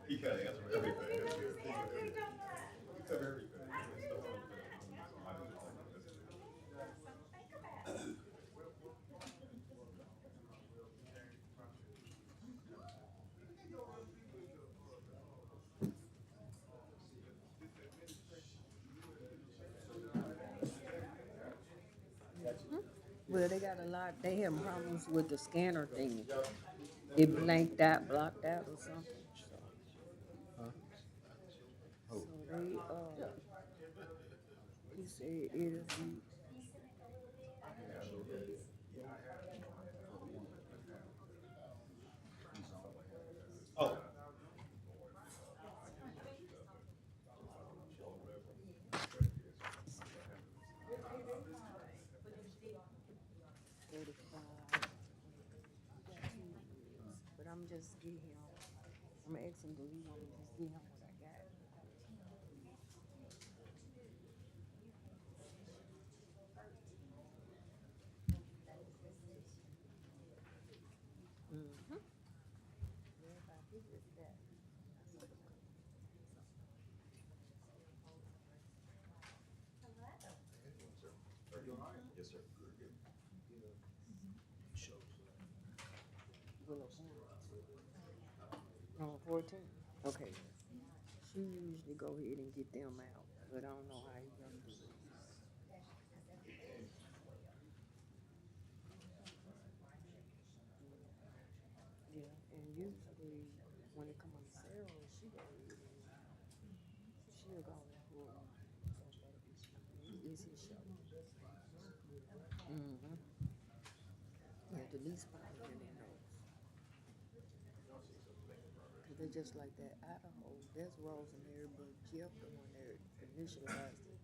He kind of answered everything. He covered everything. Well, they got a lot. They having problems with the scanner thing. It blanked out, blocked out, or something. So they he said it'll be. Oh, But I'm just get him. I'm gonna ask him, do he want me to just get him what I got? Mm-hmm. Yeah, if I get this that. yes, sir. Willow No, 14. Okay. She usually go ahead and get them out, but I don't know how he gonna do it. Yeah, and usually when it come on Sarah, she go ahead and she'll go and pull one. So that'll be it's his show. Mm-hmm. Yeah, the least probably in their nose. Cause they're just like that Idaho. That's Rosemary, but Jeff the one that initialized it.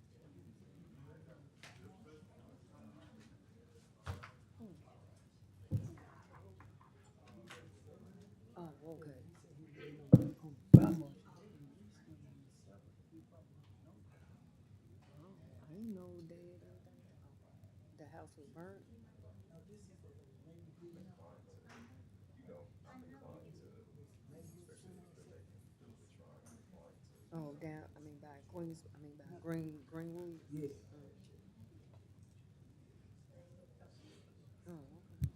Oh, okay. Oh, I didn't know that the house was burnt. Oh, down. I mean, by Queens. I mean, by Greenwood. Yeah. Oh, okay.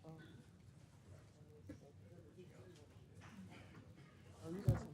Oh, oh, you got some.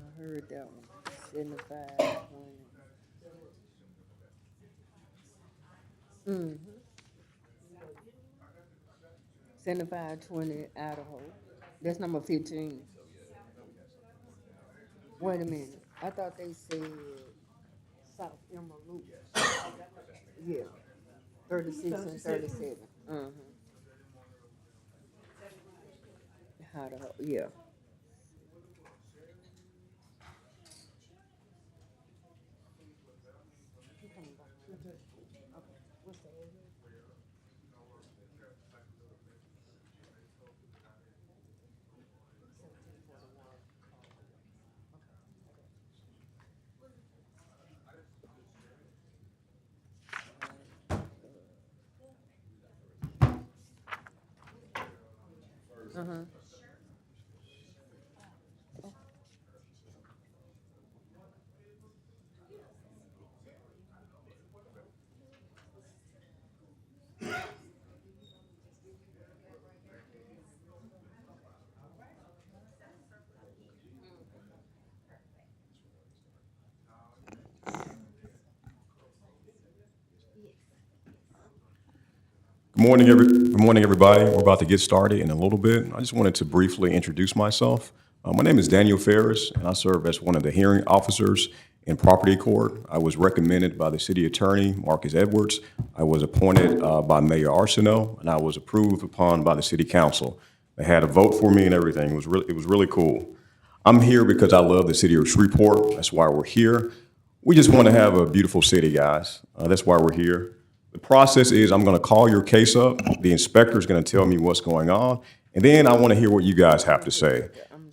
I heard that one. 75, 20. Mm-hmm. 75, 20, Idaho. That's number 15. Wait a minute. I thought they said South Emerald Loop. Yeah. 36 and 37. Mm-hmm. Idaho. Yeah. Okay. What's the address? Uh-huh. Good morning, everybody. We're about to get started in a little bit. I just wanted to briefly introduce myself. My name is Daniel Ferris, and I serve as one of the hearing officers in property court. I was recommended by the city attorney, Marcus Edwards. I was appointed by Mayor Arsenault, and I was approved upon by the city council. They had a vote for me and everything. It was really cool. I'm here because I love the city of Shreveport. That's why we're here. We just want to have a beautiful city, guys. That's why we're here. The process is I'm going to call your case up. The inspector is going to tell me what's going on, and then I want to hear what you guys have to say.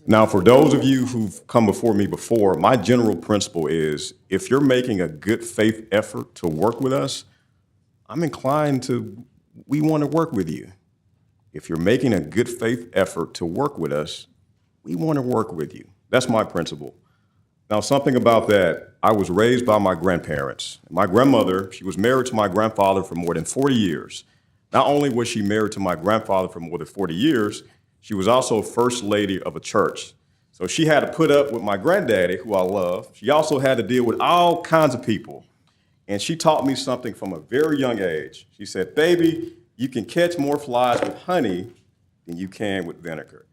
Now, for those of you who've come before me before, my general principle is if you're making a good faith effort to work with us, we want to work with you. If you're making a good faith effort to work with us, we want to work with you. That's my principle. Now, something about that, I was raised by my grandparents. My grandmother, she was married to my grandfather for more than 40 years. Not only was she married to my grandfather for more than 40 years, she was also first lady of a church. So she had to put up with my granddaddy, who I love. She also had to deal with all kinds of people. And she taught me something from a very young age. She said, baby, you can catch more flies with honey than you can with vinegar.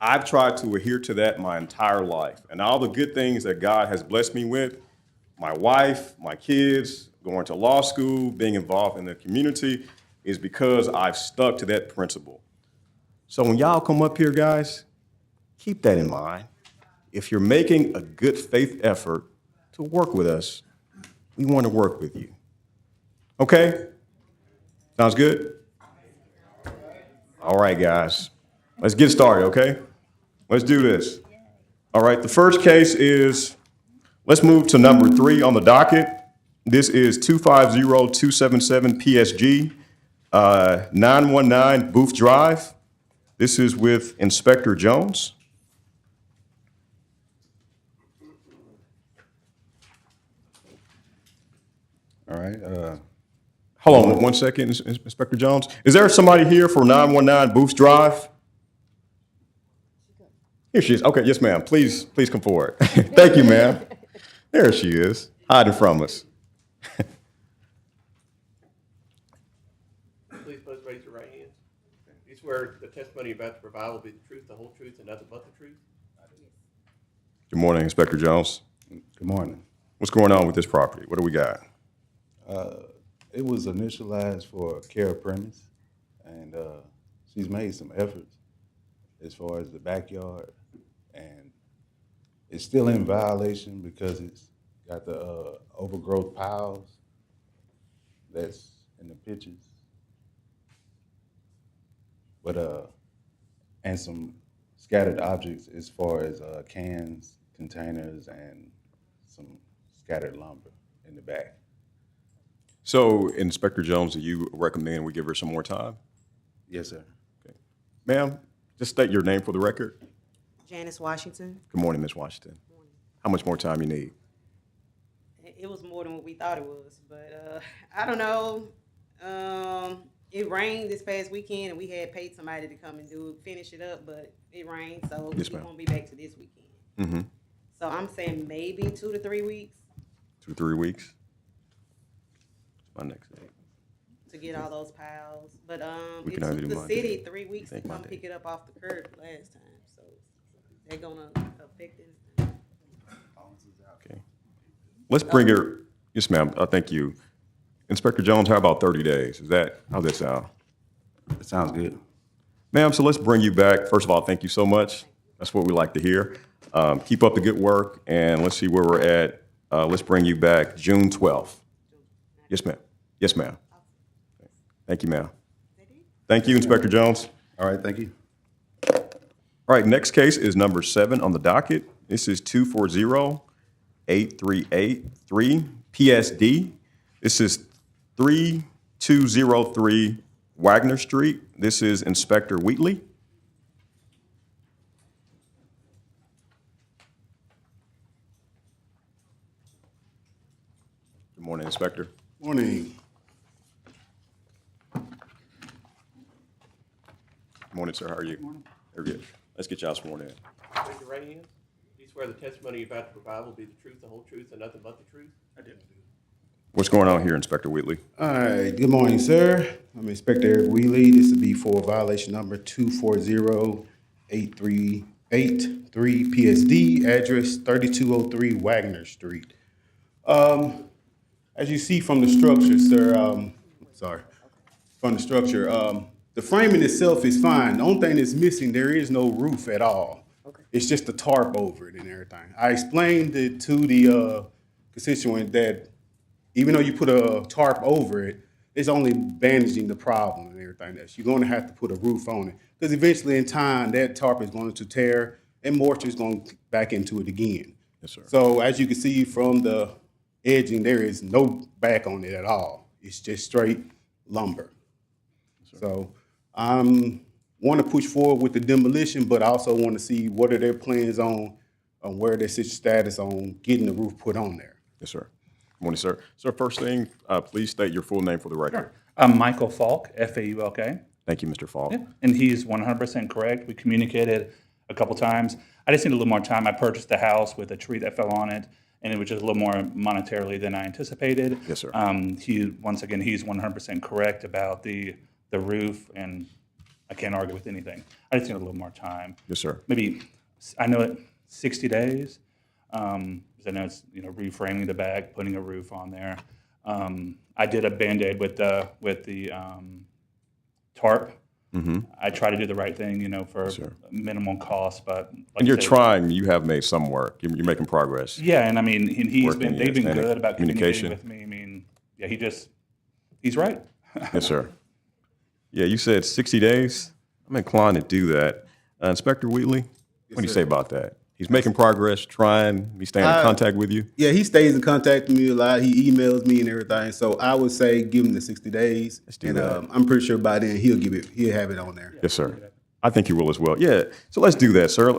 I've tried to adhere to that my entire life. And all the good things that God has blessed me with, my wife, my kids, going to law school, being involved in the community, is because I've stuck to that principle. So when y'all come up here, guys, keep that in mind. If you're making a good faith effort to work with us, we want to work with you. Okay? Sounds good? All right, guys. Let's get started, okay? Let's do this. All right, the first case is, let's move to number 3 on the docket. This is 250277 PSG, 919 Booth Drive. This is with Inspector Jones. All right. Hold on 1 second, Inspector Jones. Is there somebody here for 919 Booth Drive? Here she is. Okay, yes, ma'am. Please come forward. Thank you, ma'am. There she is, hiding from us. Please both raise your right hands. You swear the testimony you're about to provide will be the truth, the whole truth, and nothing but the truth? Good morning, Inspector Jones. Good morning. What's going on with this property? What do we got? It was initialized for a care premise, and she's made some efforts as far as the backyard, and it's still in violation because it's got the overgrowth piles that's in the pictures. But and some scattered objects as far as cans, containers, and some scattered lumber in the back. So, Inspector Jones, do you recommend we give her some more time? Yes, sir. Okay. Ma'am, just state your name for the record. Janice Washington. Good morning, Ms. Washington. How much more time you need? It was more than what we thought it was, but I don't know. It rained this past weekend, and we had paid somebody to come and finish it up, but it rained, so Yes, it ma'am. won't be back to this weekend. Mm-hmm. So I'm saying maybe 2 to 3 weeks 2 to 3 weeks? My next day. to get all those piles. But We it can either took do the Monday. city 3 weeks to Think come Monday. pick it up off the curb last time, so they're gonna affect it. Okay. Let's bring her, yes, ma'am, thank you. Inspector Jones, how about 30 days? How's that sound? That sounds good. Ma'am, so let's bring you back. First of all, thank you so much. That's what we like to hear. Keep up the good work, and let's see where we're at. Let's bring you back June 12th. Yes, ma'am. Yes, ma'am. Thank you, ma'am. Thank you, Inspector Jones. All right, thank you. All right, next case is number 7 on the docket. This is 240-8383 PSD. This is 3203 Wagner Street. This is Inspector Wheatley. Good morning, Inspector. Morning. Good morning, sir. How are you? Very good. Let's get y'all sworn in. Raise your right hand. Do you swear the testimony you're about to provide will be the truth, the whole truth, and nothing but the truth? I do. What's going on here, Inspector Wheatley? All right, good morning, sir. I'm Inspector Eric Wheatley. This would be for violation number 240-8383 PSD, address 3203 Wagner Street. As you see from the structure, sir, from the structure, the framing itself is fine. The only thing that's missing, there is no roof at all. Okay. It's just a tarp over it and everything. I explained it to the constituent that even though you put a tarp over it, it's only bandaging the problem and everything else. You're going to have to put a roof on it because eventually in time, that tarp is going to tear and moisture is going back into it again. Yes, sir. So as you can see from the edging, there is no back on it at all. It's just straight lumber. So I want to push forward with the demolition, but I also want to see what are their plans on where their status on getting the roof put on there. Yes, sir. Good morning, sir. Sir, first thing, please state your full name for the record. I'm Michael Falk, F-A-U-L-K. Thank you, Mr. Falk. Yeah, and he's 100% correct. We communicated a couple times. I just need a little more time. I purchased the house with a tree that fell on it, and it was just a little more monetarily than I anticipated. Yes, sir. Once again, he's 100% correct about the roof, and I can't argue with anything. I just need a little more time. Yes, sir. Maybe, I know it, 60 days. Because I know it's, reframing the back, putting a roof on there. I did a Band-Aid with the tarp. Mm-hmm. I try to do the right thing, for Sure. minimal cost, but like And you're I said, trying, you have made some work. You're making progress. Yeah, and I mean, and Working, they've been yes, and good about communicating communication. with me. I mean, yeah, he's right. Yes, sir. Yeah, you said 60 days. I'm inclined to do that. Inspector Wheatley, what do you sir. say about that? He's making progress, trying, he's staying in contact with you? Yeah, he stays in contact with me a lot. He emails me and everything. So I would say give him the 60 days. Let's do and that. I'm pretty sure by then he'll have it on there. Yes, sir. I think you will as well. Yeah, so let's do that, sir.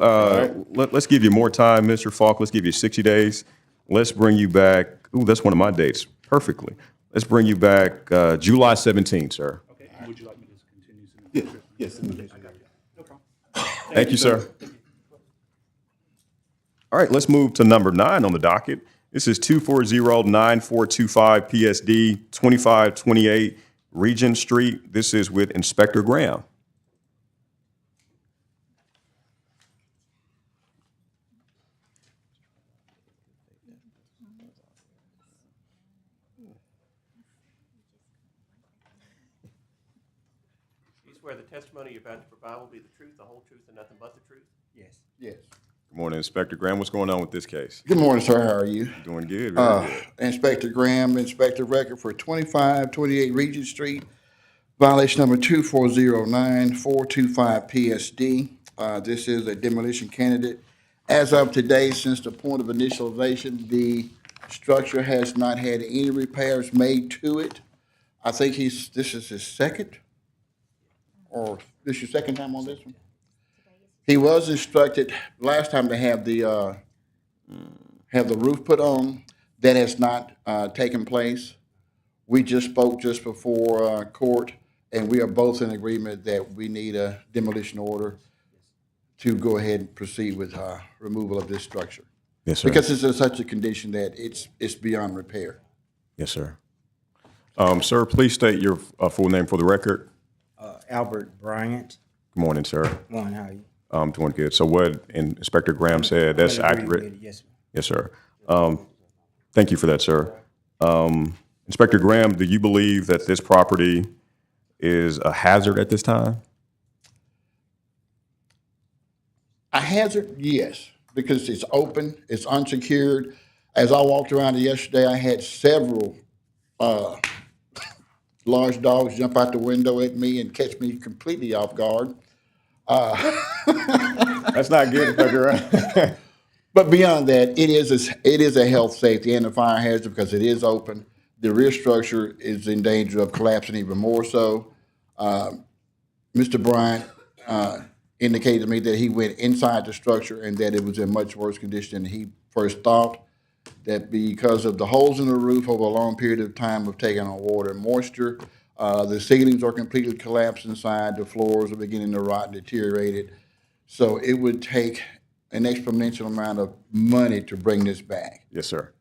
Let's give you more time, Mr. Falk. Let's give you 60 days. Let's bring you back. Ooh, that's one of my dates. Perfectly. Let's bring you back July 17th, sir. Okay, would you like me to continue? Yes. No problem. Thank you, sir. All right, let's move to number 9 on the docket. This is 240-9425 PSD 2528 Regent Street. This is with Inspector Graham. Do you swear the testimony you're about to provide will be the truth, the whole truth, and nothing but the truth? Yes. Good morning, Inspector Graham. What's going on with this case? Good morning, sir. How are you? Doing good. Very good. Inspector Graham, Inspector Record for 2528 Regent Street, violation number 2409425 PSD. This is a demolition candidate. As of today, since the point of initialization, the structure has not had any repairs made to it. I think this is his second, or this your second time on this one? He was instructed last time to have the roof put on. That has not taken place. We just spoke just before court, and we are both in agreement that we need a demolition order to go ahead and proceed with removal of this structure. Yes, sir. Because it's in such a condition that it's beyond repair. Yes, sir. Sir, please state your full name for the record. Albert Bryant. Good morning, sir. One, how are you? I'm doing good. So what Inspector Graham said, that's I agree accurate? with it, yes, sir. Yes, sir. Thank you for that, sir. Inspector Graham, do you believe that this property is a hazard at this time? A hazard, yes, because it's open, it's unsecured. As I walked around it yesterday, I had several large dogs jump out the window at me and catch me completely off guard. That's not good, Inspector Graham. But beyond that, it is a health, safety, and a fire hazard because it is open. The rear structure is in danger of collapsing even more so. Mr. Bryant indicated to me that he went inside the structure and that it was in much worse condition than he first thought. that because of the holes in the roof over a long period of time of taking on water and moisture, the ceilings are completely collapsed inside, the floors are beginning to rot and deteriorate. So it would take an exponential amount of money to bring this back. Yes, sir.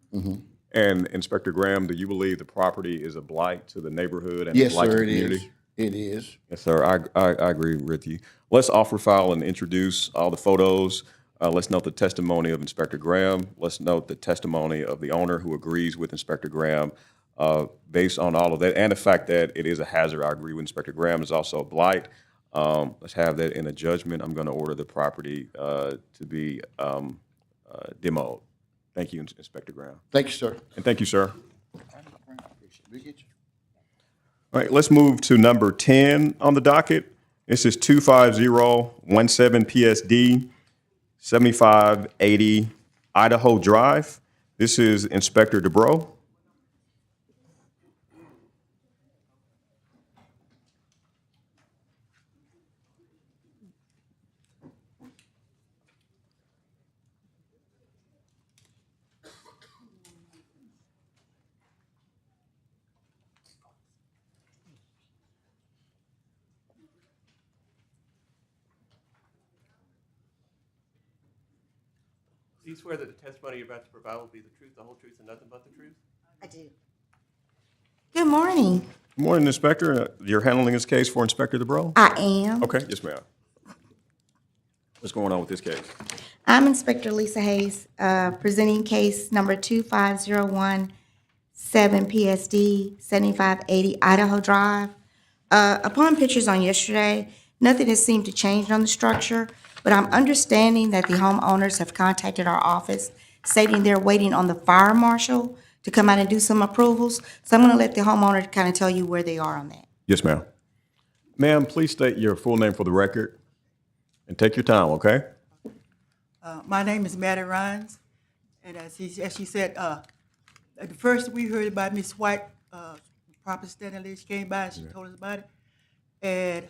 And Inspector Graham, do you believe the property is a blight to the neighborhood and a Yes, blight to sir, the it community? is. It is. Yes, sir. I agree with you. Let's offer file and introduce all the photos. Let's note the testimony of Inspector Graham. Let's note the testimony of the owner who agrees with Inspector Graham. Based on all of that and the fact that it is a hazard, I agree with Inspector Graham. It's also a blight. Let's have that in a judgment. I'm going to order the property to be demoed. Thank you, Inspector Graham. Thank you, sir. And thank you, sir. We get you. All right, let's move to number 10 on the docket. This is 25017 PSD 7580 Idaho Drive. This is Inspector DeBro. Do you swear that the testimony you're about to provide will be the truth, the whole truth, and nothing but the truth? I do. Good morning. Good morning, Inspector. You're handling this case for Inspector DeBro? I am. Okay, yes, ma'am. What's going on with this case? I'm Inspector Lisa Hayes, presenting case number 25017 PSD 7580 Idaho Drive. Upon pictures on yesterday, nothing has seemed to change on the structure, but I'm understanding that the homeowners have contacted our office stating they're waiting on the fire marshal to come out and do some approvals. So I'm going to let the homeowner kind of tell you where they are on that. Yes, ma'am. Ma'am, please state your full name for the record and take your time, okay? My name is Maddie Rhines, and as she said, at the first we heard about Miss White, property standing lady, she came by and she told us about it. And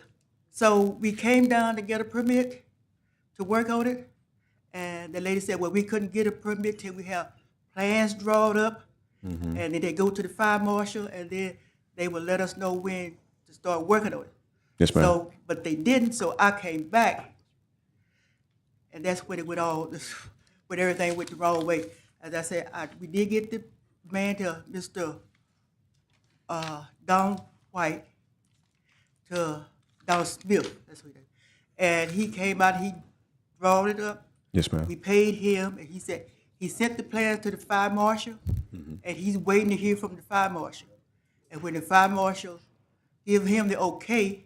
so we came down to get a permit to work on it, and the lady said, well, we couldn't get a permit till we have plans drawn up, and then they go to the fire marshal, and then they will let us know when to start working on it. Yes, ma'am. So, but they didn't, so I came back, and that's when it went all, when everything went the wrong way. As I said, we did get the man to Mr. Don White, to Don Smith, that's what he did. And he came out, he drawed it up. Yes, ma'am. We paid him, and he said, he sent the plans to the fire marshal, and he's waiting to hear from the fire marshal. And when the fire marshal give him the okay,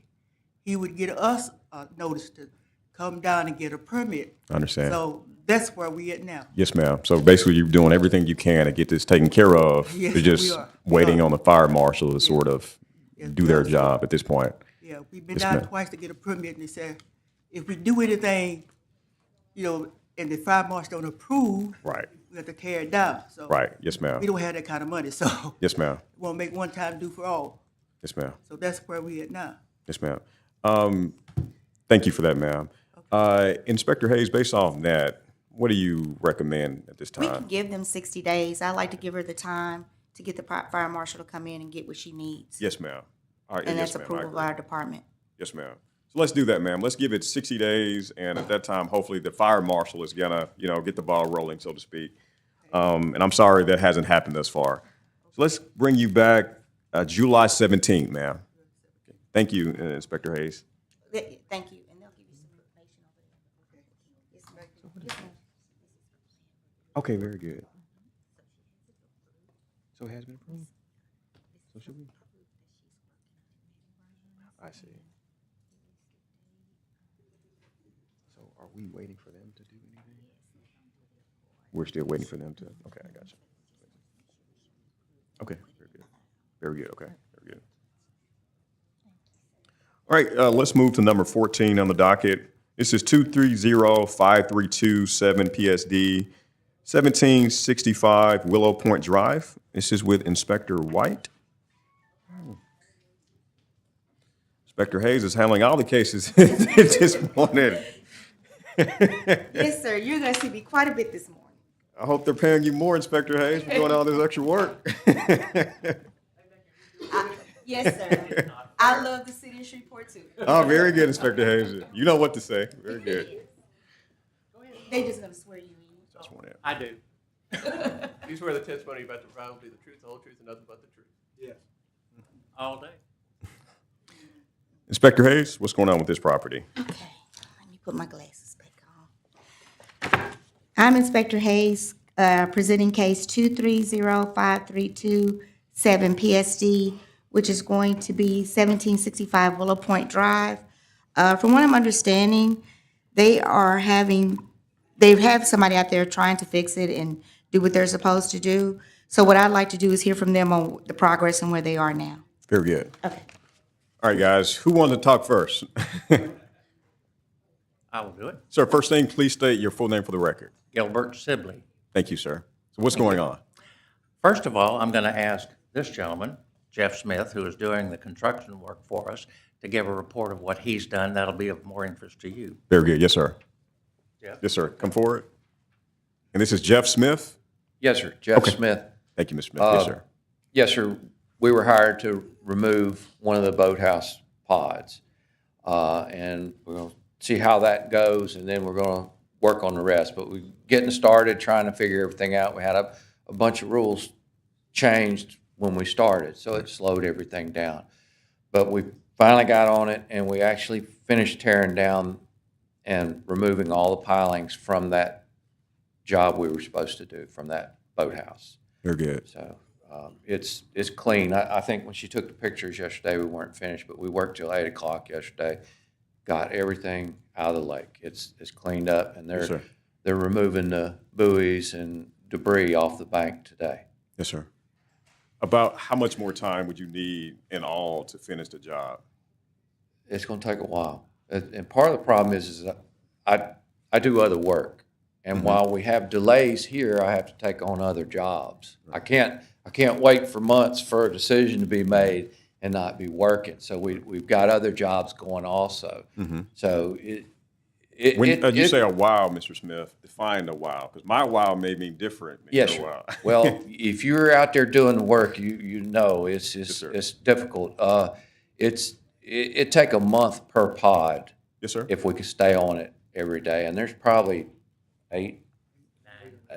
he would get us a notice to come down and get a permit. I understand. So that's where we at now. Yes, ma'am. So basically, you're doing everything you can to get this taken care of. Yes, You're just we are. waiting on the fire marshal to sort of Yes, do their yes. job at this point. Yeah, we've been Yes, down ma'am. twice to get a permit, and they said, if we do anything, and the fire marshal don't approve, Right. we have to tear it down. So Right. Yes, ma'am. we don't have that kind of money, so Yes, ma'am. we want to make one time do for all. Yes, ma'am. So that's where we at now. Yes, ma'am. Thank you for that, ma'am. Inspector Hayes, based off that, what do you recommend at this We can time? give them 60 days. I like to give her the time to get the fire marshal to come in and get what she needs. Yes, ma'am. All right. And yes, that's ma'am. I approval of agree. our department. Yes, ma'am. So let's do that, ma'am. Let's give it 60 days, and at that time, hopefully, the fire marshal is gonna, get the ball rolling, so to speak. And I'm sorry that hasn't happened thus far. So let's bring you back July 17th, ma'am. Thank you, Inspector Hayes. Thank you. And they'll give you some information over there. Yes, ma'am. Yes, ma'am. Okay, very good. So it has been approved? So should we? I see. So are we waiting for them to do anything? We're still waiting for them to, okay, I got you. Okay, very good. Very good, okay, very good. All right, let's move to number 14 on the docket. This is 2305327 PSD 1765 Willow Point Drive. This is with Inspector White. Inspector Hayes is handling all the cases this morning. Yes, sir. You're going to see me quite a bit this morning. I hope they're paying you more, Inspector Hayes, for doing all this extra work. Yes, sir. I love the city of Shreveport too. Oh, very good, Inspector Hayes. You know what to say. Very good. They just gonna swear you in. Just want to- I do. You swear the testimony you're about to provide will be the truth, the whole truth, and nothing but the truth. Yes. All day. Inspector Hayes, what's going on with this property? Okay, let me put my glasses back on. I'm Inspector Hayes, presenting case 230532-7 PSD, which is going to be 1765 Willow Point Drive. From what I'm understanding, they have somebody out there trying to fix it and do what they're supposed to do. So what I'd like to do is hear from them on the progress and where they are now. Very good. Okay. All right, guys, who wants to talk first? I will do it. Sir, first thing, please state your full name for the record. Gilbert Sibley. Thank you, sir. So what's going on? First of all, I'm going to ask this gentleman, Jeff Smith, who is doing the construction work for us, to give a report of what he's done. That'll be of more interest to you. Very good. Yes, sir. Jeff? Yes, sir. Come forward. And this is Jeff Smith? Yes, sir. Jeff Okay. Smith. Thank you, Mr. Smith. Yes, sir. Yes, sir. We were hired to remove one of the boathouse pods. And we're going to see how that goes, and then we're going to work on the rest. But we're getting started, trying to figure everything out. We had a bunch of rules changed when we started, so it slowed everything down. But we finally got on it, and we actually finished tearing down and removing all the pilings from that job we were supposed to do, from that boathouse. Very good. So it's clean. I think when she took the pictures yesterday, we weren't finished, but we worked till 8 o'clock yesterday, got everything out of the lake. It's cleaned up, and Yes, sir. they're removing the buoys and debris off the bank today. Yes, sir. About how much more time would you need in all to finish the job? It's going to take a while. And part of the problem is that I do other work. And while we have delays here, I have to take on other jobs. I can't wait for months for a decision to be made and not be working. So we've got other jobs going also. So When you say a while, Mr. Smith, define a while, because my while may mean different than yes, your sir. while. Well, if you're out there doing the work, you know it's sir. it's difficult. It take a month per pod. Yes, sir. If we could stay on it every day, and there's probably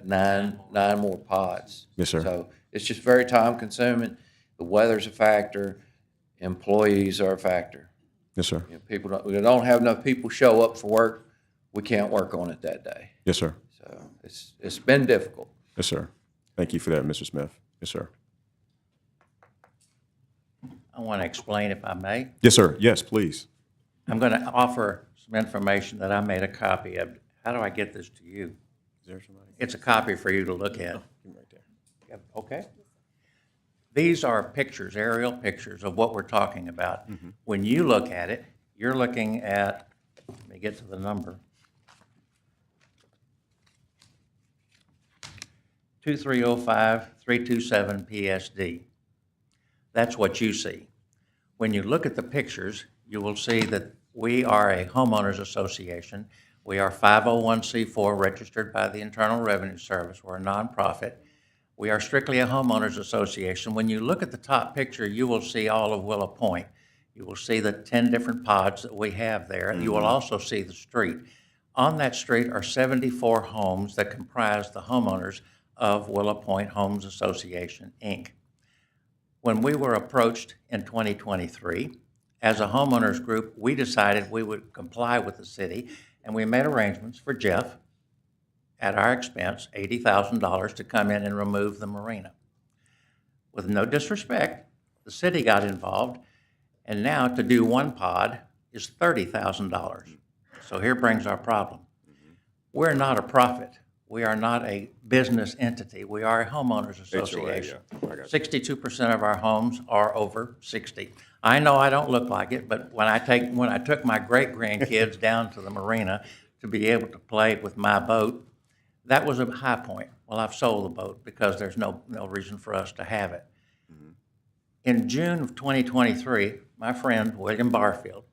nine more pods. Yes, sir. So it's just very time consuming. The weather's a factor. Employees are a factor. Yes, sir. You know, we don't have enough people show up for work. We can't work on it that day. Yes, sir. So it's been difficult. Yes, sir. Thank you for that, Mr. Smith. Yes, sir. I want to explain, if I may. Yes, sir. Yes, please. I'm going to offer some information that I made a copy of. How do I get this to you? Is there somebody? It's a copy for you to look at. Right there. Yep, okay. These are pictures, aerial pictures of what we're talking about. When you look at it, you're looking at, let me get to the number, 2305-327 PSD. That's what you see. When you look at the pictures, you will see that we are a homeowners association. We are 501c4 registered by the Internal Revenue Service. We're a nonprofit. We are strictly a homeowners association. When you look at the top picture, you will see all of Willow Point. You will see the 10 different pods that we have there. You will also see the street. On that street are 74 homes that comprise the homeowners of Willow Point Homes Association, Inc. When we were approached in 2023, as a homeowners group, we decided we would comply with the city, and we made arrangements for Jeff, at our expense, $80,000 to come in and remove the marina. With no disrespect, the city got involved, and now to do one pod is $30,000. So here brings our problem. We're not a profit. We are not a business entity. We are a homeowners association. HOA, yeah. I got you. 62% of our homes are over 60. I know I don't look like it, but when I took my great-grandkids down to the marina to be able to play with my boat, that was a high point. Well, I've sold the boat because there's no reason for us to have it. In June of 2023, my friend William Barfield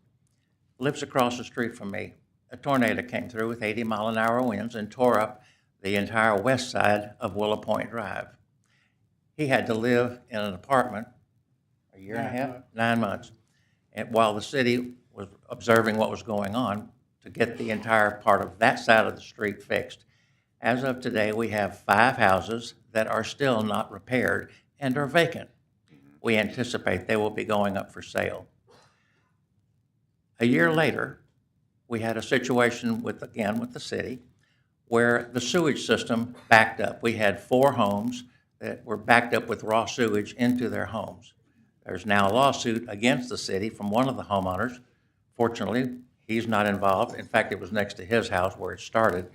lives across the street from me. A tornado came through with 80-mile-an-hour winds and tore up the entire west side of Willow Point Drive. He had to live in an apartment a year and a half, 9 months, and while the city was observing what was going on to get the entire part of that side of the street fixed. As of today, we have 5 houses that are still not repaired and are vacant. We anticipate they will be going up for sale. A year later, we had a situation with the city where the sewage system backed up. We had 4 homes that were backed up with raw sewage into their homes. There's now a lawsuit against the city from one of the homeowners. Fortunately, he's not involved. In fact, it was next to his house where it started.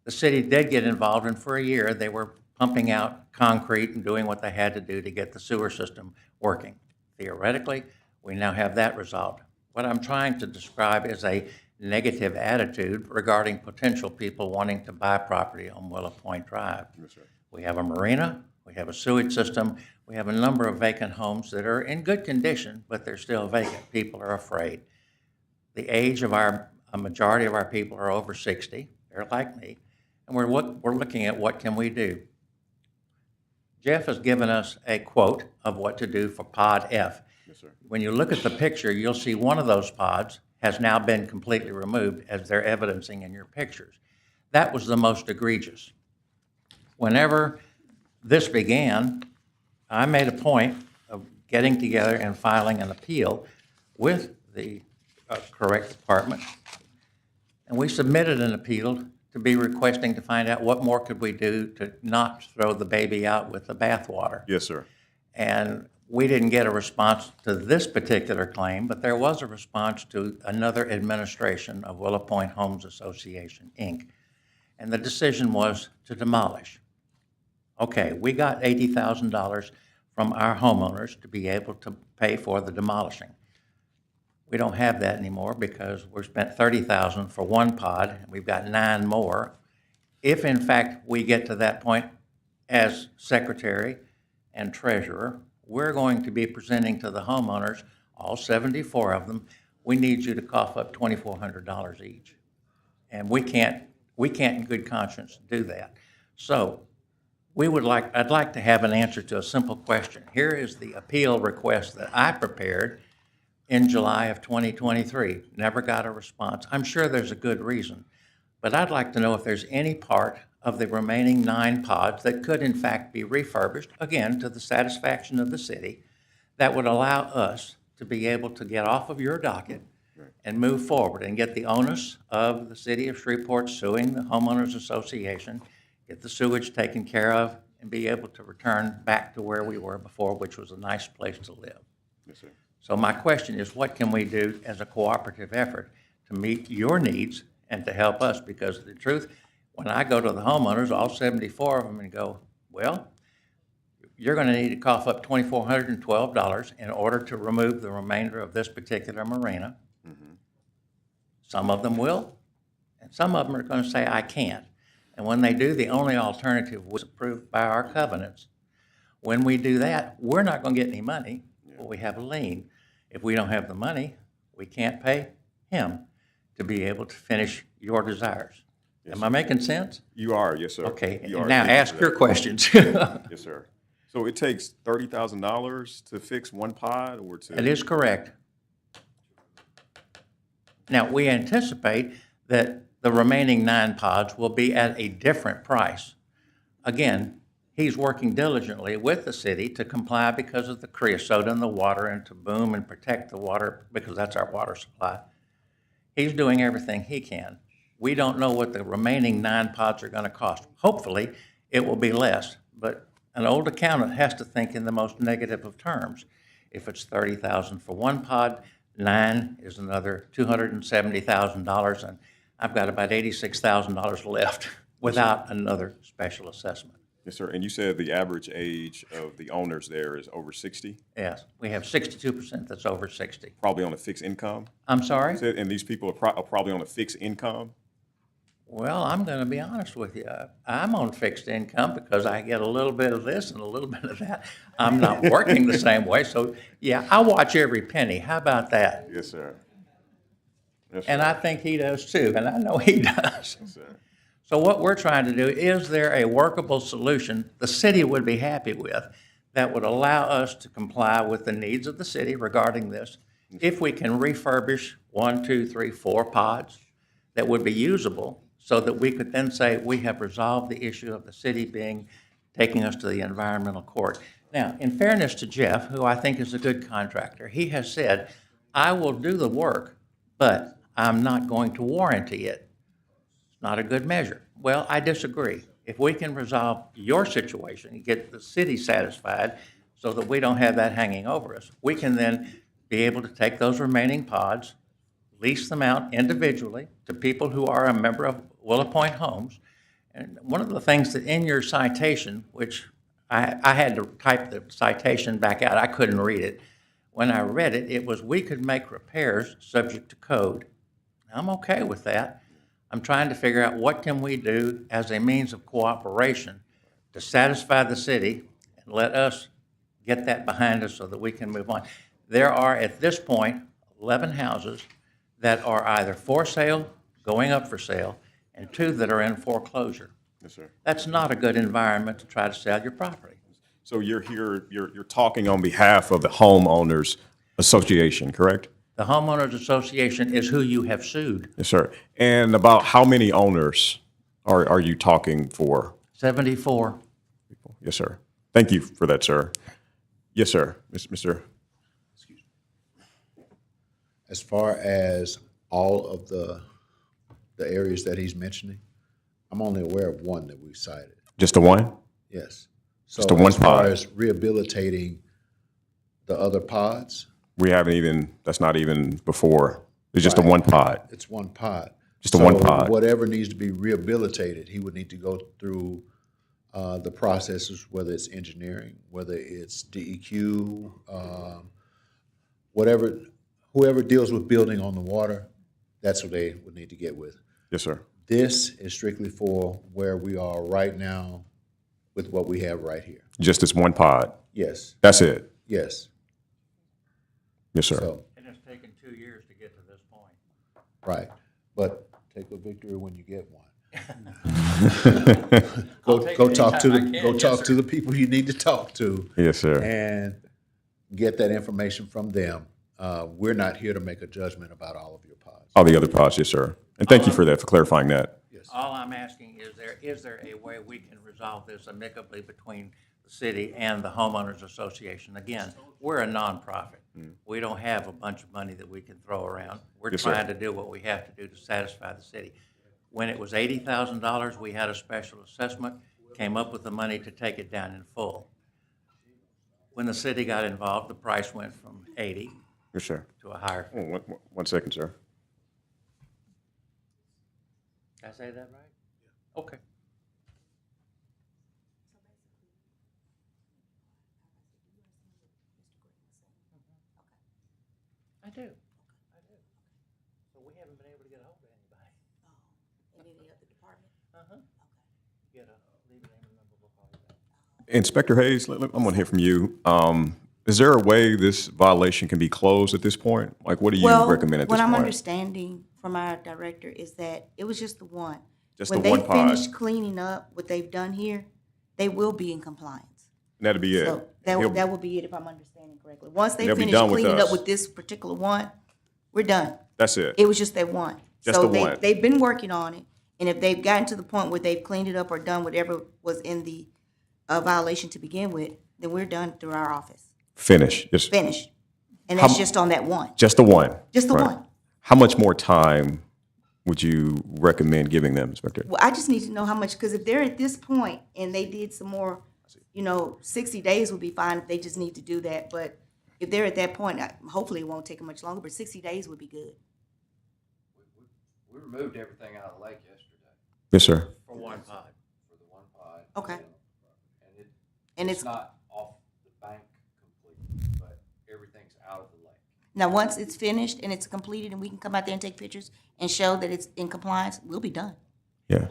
The city did get involved, and for a year, they were pumping out concrete and doing what they had to do to get the sewer system working. Theoretically, we now have that resolved. What I'm trying to describe is a negative attitude regarding potential people wanting to buy property on Willow Point Drive. Yes, sir. We have a marina, we have a sewage system, we have a number of vacant homes that are in good condition, but they're still vacant. People are afraid. The age of a majority of our people are over 60. They're like me. And we're looking at what can we do. Jeff has given us a quote of what to do for Pod F. Yes, sir. When you look at the picture, you'll see one of those pods has now been completely removed, as they're evidencing in your pictures. That was the most egregious. Whenever this began, I made a point of getting together and filing an appeal with the correct department. And we submitted an appeal to be requesting to find out what more could we do to not throw the baby out with the bathwater. Yes, sir. And we didn't get a response to this particular claim, but there was a response to another administration of Willow Point Homes Association, Inc. And the decision was to demolish. Okay, we got $80,000 from our homeowners to be able to pay for the demolishing. We don't have that anymore because we've spent $30,000 for one pod, and we've got 9 more. If in fact we get to that point as secretary and treasurer, we're going to be presenting to the homeowners, all 74 of them, we need you to cough up $2,400 each. And we can't in good conscience do that. So I'd like to have an answer to a simple question. Here is the appeal request that I prepared in July of 2023. Never got a response. I'm sure there's a good reason, but I'd like to know if there's any part of the remaining 9 pods that could in fact be refurbished, again, to the satisfaction of the city, that would allow us to be able to get off of your docket and move forward and get the onus of the city of Shreveport suing the homeowners association, get the sewage taken care of, and be able to return back to where we were before, which was a nice place to live. Yes, sir. So my question is, what can we do as a cooperative effort to meet your needs and to help us? Because the truth, when I go to the homeowners, all 74 of them, and go, well, you're going to need to cough up $2,412 in order to remove the remainder of this particular marina. Mm-hmm. Some of them will, and some of them are going to say, I can't. And when they do, the only alternative was approved by our covenants. When we do that, we're not going to get any money, but we have a lien. If we don't have the money, we can't pay him to be able to finish your desires. Yes, Am I making sense? You are, yes, sir. Okay, You are. now Thank you ask for your that. questions. Yes, sir. So it takes $30,000 to fix one pod, or to? That is correct. Now, we anticipate that the remaining 9 pods will be at a different price. Again, he's working diligently with the city to comply because of the creosote in the water and to boom and protect the water because that's our water supply. He's doing everything he can. We don't know what the remaining 9 pods are going to cost. Hopefully, it will be less, but an old accountant has to think in the most negative of terms. If it's $30,000 for one pod, 9 is another $270,000, and I've got about $86,000 left without another special assessment. Yes, sir. And you said the average age of the owners there is over 60? Yes, we have 62% that's over 60. Probably on a fixed income? I'm sorry? And these people are probably on a fixed income? Well, I'm going to be honest with you. I'm on fixed income because I get a little bit of this and a little bit of that. I'm not working the same way. So, yeah, I watch every penny. How about that? Yes, sir. Yes, And sir. I think he does too, and I know he does. Yes, sir. So what we're trying to do, is there a workable solution the city would be happy with that would allow us to comply with the needs of the city regarding this? If we can refurbish 1, 2, 3, 4 pods that would be usable so that we could then say we have resolved the issue of the city taking us to the environmental court. Now, in fairness to Jeff, who I think is a good contractor, he has said, I will do the work, but I'm not going to warranty it. It's not a good measure. Well, I disagree. If we can resolve your situation and get the city satisfied so that we don't have that hanging over us, we can then be able to take those remaining pods, lease them out individually to people who are a member of Willow Point Homes. And one of the things that in your citation, which I had to type the citation back out, I couldn't read it. When I read it, it was we could make repairs subject to code. I'm okay with that. I'm trying to figure out what can we do as a means of cooperation to satisfy the city and let us get that behind us so that we can move on. There are, at this point, 11 houses that are either for sale, going up for sale, and 2 that are in foreclosure. Yes, sir. That's not a good environment to try to sell your property. So you're here, you're talking on behalf of the homeowners association, correct? The homeowners association is who you have sued. Yes, sir. And about how many owners are you talking for? 74. Yes, sir. Thank you for that, sir. Yes, sir. Mr. As far as all of the areas that he's mentioning, I'm only aware of one that we cited. Just the one? Yes. Just the one as far pod? as rehabilitating the other pods, We haven't even, that's not even before. It's just the Right. one pod. it's one pod. Just the one So pod. whatever needs to be rehabilitated, he would need to go through the processes, whether it's engineering, whether it's DEQ, whoever deals with building on the water, that's what they would need to get with. Yes, sir. This is strictly for where we are right now with what we have right here. Just this one pod. Yes, That's it. yes. Yes, sir. So, And it's taken 2 years to get to this point. right. But take a victory when you get one. I'll Go take go it talk to anytime the I can. go Yes, talk sir. to the people you need to talk to Yes, sir. and get that information from them. We're not here to make a judgment about all of your pods. All the other pods, yes, sir. And thank you for that, for clarifying that. All I'm asking is there a way we can resolve this amicably between the city and the homeowners association? Again, we're a nonprofit. We don't have a bunch of money that we can throw around. We're Yes, sir. trying to do what we have to do to satisfy the city. When it was $80,000, we had a special assessment, came up with the money to take it down in full. When the city got involved, the price went from 80 Yes, sir. to a higher. Oh, one second, sir. Did I say that right? Okay. I do. So we haven't been able to get a hold of anybody. In any other department? Uh-huh. Get a leave a name and number, we'll call you back. Inspector Hayes, I'm going to hear from you. Is there a way this violation can be closed at this point? Like, what do you recommend at this What I'm point? understanding from our director is that it was just the one. Just When the one they pod. finish cleaning up what they've done here, they will be in compliance. And that'll be it. So He'll- that will be it if I'm understanding correctly. Once they They'll be finish done with cleaning us. up with this particular one, we're done. That's it. It was just that one. Just So the one. they've been working on it, and if they've gotten to the point where they've cleaned it up or done whatever was in the violation to begin with, then we're done through our office. Finish. Just, Finished. And that's How- just on that one. just the one. Just the Right. one. How much more time would you recommend giving them, Inspector? Well, I just need to know how much, because if they're at this point and they did some more, 60 days would be fine if they just need to do that. But if they're at that point, hopefully it won't take them much longer, but 60 days would be good. We removed everything out of the lake yesterday Yes, sir. For one pod. for the one pod. Okay. And And it's it's, not off the bank completely, but everything's out of the lake. now, once it's finished and it's completed and we can come out there and take pictures and show that it's in compliance, we'll be done. Yeah.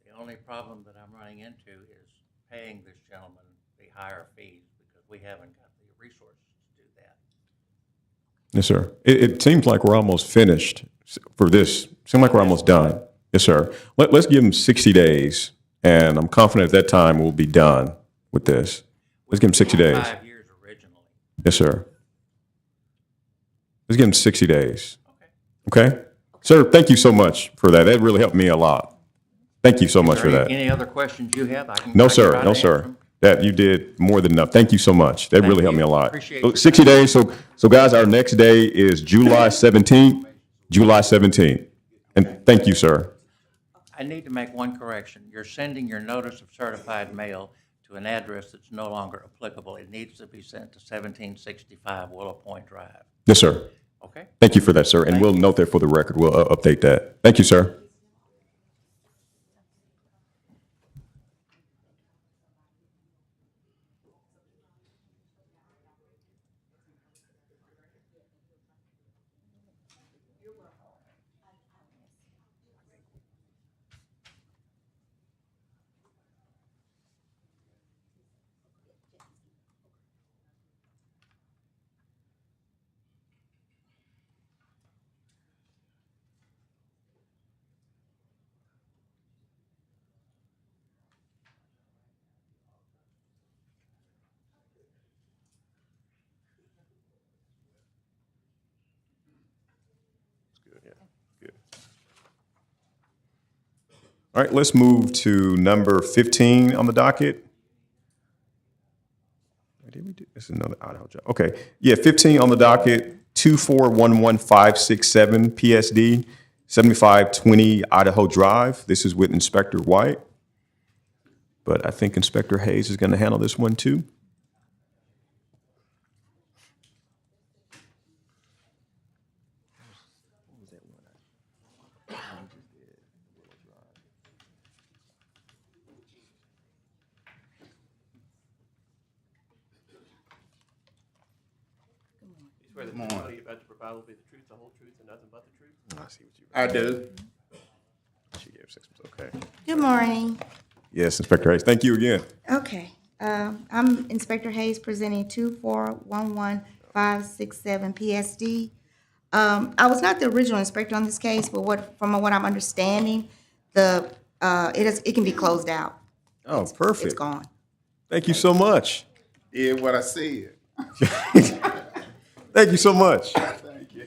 The only problem that I'm running into is paying this gentleman the higher fees because we haven't got the resources to do that. Yes, sir. It seems like we're almost finished for this. Seems like we're almost done. Yes, sir. Let's give them 60 days, and I'm confident at that time we'll be done with this. Let's give them 60 days. 5 years originally. Yes, sir. Let's give them 60 days. Okay? Sir, thank you so much for that. That really helped me a lot. Thank you so much for that. Any other questions you have? I can No, try sir. to No, answer sir. them. That you did more than enough. Thank you so much. That really helped me a lot. Appreciate So your 60 days. So guys, our next day is July 17th. July 17th. And thank you, sir. I need to make one correction. You're sending your notice of certified mail to an address that's no longer applicable. It needs to be sent to 1765 Willow Point Drive. Yes, sir. Okay? Thank you for that, sir. And we'll note that for the record. We'll update that. Thank you, sir. All right, let's move to number 15 on the docket. This is another Idaho job. Okay, yeah, 15 on the docket, 2411567 PSD, 7520 Idaho Drive. This is with Inspector White. But I think Inspector Hayes is going to handle this one too. You swear that the testimony you're about to provide will be the truth, the whole truth, and nothing but the truth? I see what you. I do. She gave 6 months. Okay. Good morning. Yes, Inspector Hayes. Thank you again. Okay, I'm Inspector Hayes presenting 2411567 PSD. I was not the original inspector on this case, but from what I'm understanding, it can be closed out. Oh, perfect. It's gone. Thank you so much. Did what I said. Thank you so much. Thank you.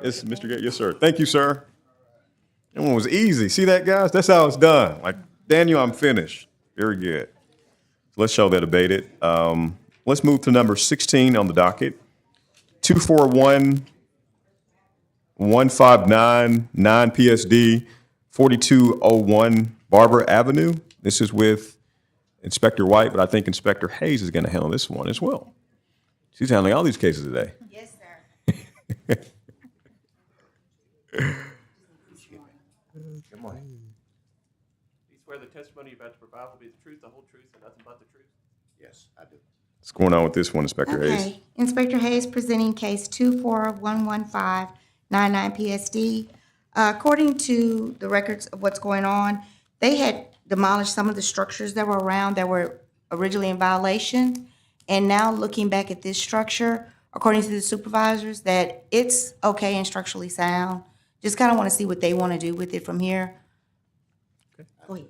Yes, Mr. Gate. Yes, sir. Thank you, sir. That one was easy. See that, guys? That's how it's done. Like, Daniel, I'm finished. Very good. So let's show that abated. Let's move to number 16 on the docket. 2411599 PSD, 4201 Barber Avenue. This is with Inspector White, but I think Inspector Hayes is going to handle this one as well. She's handling all these cases today. Yes, sir. Good morning. You swear the testimony you're about to provide will be the truth, the whole truth, and nothing but the truth? Yes, I do. What's going on with this one, Inspector Hayes? Okay, Inspector Hayes presenting case 2411599 PSD. According to the records of what's going on, they had demolished some of the structures that were around that were originally in violation. And now looking back at this structure, according to the supervisors, that it's okay and structurally sound. Just kind of want to see what they want to do with it from here. Go ahead.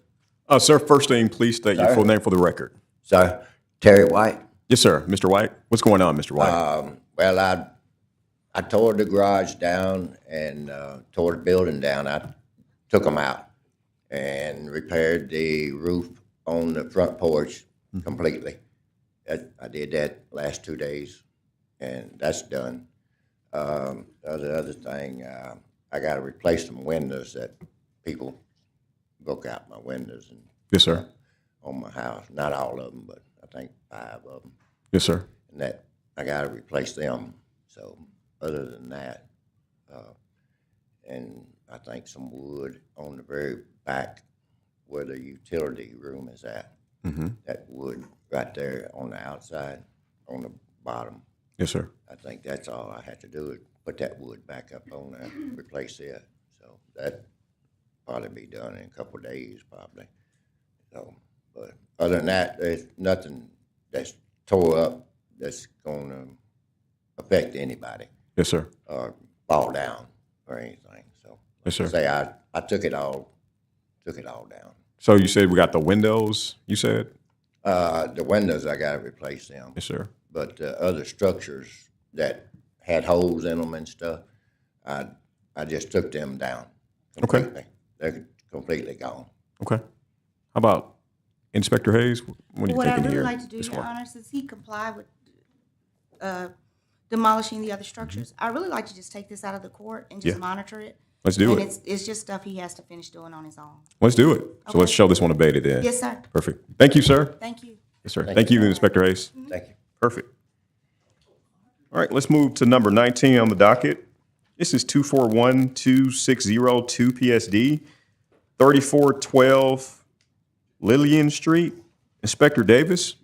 Sir, first name, please state your full name for the record. Sir, Terry White. Yes, sir. Mr. White, what's going on, Mr. White? Well, I tore the garage down and tore the building down. I took them out and repaired the roof on the front porch completely. I did that last 2 days, and that's done. Other thing, I got to replace some windows that people broke out my windows and Yes, sir. on my house. Not all of them, but I think 5 of them. Yes, sir. And that I got to replace them. So other than that, and I think some wood on the very back where the utility room is at. That wood right there on the outside, on the bottom. Yes, sir. I think that's all I had to do is put that wood back up on there, replace it. So that probably be done in a couple of days, probably. So, but other than that, there's nothing that's tore up that's going to affect anybody Yes, sir. or fall down or anything. So, Yes, sir. say I took it all took it all down. So you said we got the windows, you said? The windows, I gotta replace them. Yes, sir. But other structures that had holes in them and stuff, I just took them down Okay. completely. They're completely gone. Okay. How about Inspector Hayes? What are you What I thinking really here? like to do, this Your one? Honor, since he complied with demolishing the other structures, I really like to just take this out of the court and just Yeah. monitor it. Let's do and it. it's just stuff he has to finish doing on his own. Let's do it. So Okay. let's show this one abated then. Yes, sir. Perfect. Thank you, sir. Thank you. Yes, sir. Thank you, Inspector Hayes. Thank you. Perfect. All right, let's move to number 19 on the docket. This is 2412602 PSD, 3412 Lillian Street. Inspector Davis?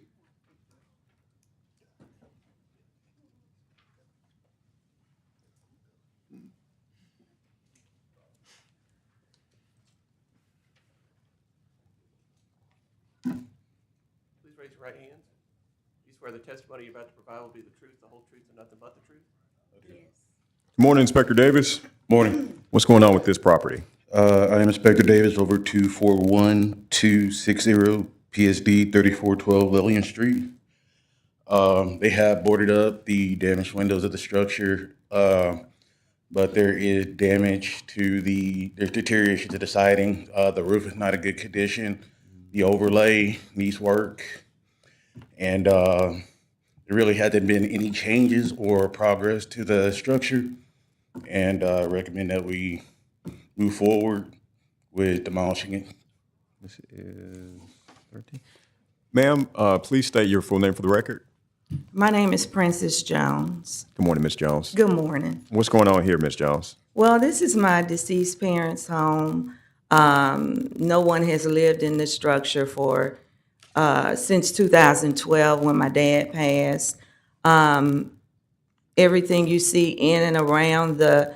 Please raise your right hand. Do you swear the testimony you're about to provide will be the truth, the whole truth, and nothing but the truth? Good morning, Inspector Davis. Morning. What's going on with this property? I am Inspector Davis over 241260 PSD 3412 Lillian Street. They have boarded up the damaged windows of the structure, but there is damage to there's deterioration to the siding. The roof is not in good condition. The overlay needs work. And there really hasn't been any changes or progress to the structure. And I recommend that we move forward with demolishing it. This is 13. Ma'am, please state your full name for the record. My name is Princess Jones. Good morning, Ms. Jones. Good morning. What's going on here, Ms. Jones? Well, this is my deceased parents' home. No one has lived in this structure for since 2012 when my dad passed. Everything you see in and around the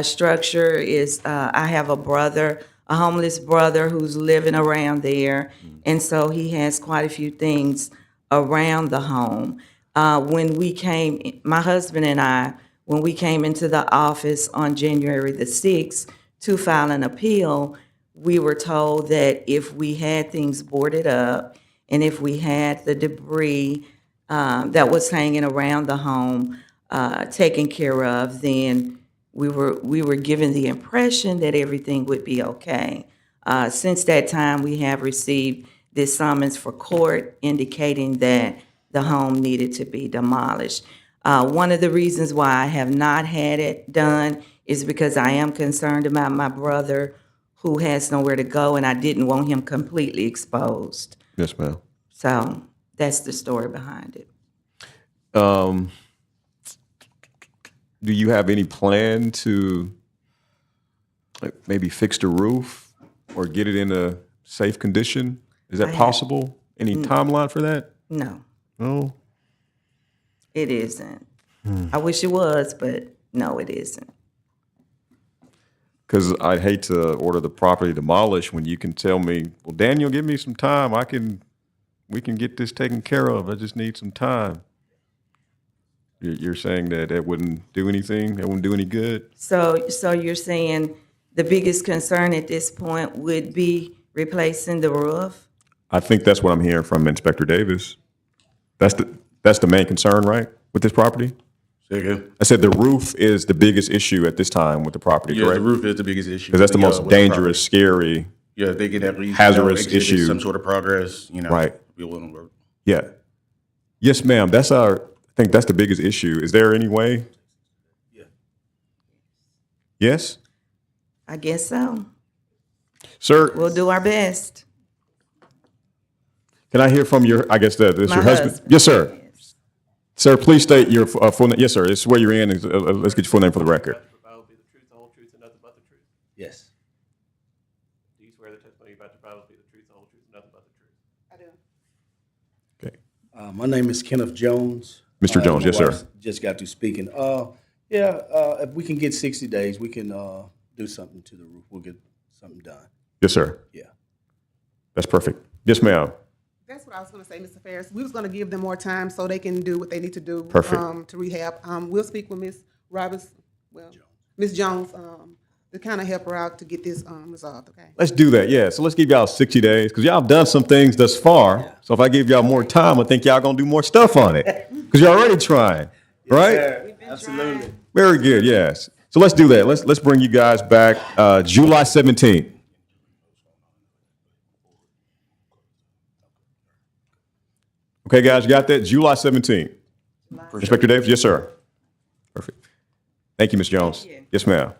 structure is, I have a brother, a homeless brother who's living around there. And so he has quite a few things around the home. When we came, my husband and I, when we came into the office on January the 6th to file an appeal, we were told that if we had things boarded up and if we had the debris that was hanging around the home taken care of, then we were given the impression that everything would be okay. Since that time, we have received this summons for court indicating that the home needed to be demolished. One of the reasons why I have not had it done is because I am concerned about my brother who has nowhere to go, and I didn't want him completely exposed. Yes, ma'am. So that's the story behind it. Do you have any plan to maybe fix the roof or get it in a safe condition? Is that possible? Any timeline for that? No, No? it isn't. I wish it was, but no, it isn't. Because I'd hate to order the property demolished when you can tell me, well, Daniel, give me some time. We can get this taken care of. I just need some time. You're saying that that wouldn't do anything? That wouldn't do any good? So you're saying the biggest concern at this point would be replacing the roof? I think that's what I'm hearing from Inspector Davis. That's the main concern, right, with this property? Say again? I said the roof is the biggest issue at this time with the property, Yeah, correct? the roof is the biggest issue. Because that's the Yeah, most with the dangerous, scary, Yeah, if they could at least hazardous exhibit issue. some sort of progress, Right. be willing to work. Yeah. Yes, ma'am. I think that's the biggest issue. Is there any way? Yeah. Yes? I guess so. Sir, We'll do our best. can I hear from your, I guess that is My your husband? husband. Yes, sir. Sir, please state your full name. Yes, sir. It's where you're in. Let's get your full name for the record. About to provide will be the truth, the whole truth, and nothing but the truth? Yes. Do you swear the testimony you're about to provide will be the truth, the whole truth, and nothing but the truth? I do. Okay. My name is Kenneth Jones. Mr. Jones, my yes, sir. wife Just got to speaking. If we can get 60 days, we can do something to the roof. We'll get something done. Yes, sir. Yeah. That's perfect. Yes, ma'am. That's what I was gonna say, Mr. Ferris. We was gonna give them more time so they can do what they need to do. Perfect. To rehab. We'll speak with Ms. Roberts, Ms. Jones, to kind of help her out to get this resolved, okay? Let's do that, yeah. So let's give y'all 60 days, because y'all done some things thus far. So if I give y'all more time, I think y'all gonna do more stuff on it. Because you're already trying, right? Absolutely. Very good, yes. So let's do that. Let's bring you guys back July 17th. Okay, guys, you got that? July 17th. Inspector Davis? Yes, sir. Perfect. Thank you, Ms. Jones. Yes, ma'am.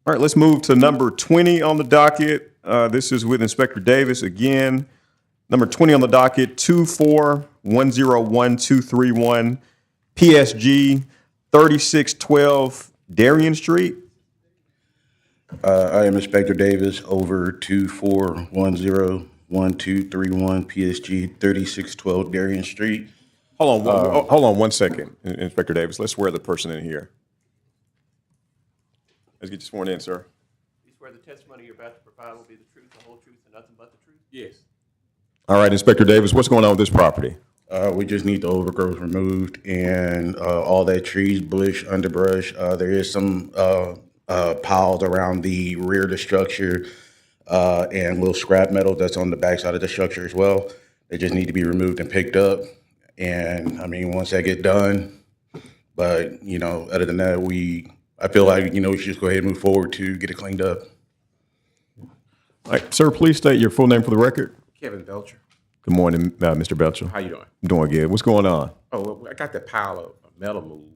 All right, let's move to number 20 on the docket. This is with Inspector Davis again. Number 20 on the docket, 2410131 PSG 3612 Darien Street. I am Inspector Davis over 2410131 PSG 3612 Darien Street. Hold on 1 second, Inspector Davis. Let's swear the person in here. Let's get you sworn in, sir. You swear the testimony you're about to provide will be the truth, the whole truth, and nothing but the truth? Yes. All right, Inspector Davis, what's going on with this property? We just need the overgrowth removed and all that trees, bush, underbrush. There is some piles around the rear of the structure and little scrap metal that's on the backside of the structure as well. They just need to be removed and picked up. And I mean, once that get done, but you know, other than that, I feel like, you know, we should just go ahead and move forward to get it cleaned up. All right, sir, please state your full name for the record. Kevin Belcher. Good morning, Mr. Belcher. How you doing? Doing good. What's going on? Oh, well, I got that pile of metal moved,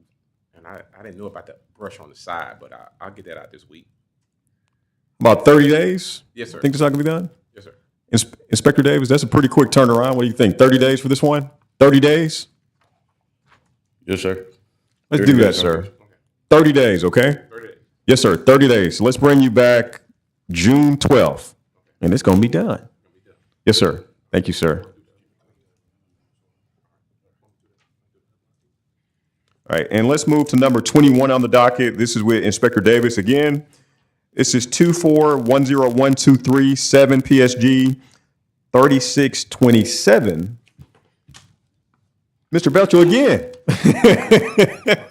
and I didn't know about that brush on the side, but I'll get that out this week. About 30 days? Yes, sir. Think this not gonna be done? Yes, sir. Inspector Davis, that's a pretty quick turnaround. What do you think? 30 days for this one? 30 days? Yes, sir. Let's do that, sir. 30 days, okay? 30 days. Yes, sir. 30 days. So let's bring you back June 12th, and it's gonna be done. Yes, sir. Thank you, sir. All right, and let's move to number 21 on the docket. This is with Inspector Davis again. This is 2410123 PSG 3627. Mr. Belcher again.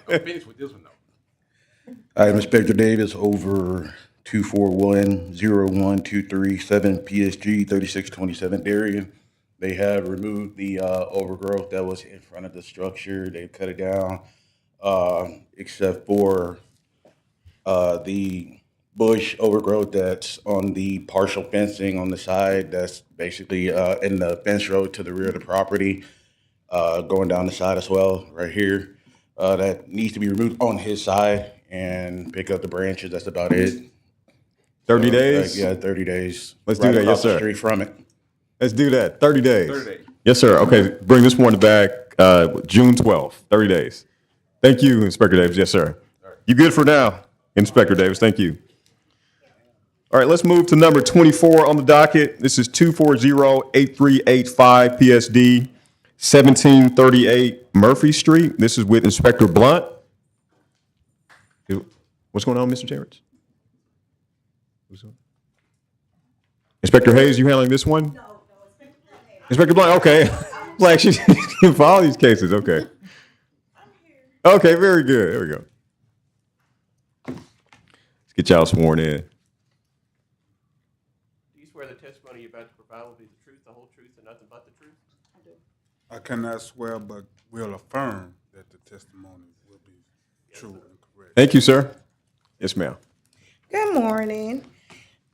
I'm finished with this one, though. I am Inspector Davis over 2410123 PSG 3627 Darien. They have removed the overgrowth that was in front of the structure. They cut it down, except for the bush overgrowth that's on the partial fencing on the side. That's basically in the fence road to the rear of the property, going down the side as well, right here. That needs to be removed on his side and pick up the branches. That's about it. 30 days? Yeah, 30 days. Let's Right do that, yes, across the sir. street from it. Let's do that. 30 days. 30 days. Yes, sir. Okay, bring this one back June 12th, 30 days. Thank you, Inspector Davis. Yes, sir. You good for now, Inspector Davis? Thank you. All right, let's move to number 24 on the docket. This is 2408385 PSD 1738 Murphy Street. This is with Inspector Blunt. What's going on, Mr. Terrence? Inspector Hayes, you handling this one? No, Inspector Blunt, okay. Like she's for all these cases, okay. Okay, very good. There we go. Let's get y'all sworn in. Do you swear the testimony you're about to provide will be the truth, the whole truth, and nothing but the truth? I do. I cannot swear, but will affirm that the testimony will be true and correct. Thank you, sir. Yes, ma'am. Good morning.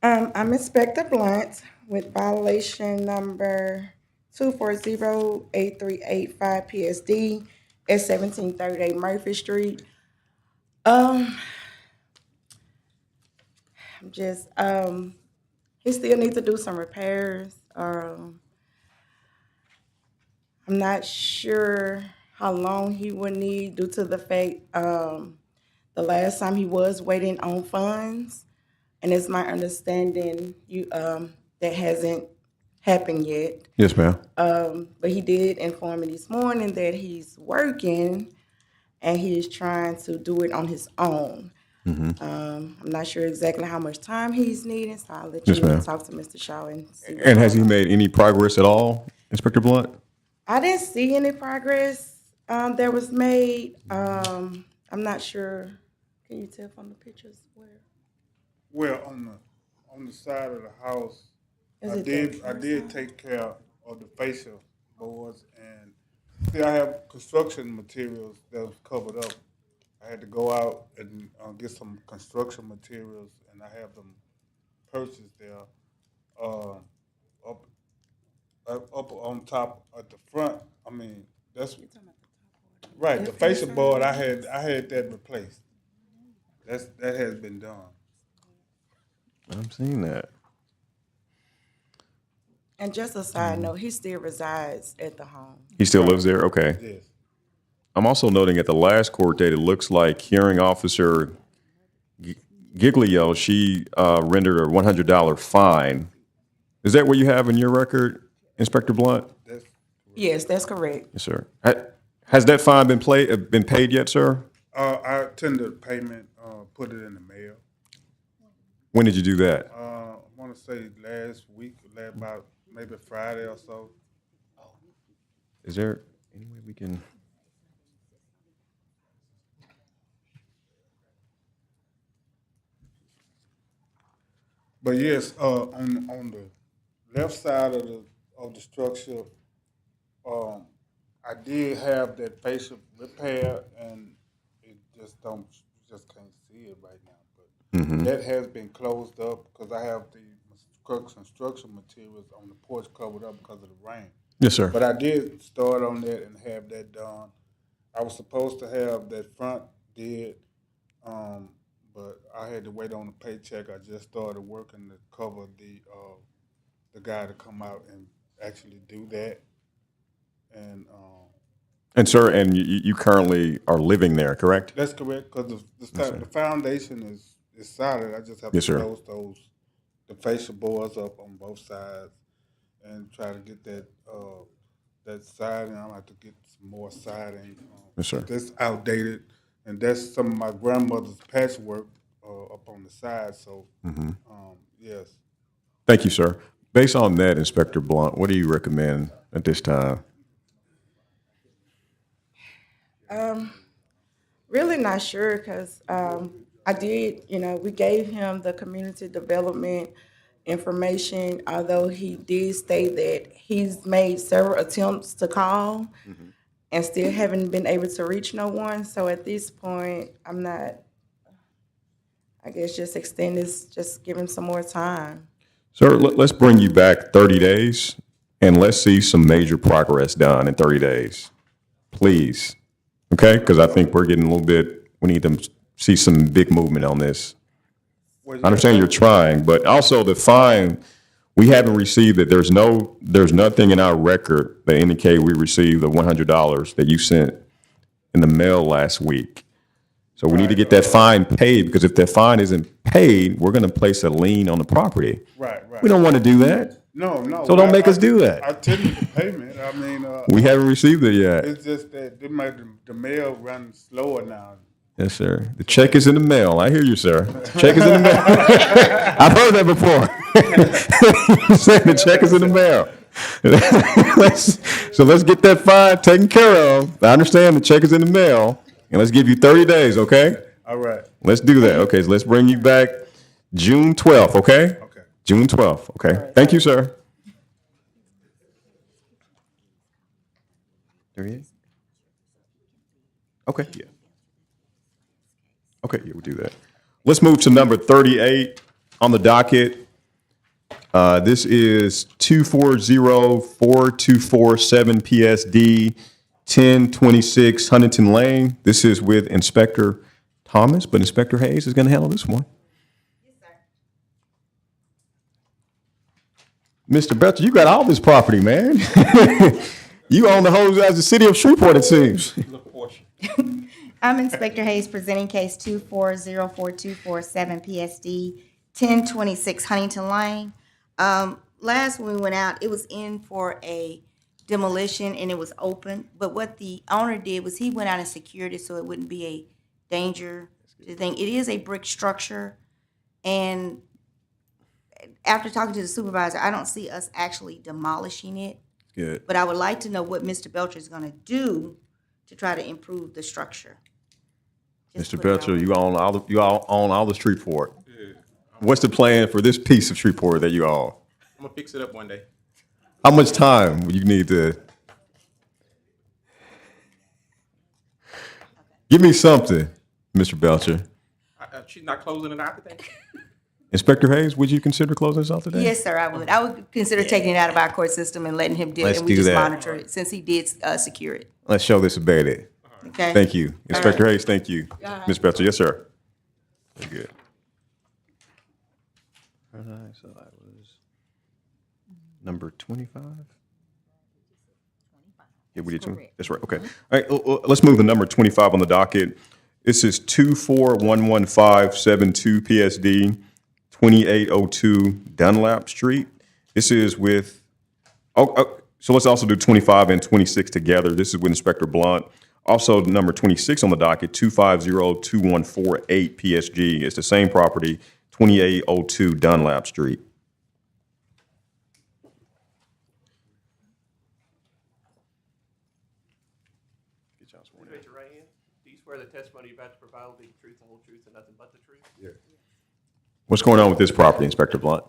I'm Inspector Blunt with violation number 2408385 PSD at 1738 Murphy Street. He still needs to do some repairs. I'm not sure how long he would need due to the fact the last time he was waiting on funds, and it's my understanding that hasn't happened yet. Yes, ma'am. But he did inform me this morning that he's working and he is trying to do it on his own. I'm not sure exactly how much time he's needing, so I'll let Yes, you ma'am. talk to Mr. Shaw and see. And has he made any progress at all, Inspector Blunt? I didn't see any progress that was made. I'm not sure Can you tell from the pictures where? Well, on the side of the house, Is I it did the I first did side? take care of the facial boards, and see, I have construction materials that was covered up. I had to go out and get some construction materials, and I have them purchased there. Uh, up up on top at the front. I mean, that's right. The facial board I had that replaced. That has been done. I'm seeing that. And just a side note, he still resides at the home. He still lives there? Okay. Yes. I'm also noting at the last court date, it looks like hearing officer Giglio, she rendered a $100 fine. Is that what you have in your record, Inspector Blunt? Yes, that's correct. Yes, sir. Has that fine been paid yet, sir? I tendered payment, put it in the mail. When did you do that? I want to say last week, about maybe Friday or so. Is there any way we can? But yes, on the left side of the structure, I did have that facial repair, and it just can't see it right now. But Mhm. that has been closed up because I have the construction materials on the porch covered up because of the rain. Yes, sir. But I did start on that and have that done. I was supposed to have that front did, but I had to wait on the paycheck. I just started working to cover the guy to come out and actually do that. And And sir, and you currently are living there, correct? that's correct because the foundation is solid. I just have Yes, to sir. close the facial boards up on both sides and try to get that siding. I'm gonna have to get some more siding. Yes, sir. That's outdated, and that's some of my grandmother's patchwork up on the side. So, Mhm. yes. Thank you, sir. Based on that, Inspector Blunt, what do you recommend at this time? Really not sure because I did, we gave him the community development information, although he did state that he's made several attempts to call and still haven't been able to reach no one. So at this point, I'm not, I guess just extend this, just give him some more time. Sir, let's bring you back 30 days and let's see some major progress done in 30 days. Please. Okay? Because I think we're getting a little bit, we need to see some big movement on this. I understand you're trying, but also the fine, we haven't received it. There's nothing in our record that indicate we received the $100 that you sent in the mail last week. So we need to get that fine paid, because if that fine isn't paid, we're going to place a lien on the property. Right. We don't want to do that. No. So don't make us do that. I tendered the payment. I mean, We haven't received it yet. it's just that they made the mail run slower now. Yes, sir. The check is in the mail. I hear you, sir. The check is in the mail. I've heard that before. You said the check is in the mail. So let's get that fine taken care of. I understand the check is in the mail, and let's give you 30 days, okay? All right. Let's do that. Okay, so let's bring you back June 12th, okay? Okay. June 12th, okay? Thank you, sir. 38? Okay, yeah. Okay, yeah, we'll do that. Let's move to number 38 on the docket. This is 2404247 PSD 1026 Huntington Lane. This is with Inspector Thomas, but Inspector Hayes is going to handle this one. Mr. Belcher, you got all this property, man. You own the whole as the city of Shreveport, it seems. I'm Inspector Hayes presenting case 2404247 PSD 1026 Huntington Lane. Last when we went out, it was in for a demolition and it was open. But what the owner did was he went out and secured it so it wouldn't be a danger to the thing. It is a brick structure, and after talking to the supervisor, I don't see us actually demolishing it. Good. But I would like to know what Mr. Belcher is going to do to try to improve the structure. Just Mr. put it Belcher, on. you all own all the Shreveport. What's the plan for this piece of Shreveport that you own? I'm gonna fix it up one day. How much time would you need to? Give me something, Mr. Belcher. She's not closing it out today. Inspector Hayes, would you consider closing this out today? Yes, sir, I would. I would consider taking it out of our court system and letting him do it, Let's and we do just that. monitor it, since he did secure it. Let's show this abated. Okay? Thank you. Inspector right. Hayes, thank you. All right. Ms. Belcher, yes, sir. Very good. All right, so that was number 25? Yeah, we did two. That's right, okay. All right, let's move to number 25 on the docket. This is 24-11572 PSD, 2802 Dunlap Street. This is with, so let's also do 25 and 26 together. This is with Inspector Blunt. Also, number 26 on the docket, 250-2148 PSG. It's the same property, 2802 Dunlap Street. Raise your right hand. Do you swear the testimony you're about to provide will be the truth, the whole truth, and nothing but the truth? Yeah. What's going on with this property, Inspector Blunt?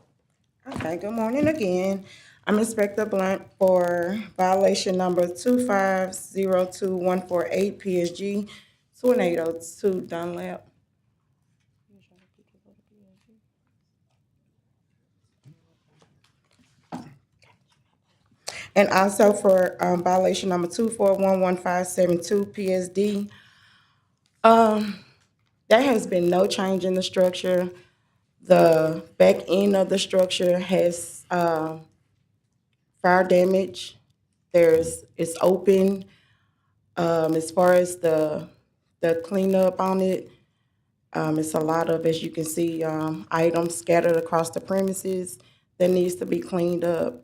Okay, good morning again. I'm Inspector Blunt for violation number 2502148 PSG 2802 Dunlap. And also for violation number 2411572 PSD. There has been no change in the structure. The back end of the structure has fire damage. It's open. As far as the cleanup on it, it's a lot of, as you can see, items scattered across the premises that needs to be cleaned up.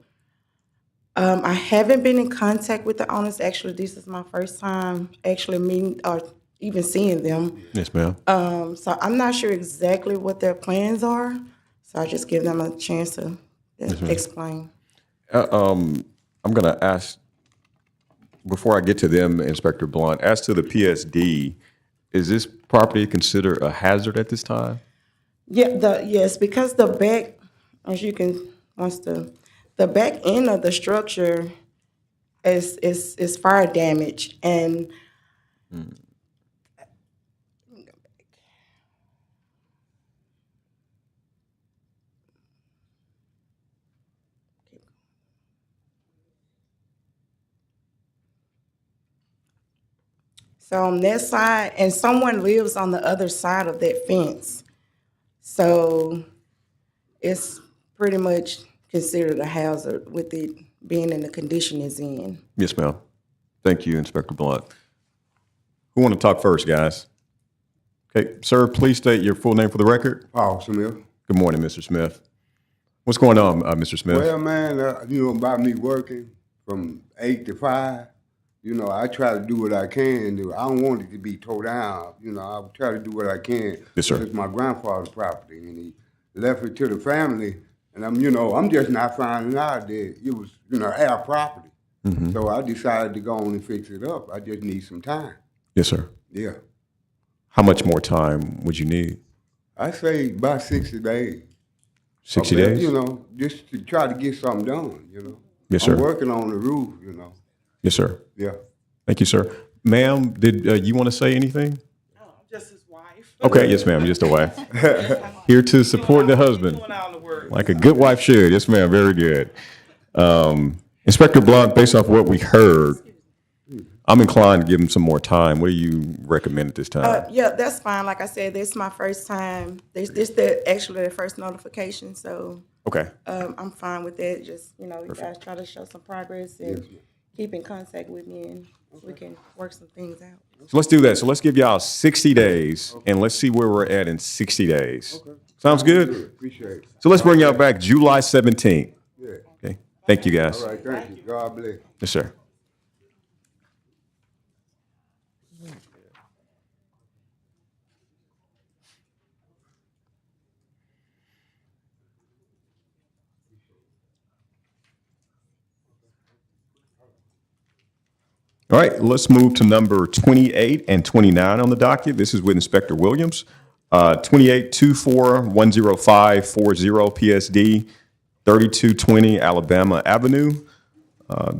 I haven't been in contact with the owners. Actually, this is my first time actually meeting or even seeing them. Yes, ma'am. So I'm not sure exactly what their plans are. So I just give them a chance to explain. I'm going to ask, before I get to them, Inspector Blunt, as to the PSD, is this property considered a hazard at this time? Yeah, yes, because the back, as you can, the back end of the structure is fire damage, and so on that side, and someone lives on the other side of that fence. So it's pretty much considered a hazard with it being in the condition it's in. Yes, ma'am. Thank you, Inspector Blunt. Who want to talk first, guys? Okay, sir, please state your full name for the record. Paul Smith. Good morning, Mr. Smith. What's going on, Mr. Smith? Well, man, about me working from 8 to 5, I try to do what I can do. I don't want it to be tore down. I try to do what I can. Yes, sir. It's my grandfather's property, and he left it to the family. And I'm just not finding out that it was, our property. Mm-hmm. So I decided to go on and fix it up. I just need some time. Yes, sir. Yeah. How much more time would you need? I say about 60 days. 60 Okay, days? Just to try to get something done, Yes, sir. I'm working on the roof, Yes, sir. Yeah. Thank you, sir. Ma'am, did you want to say anything? Oh, I'm just his wife. Okay, yes, ma'am, just a wife. Here to support the husband. Like a good wife should. Yes, ma'am, very good. Inspector Blunt, based off what we heard, I'm inclined to give him some more time. What do you recommend at this time? Yeah, that's fine. Like I said, this is my first time. This actually the first notification, so Okay. I'm fine with that. Just you guys try to show some progress and keep in contact with me, and we can work some things out. So let's do that. So let's give y'all 60 days, and let's see where we're at in 60 days. Okay. Sounds good? Appreciate it. So let's bring y'all back July 17th. Yeah. Okay. Thank you, guys. All right, thank you. God bless. Yes, sir. All right, let's move to number 28 and 29 on the docket. This is with Inspector Williams. 28 24-10540 PSD, 3220 Alabama Avenue.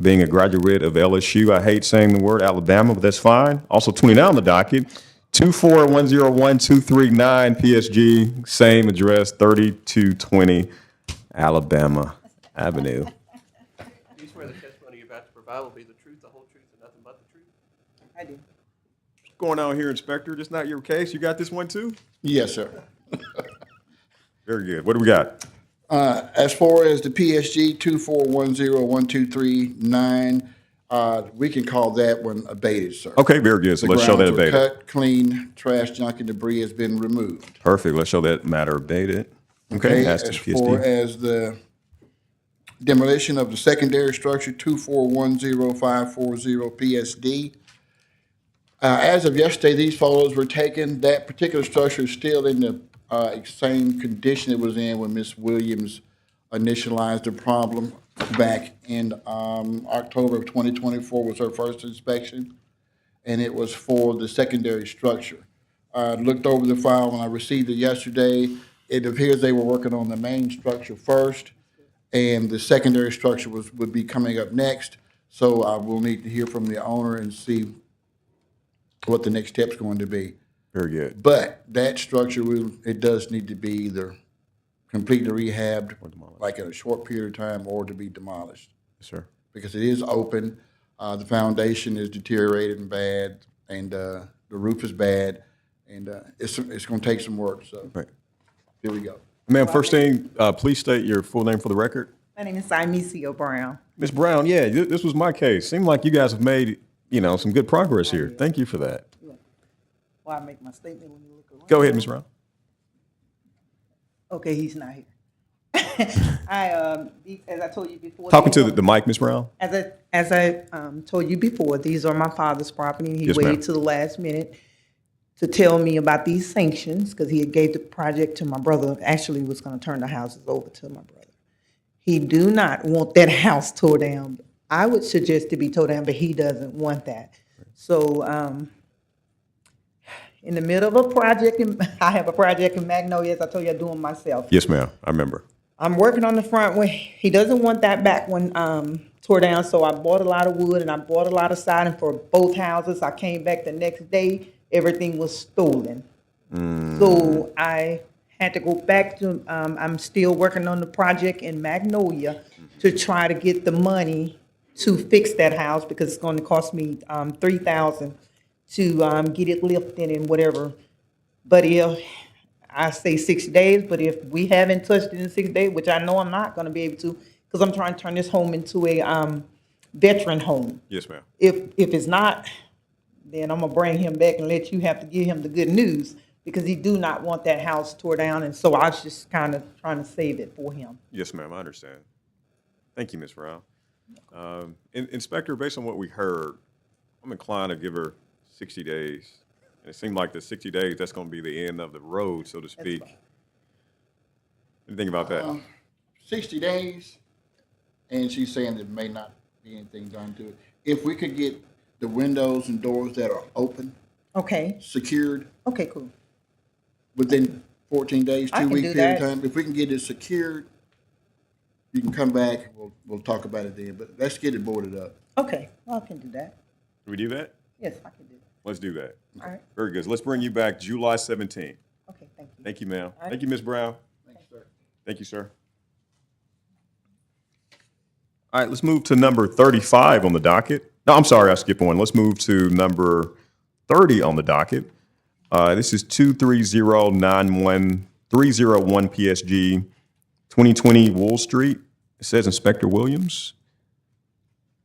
Being a graduate of LSU, I hate saying the word Alabama, but that's fine. Also 29 on the docket, 24-101-239 PSG, same address, 3220 Alabama Avenue. Do you swear the testimony you're about to provide will be the truth, the whole truth, and nothing but the truth? I do. What's going on here, Inspector? This not your case? You got this one too? Yes, sir. Very good. What do we got? As far as the PSG 241012339, we can call that one abated, sir. Okay, very good. So let's show that The grounds abated. were cut, clean, trash, junk, and debris has been removed. Perfect. Let's show that matter abated. Okay, As that's the far PSD. as the demolition of the secondary structure 2410540 PSD, as of yesterday, these photos were taken. That particular structure is still in the same condition it was in when Ms. Williams initialized the problem back in October of 2024 was her first inspection, and it was for the secondary structure. I looked over the file when I received it yesterday. It appears they were working on the main structure first, and the secondary structure would be coming up next. So I will need to hear from the owner and see what the next step's going to be. Very good. But that structure, it does need to be either completely rehabbed, like in a short period of time, or to be demolished. Yes, sir. Because it is open, the foundation is deteriorated and bad, and the roof is bad, and it's going to take some work. So Right. here we go. Ma'am, first thing, please state your full name for the record. My name is Simecia Brown. Ms. Brown, yeah, this was my case. Seemed like you guys have made, some good progress here. Thank you for that. Well, I make my statement when you look around. Go ahead, Ms. Brown. Okay, he's not here. As I told you before. Talking to the mic, Ms. Brown. As I told you before, these are my father's property. He Yes, waited ma'am. to the last minute to tell me about these sanctions because he had gave the project to my brother. Actually, was going to turn the houses over to my brother. He do not want that house tore down. I would suggest to be tore down, but he doesn't want that. So in the middle of a project, I have a project in Magnolia, as I told you, I'm doing myself. Yes, ma'am. I remember. I'm working on the front one. He doesn't want that back one tore down, so I bought a lot of wood and I bought a lot of siding for both houses. I came back the next day, everything was stolen. So I had to go back to, I'm still working on the project in Magnolia to try to get the money to fix that house because it's going to cost me $3,000 to get it lifted and whatever. But if I say 60 days, but if we haven't touched it in 6 days, which I know I'm not going to be able to, because I'm trying to turn this home into a veteran home. Yes, ma'am. If it's not, then I'm gonna bring him back and let you have to give him the good news because he do not want that house tore down, and so I was just kind of trying to save it for him. Yes, ma'am. I understand. Thank you, Ms. Brown. Inspector, based on what we heard, I'm inclined to give her 60 days. And it seemed like the 60 days, that's going to be the end of the road, so to speak. What do you think about that? 60 days, and she's saying there may not be anything done to it. If we could get the windows and doors that are open, Okay. secured, Okay, cool. within 14 days, I can 2 week do period of that. time, if we can get it secured, you can come back, we'll talk about it then, but let's get it boarded up. Okay, well, I can do that. Can we do that? Yes, I can do that. Let's do that. All right. Very good. So let's bring you back July 17th. Okay, thank you. Thank you, ma'am. All right. Thank you, Ms. Brown. Thank you, sir. Thank you, sir. All right, let's move to number 35 on the docket. No, I'm sorry, I skipped one. Let's move to number 30 on the docket. This is 23091-301 PSG, 2020 Wool Street. It says Inspector Williams.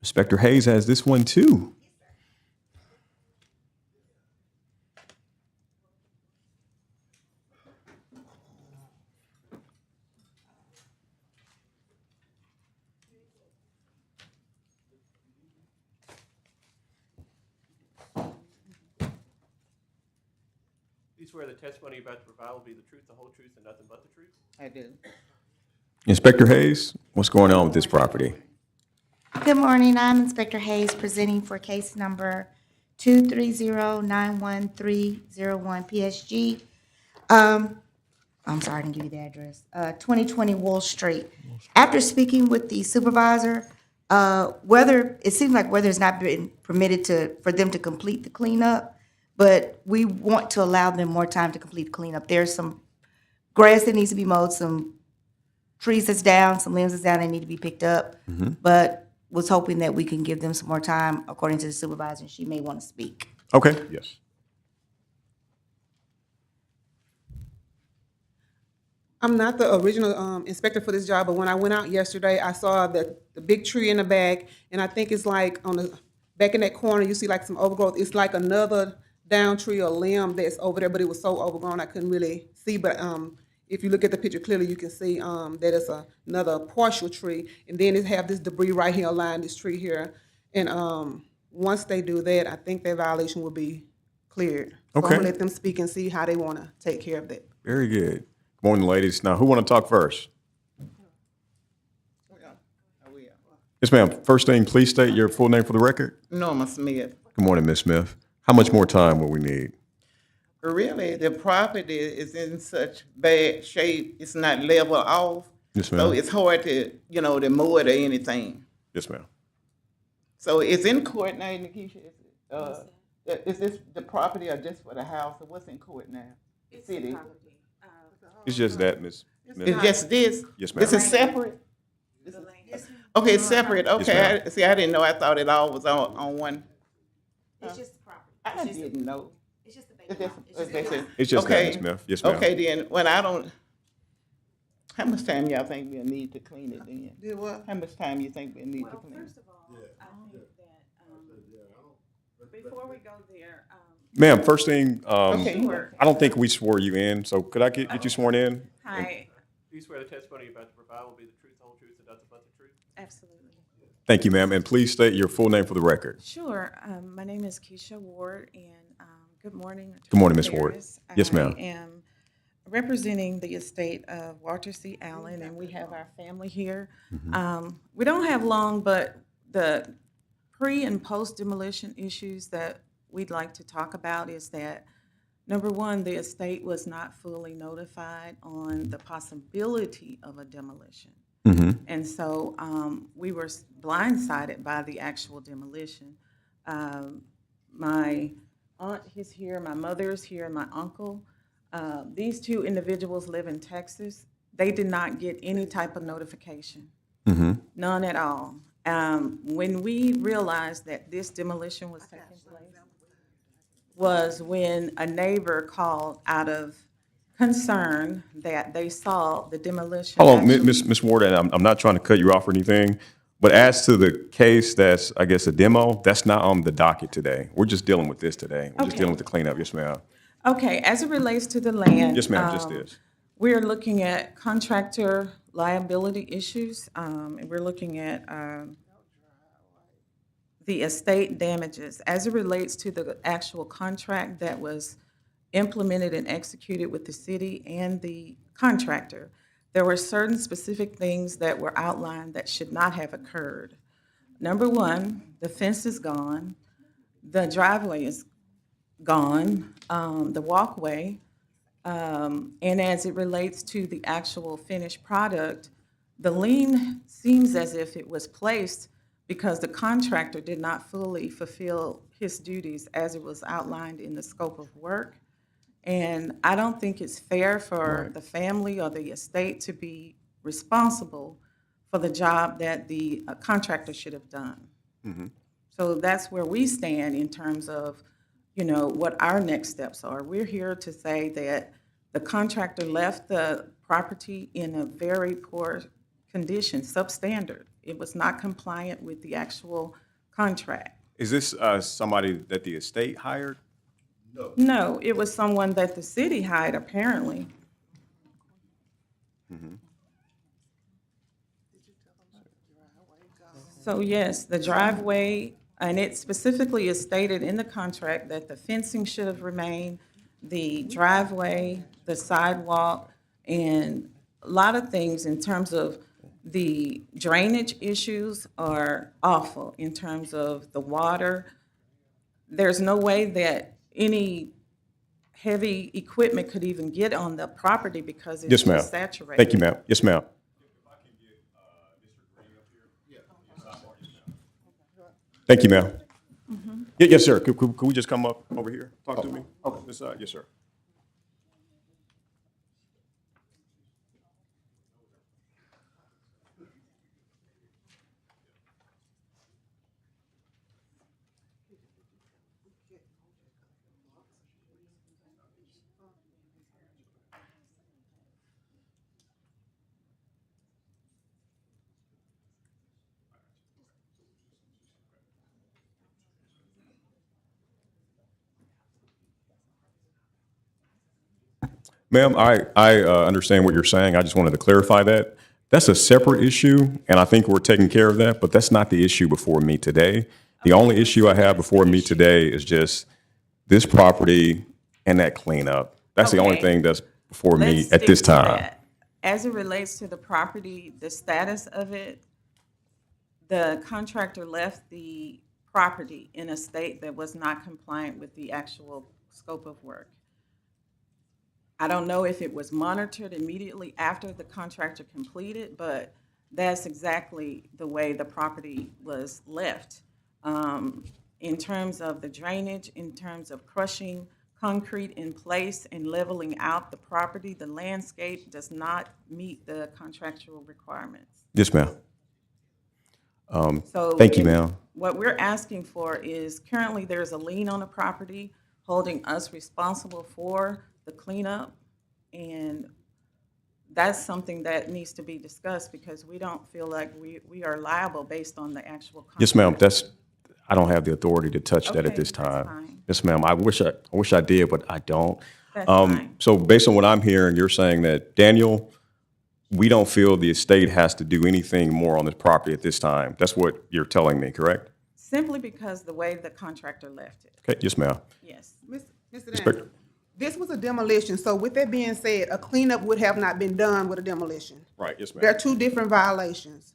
Inspector Hayes has this one too. You swear the testimony you're about to provide will be the truth, the whole truth, and nothing but the truth? I do. Inspector Hayes, what's going on with this property? Good morning. I'm Inspector Hayes presenting for case number 230-91301 PSG. I'm sorry, I didn't give you the address. 2020 Wall Street. After speaking with the supervisor, it seems like weather has not been permitted for them to complete the cleanup, but we want to allow them more time to complete the cleanup. There's some grass that needs to be mowed, some trees that's down, some limbs that's down that need to be picked up, but was hoping that we can give them some more time, according to the supervisor, and she may want to speak. Okay, yes. I'm not the original inspector for this job, but when I went out yesterday, I saw the big tree in the back, and I think it's like on the back in that corner, you see like some overgrowth. It's like another down tree or limb that's over there, but it was so overgrown I couldn't really see. But if you look at the picture clearly, you can see that it's another partial tree, and then it have this debris right here around this tree here. And once they do that, I think that violation will be cleared. So I'm Okay. gonna let them speak and see how they want to take care of that. Very good. Good morning, ladies. Now, who want to talk first? Yes, ma'am. First thing, please state your full name for the record. Norma Smith. Good morning, Ms. Smith. How much more time will we need? Really, the property is in such bad shape, it's not level off. Yes, So ma'am. it's hard to, to mow it or anything. Yes, ma'am. So it's in court now, Nikisha. Is this the property or just for the house, or what's in court now? City. It's just that, Ms. Smith. It's just this? Yes, ma'am. This is separate? Okay, it's separate, Yes, okay. ma'am. See, I didn't know, I thought it all was on one. It's just the property. I didn't know. It's just the It's vacant just- lot. It's just that, okay. Ms. Smith. Yes, ma'am. Okay, then, how much time y'all think we'll need to clean it then? Do what? How much time you think we'll need to clean it? First of all, I think that, before we go there, Ma'am, first thing, Okay. Sure. I don't think we swore you in, so could I get you sworn in? hi, Do you swear the testimony you're about to provide will be the truth, the whole truth, and nothing but the truth? absolutely. Thank you, ma'am, and please state your full name for the record. Sure. My name is Keisha Ward, and good morning. Good morning, Attorney Ms. Ward. Harris. Yes, ma'am. I am representing the estate of Walter C. Allen, and we have our family here. We don't have long, but the pre- and post-demolition issues that we'd like to talk about is that, number one, the estate was not fully notified on the possibility of a demolition. And so we were blindsided by the actual demolition. My aunt is here, my mother is here, and my uncle. These two individuals live in Texas. They did not get any type of notification, none at all. When we realized that this demolition was taking place was when a neighbor called out of concern that they saw the demolition. Hold on, actually- Ms. Ward, and I'm not trying to cut you off or anything, but as to the case that's, I guess, a demo, that's not on the docket today. We're just dealing with this today. We're just Okay. dealing with the cleanup. Yes, ma'am. Okay, as it relates to the land. Yes, ma'am, just this. We're looking at contractor liability issues, and we're looking at the estate damages. As it relates to the actual contract that was implemented and executed with the city and the contractor, there were certain specific things that were outlined that should not have occurred. Number one, the fence is gone, the driveway is gone, the walkway, and as it relates to the actual finished product, the lien seems as if it was placed because the contractor did not fully fulfill his duties as it was outlined in the scope of work. And I don't think it's fair for the family or the estate to be responsible for the job that the contractor should have done. So that's where we stand in terms of, what our next steps are. We're here to say that the contractor left the property in a very poor condition, substandard. It was not compliant with the actual contract. Is this somebody that the estate hired? No, it was someone that the city hired, apparently. So yes, the driveway, and it specifically is stated in the contract that the fencing should have remained, the driveway, the sidewalk, and a lot of things in terms of The drainage issues are awful in terms of the water. There's no way that any heavy equipment could even get on the property because it's Yes, ma'am. just saturated. Thank you, ma'am. Yes, ma'am. Thank you, ma'am. Yes, sir. Could we just come up over here? Talk to me? Okay. This side. Yes, sir. Ma'am, I understand what you're saying. I just wanted to clarify that. That's a separate issue, and I think we're taking care of that, but that's not the issue before me today. The only issue I have before me today is just this property and that cleanup. That's the only Okay. thing that's before me Let's at this stick to time. that. As it relates to the property, the status of it, the contractor left the property in a state that was not compliant with the actual scope of work. I don't know if it was monitored immediately after the contractor completed, but that's exactly the way the property was left. In terms of the drainage, in terms of crushing concrete in place and leveling out the property, the landscape does not meet the contractual requirements. Yes, ma'am. So Thank you, ma'am. What we're asking for is currently there's a lien on the property holding us responsible for the cleanup. And that's something that needs to be discussed because we don't feel like we are liable based on the actual contract. Yes, ma'am. I don't have the authority to touch that at Okay, this that's time. fine. Yes, ma'am. I wish I did, but I don't. That's fine. So based on what I'm hearing, you're saying that, Daniel, we don't feel the estate has to do anything more on this property at this time. That's what you're telling me, correct? Simply because the way the contractor left it. Okay, yes, ma'am. Yes. Mr. Inspector. Daniel, this was a demolition, so with that being said, a cleanup would have not been done with a demolition. Right, yes, ma'am. There are two different violations.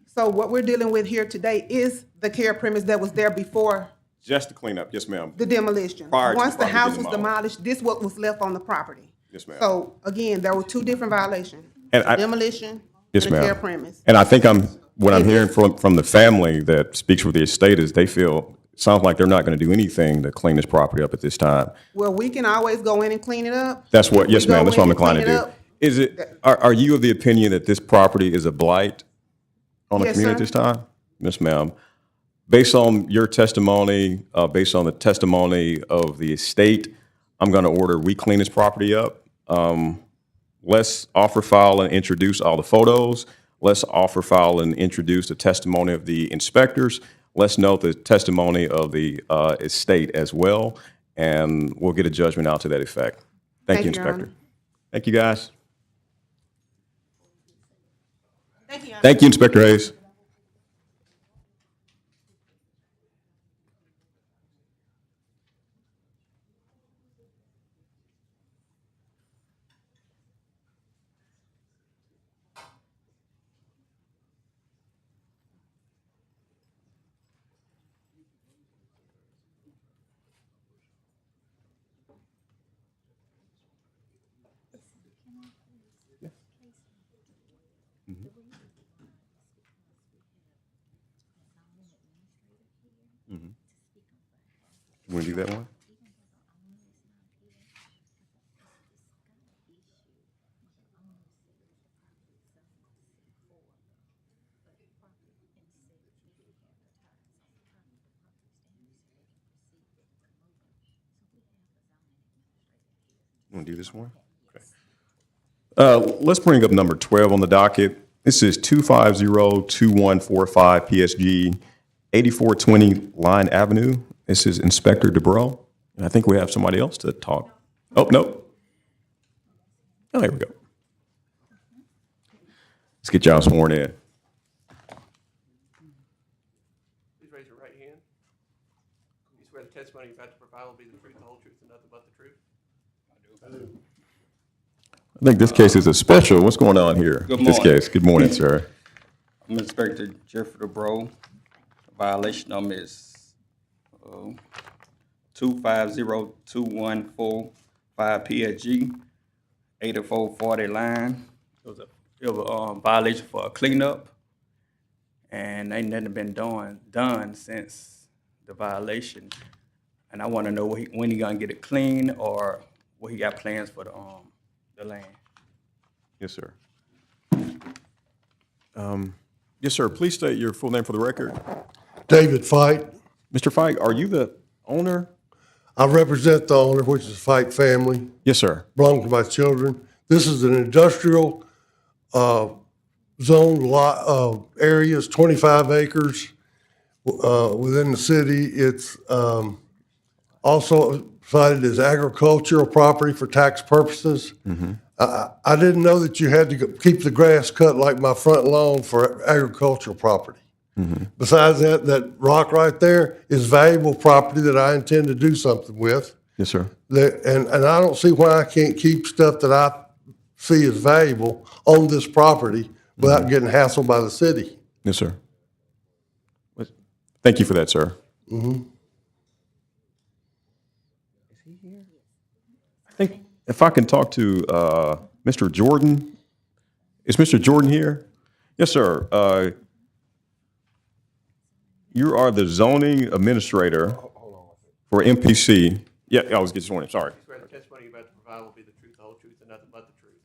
So what we're dealing with here today is the care premise that was there before Just the cleanup, yes, ma'am. the demolition. Prior to Once the property house being was demolished. demolished, this what was left on the property. Yes, ma'am. So again, there were two different violations. And I- Demolition Yes, and a care ma'am. premise. And I think what I'm hearing from the family that speaks for the estate is they feel, sounds like they're not going to do anything to clean this property up at this time. Well, we can always go in and clean it up. That's what, We yes, go ma'am, that's what I'm in and inclined to clean it do. up. Is it, are you of the opinion that this property is a blight on the Yes, community at sir. this time? Yes, ma'am. Based on your testimony, based on the testimony of the estate, I'm going to order we clean this property up. Let's offer file and introduce all the photos. Let's offer file and introduce the testimony of the inspectors. Let's note the testimony of the estate as well, and we'll get a judgment out to that effect. Thank you, Thank you, Your Inspector. Honor. Thank you, guys. Thank you. Thank you, Inspector Hayes. You want to do that one? You want to do this one? Okay. Let's bring up number 12 on the docket. This is 250-2145 PSG, 8420 Line Avenue. This is Inspector DeBro, and I think we have somebody else to talk. Oh, no. Oh, there we go. Let's get y'all sworn in. Please raise your right hand. You swear the testimony you're about to provide will be the truth, the whole truth, and nothing but the truth? I do. I think this case is a special. What's going on here? Good This morning. case. Good morning, sir. I'm Inspector Jeffrey Bro. Violation number is 250214 PSG, 8440 line. It was a violation for a cleanup, and ain't nothing been done since the violation. And I want to know when he gonna get it clean, or what he got plans for the land. Yes, sir. Yes, sir. Please state your full name for the record. David Fight. Mr. Fike, are you the owner? I represent the owner, which is Fight family. Yes, sir. Belong to my children. This is an industrial zone lot area. It's 25 acres within the city. It's also cited as agricultural property for tax purposes. I didn't know that you had to keep the grass cut like my front lawn for agricultural property. Besides that, that rock right there is valuable property that I intend to do something with. Yes, sir. And I don't see why I can't keep stuff that I see as valuable on this property without getting hassled by the city. Yes, sir. Thank you for that, sir. I think if I can talk to Mr. Jordan. Is Mr. Jordan here? Yes, sir. You are the zoning administrator for MPC. Yeah, I was getting sworn in. Sorry. You swear the testimony you're about to provide will be the truth, the whole truth, and nothing but the truth.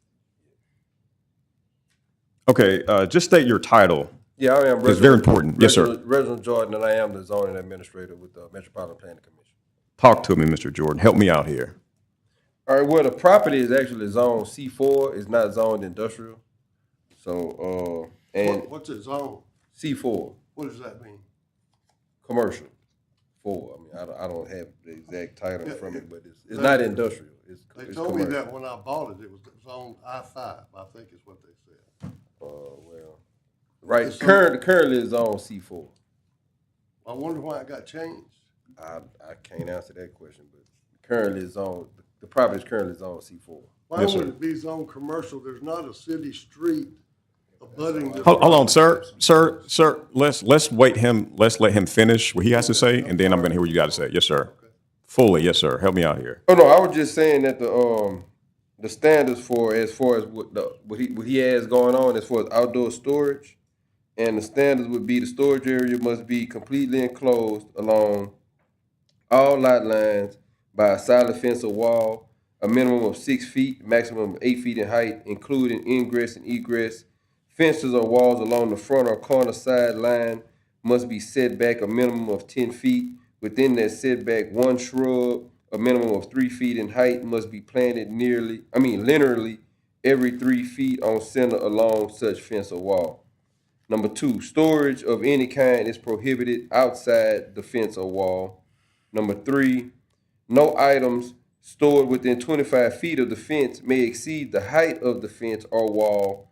Okay, just state your title. Yeah, I am. It's very important. Yes, sir. Reginald Jordan, and I am the zoning administrator with the Metropolitan Planning Commission. Talk to me, Mr. Jordan. Help me out here. All right, well, the property is actually zoned C4. It's not zoned industrial. So, What's it zone? C4, What does that mean? commercial. 4. I mean, I don't have the exact title from it, but it's not industrial. They It's told commercial. me that when I bought it, it was zone I-5, I think is what they said. Well, right. It's Currently it's on C4. I wonder why it got changed. I can't answer that question, but currently it's on. The property is currently on C4. Why would it be zone commercial? There's not a city street abutting this. Hold on, sir. Let's wait him. Let's let him finish what he has to say, and then I'm going to hear what you got to say. Yes, sir. Fully, yes, sir. Help me out here. Oh no, I was just saying that the standards for as far as what he has going on as far as outdoor storage, and the standards would be the storage area must be completely enclosed along all lot lines by a solid fence or wall, a minimum of 6 feet, maximum of 8 feet in height, including ingress and egress. Fences or walls along the front or corner side line must be set back a minimum of 10 feet. Within that setback, one shrub, a minimum of 3 feet in height, must be planted linearly every 3 feet on center along such fence or wall. Number 2, storage of any kind is prohibited outside the fence or wall. Number 3, no items stored within 25 feet of the fence may exceed the height of the fence or wall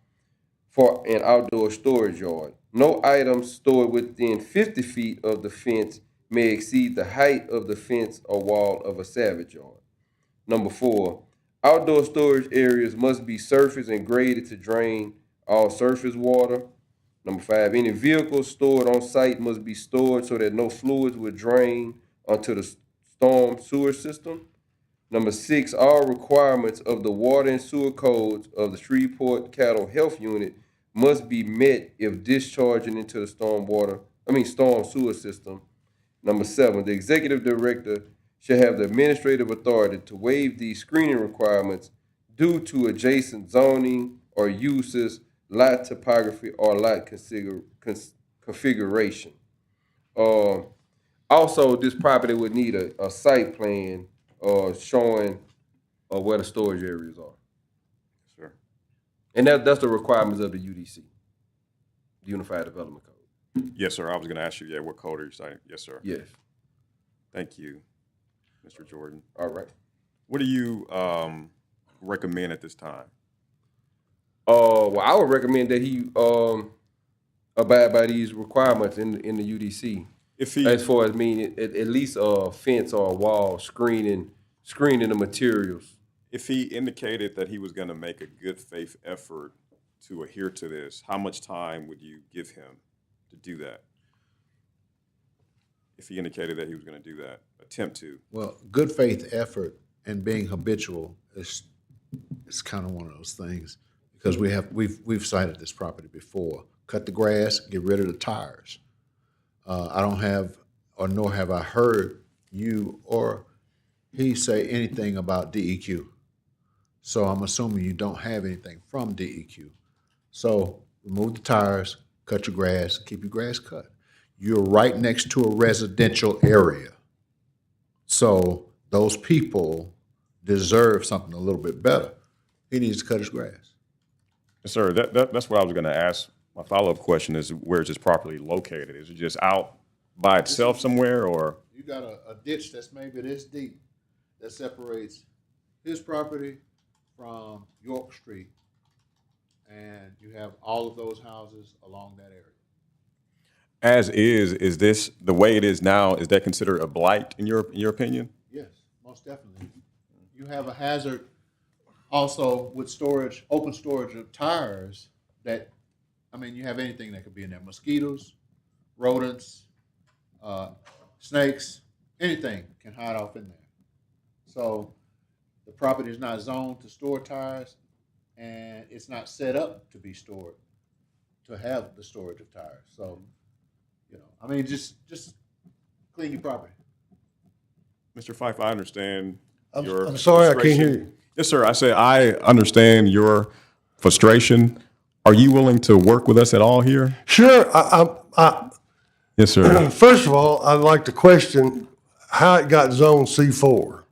for an outdoor storage yard. No items stored within 50 feet of the fence may exceed the height of the fence or wall of a salvage yard. Number 4, outdoor storage areas must be surfaced and graded to drain all surface water. Number 5, any vehicles stored on site must be stored so that no fluids will drain onto the storm sewer system. Number 6, all requirements of the water and sewer codes of the Shreveport Cattle Health Unit must be met if discharging into the storm sewer system. Number 7, the executive director shall have the administrative authority to waive these screening requirements due to adjacent zoning or uses, lot topography, or lot configuration. Also, this property would need a site plan showing where the storage areas are. Sure. And that's the requirements of the UDC, the Unified Development Code. Yes, sir. I was going to ask you, what code are you citing? Yes, sir. Yes. Thank you, Mr. Jordan. All right. What do you recommend at this time? Well, I would recommend that he abide by these requirements in the UDC. As far as at least a fence or a wall screening the materials. If he indicated that he was going to make a good faith effort to adhere to this, how much time would you give him to do that? If he indicated that he was going to do that, attempt to. Well, good faith effort and being habitual is kind of one of those things because we've cited this property before. Cut the grass, get rid of the tires. I don't have, or nor have I heard you or he say anything about DEQ. So I'm assuming you don't have anything from DEQ. So remove the tires, cut your grass, keep your grass cut. You're right next to a residential area. So those people deserve something a little bit better. He needs to cut his grass. Yes, sir. That's what I was going to ask. My follow-up question is, where is this property located? Is it just out by itself somewhere, or? You got a ditch that's maybe this deep that separates his property from York Street. And you have all of those houses along that area. As is this, the way it is now, is that considered a blight in your opinion? Yes, most definitely. You have a hazard also with storage, open storage of tires that, I mean, you have anything that could be in there. Mosquitoes, rodents, snakes, anything can hide off in there. So the property is not zoned to store tires and it's not set up to be stored, to have the storage of tires. So, you know, I mean, just clean your property. Mr. Fife, I understand your I'm sorry, I can't hear frustration. you. Yes, sir. I say I understand your frustration. Are you willing to work with us at all here? Sure. Yes, sir. First of all, I'd like to question how it got zoned C4.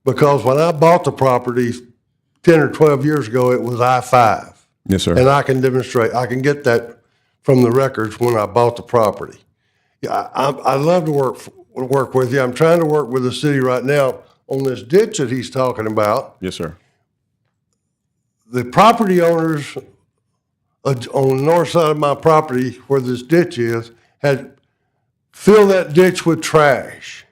Because when I bought the property 10 or 12 years ago, it was I-5. Yes, sir. And I can demonstrate, I can get that from the records when I bought the property. Yeah, I love to work with you. I'm trying to work with the city right now on this ditch that he's talking about. Yes, sir. The property owners on the north side of my property where this ditch is had filled that ditch with trash.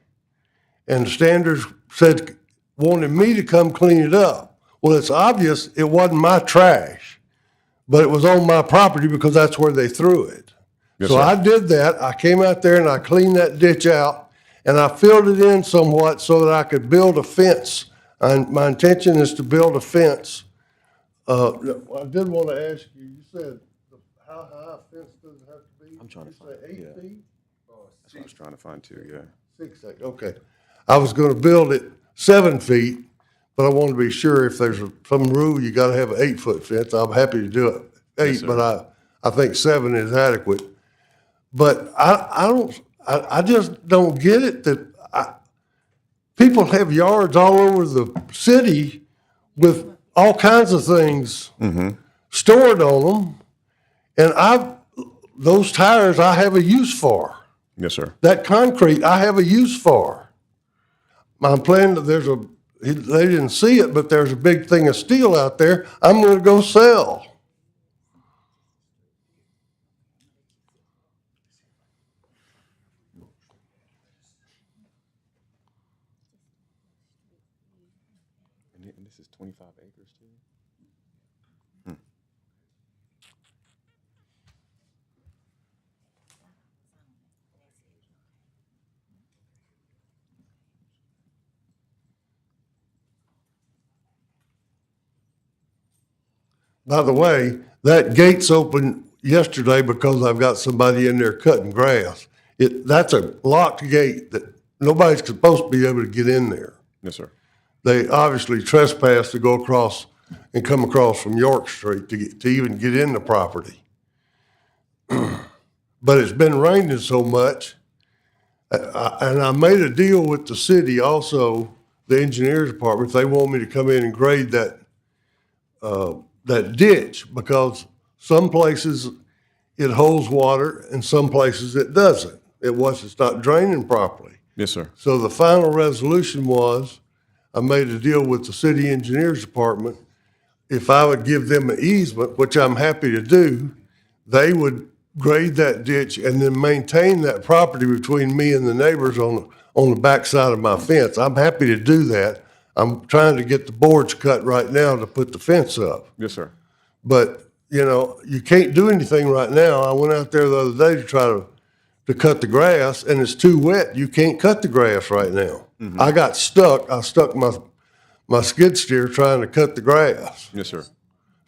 And the standards said, wanted me to come clean it up. Well, it's obvious it wasn't my trash, but it was on my property because that's where they threw it. Yes, So sir. I did that. I came out there and I cleaned that ditch out and I filled it in somewhat so that I could build a fence. And my intention is to build a fence. I did want to ask you, you said, how high a fence does it have to be? I'm trying to You find say it, 8 yeah. feet? That's what I was trying to find too, yeah. 6 feet, okay. I was gonna build it 7 feet, but I wanted to be sure if there's some rule, you gotta have an 8-foot fence. I'm happy to do it Yes, 8, sir. but I think 7 is adequate. But I just don't get it that people have yards all over the city with all kinds of things stored on them. And those tires I have a use for. Yes, sir. That concrete I have a use for. I'm planning that they didn't see it, but there's a big thing of steel out there I'm gonna go sell. And this is 25 acres too? By the way, that gate's open yesterday because I've got somebody in there cutting grass. That's a locked gate that nobody's supposed to be able to get in there. Yes, sir. They obviously trespassed to go across and come across from York Street to even get in the property. But it's been raining so much, and I made a deal with the city also, the engineers department, if they want me to come in and grade that ditch, because some places it holds water and some places it doesn't. It's not draining properly. Yes, sir. So the final resolution was, I made a deal with the city engineers department. If I would give them an easement, which I'm happy to do, they would grade that ditch and then maintain that property between me and the neighbors on the back side of my fence. I'm happy to do that. I'm trying to get the boards cut right now to put the fence up. Yes, sir. But you know, you can't do anything right now. I went out there the other day to try to cut the grass, and it's too wet. You can't cut the grass right now. I got stuck. I stuck my skid steer trying to cut the grass. Yes, sir.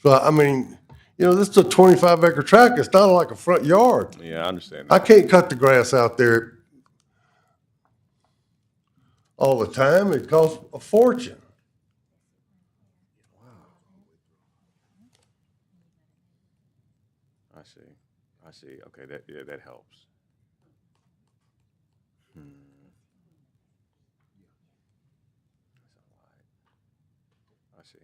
So, I mean, you know, this is a 25-acre tract. It's not like a front yard. Yeah, I understand I that. can't cut the grass out there all the time. It costs a fortune. I see. I see. Okay, that helps. I see.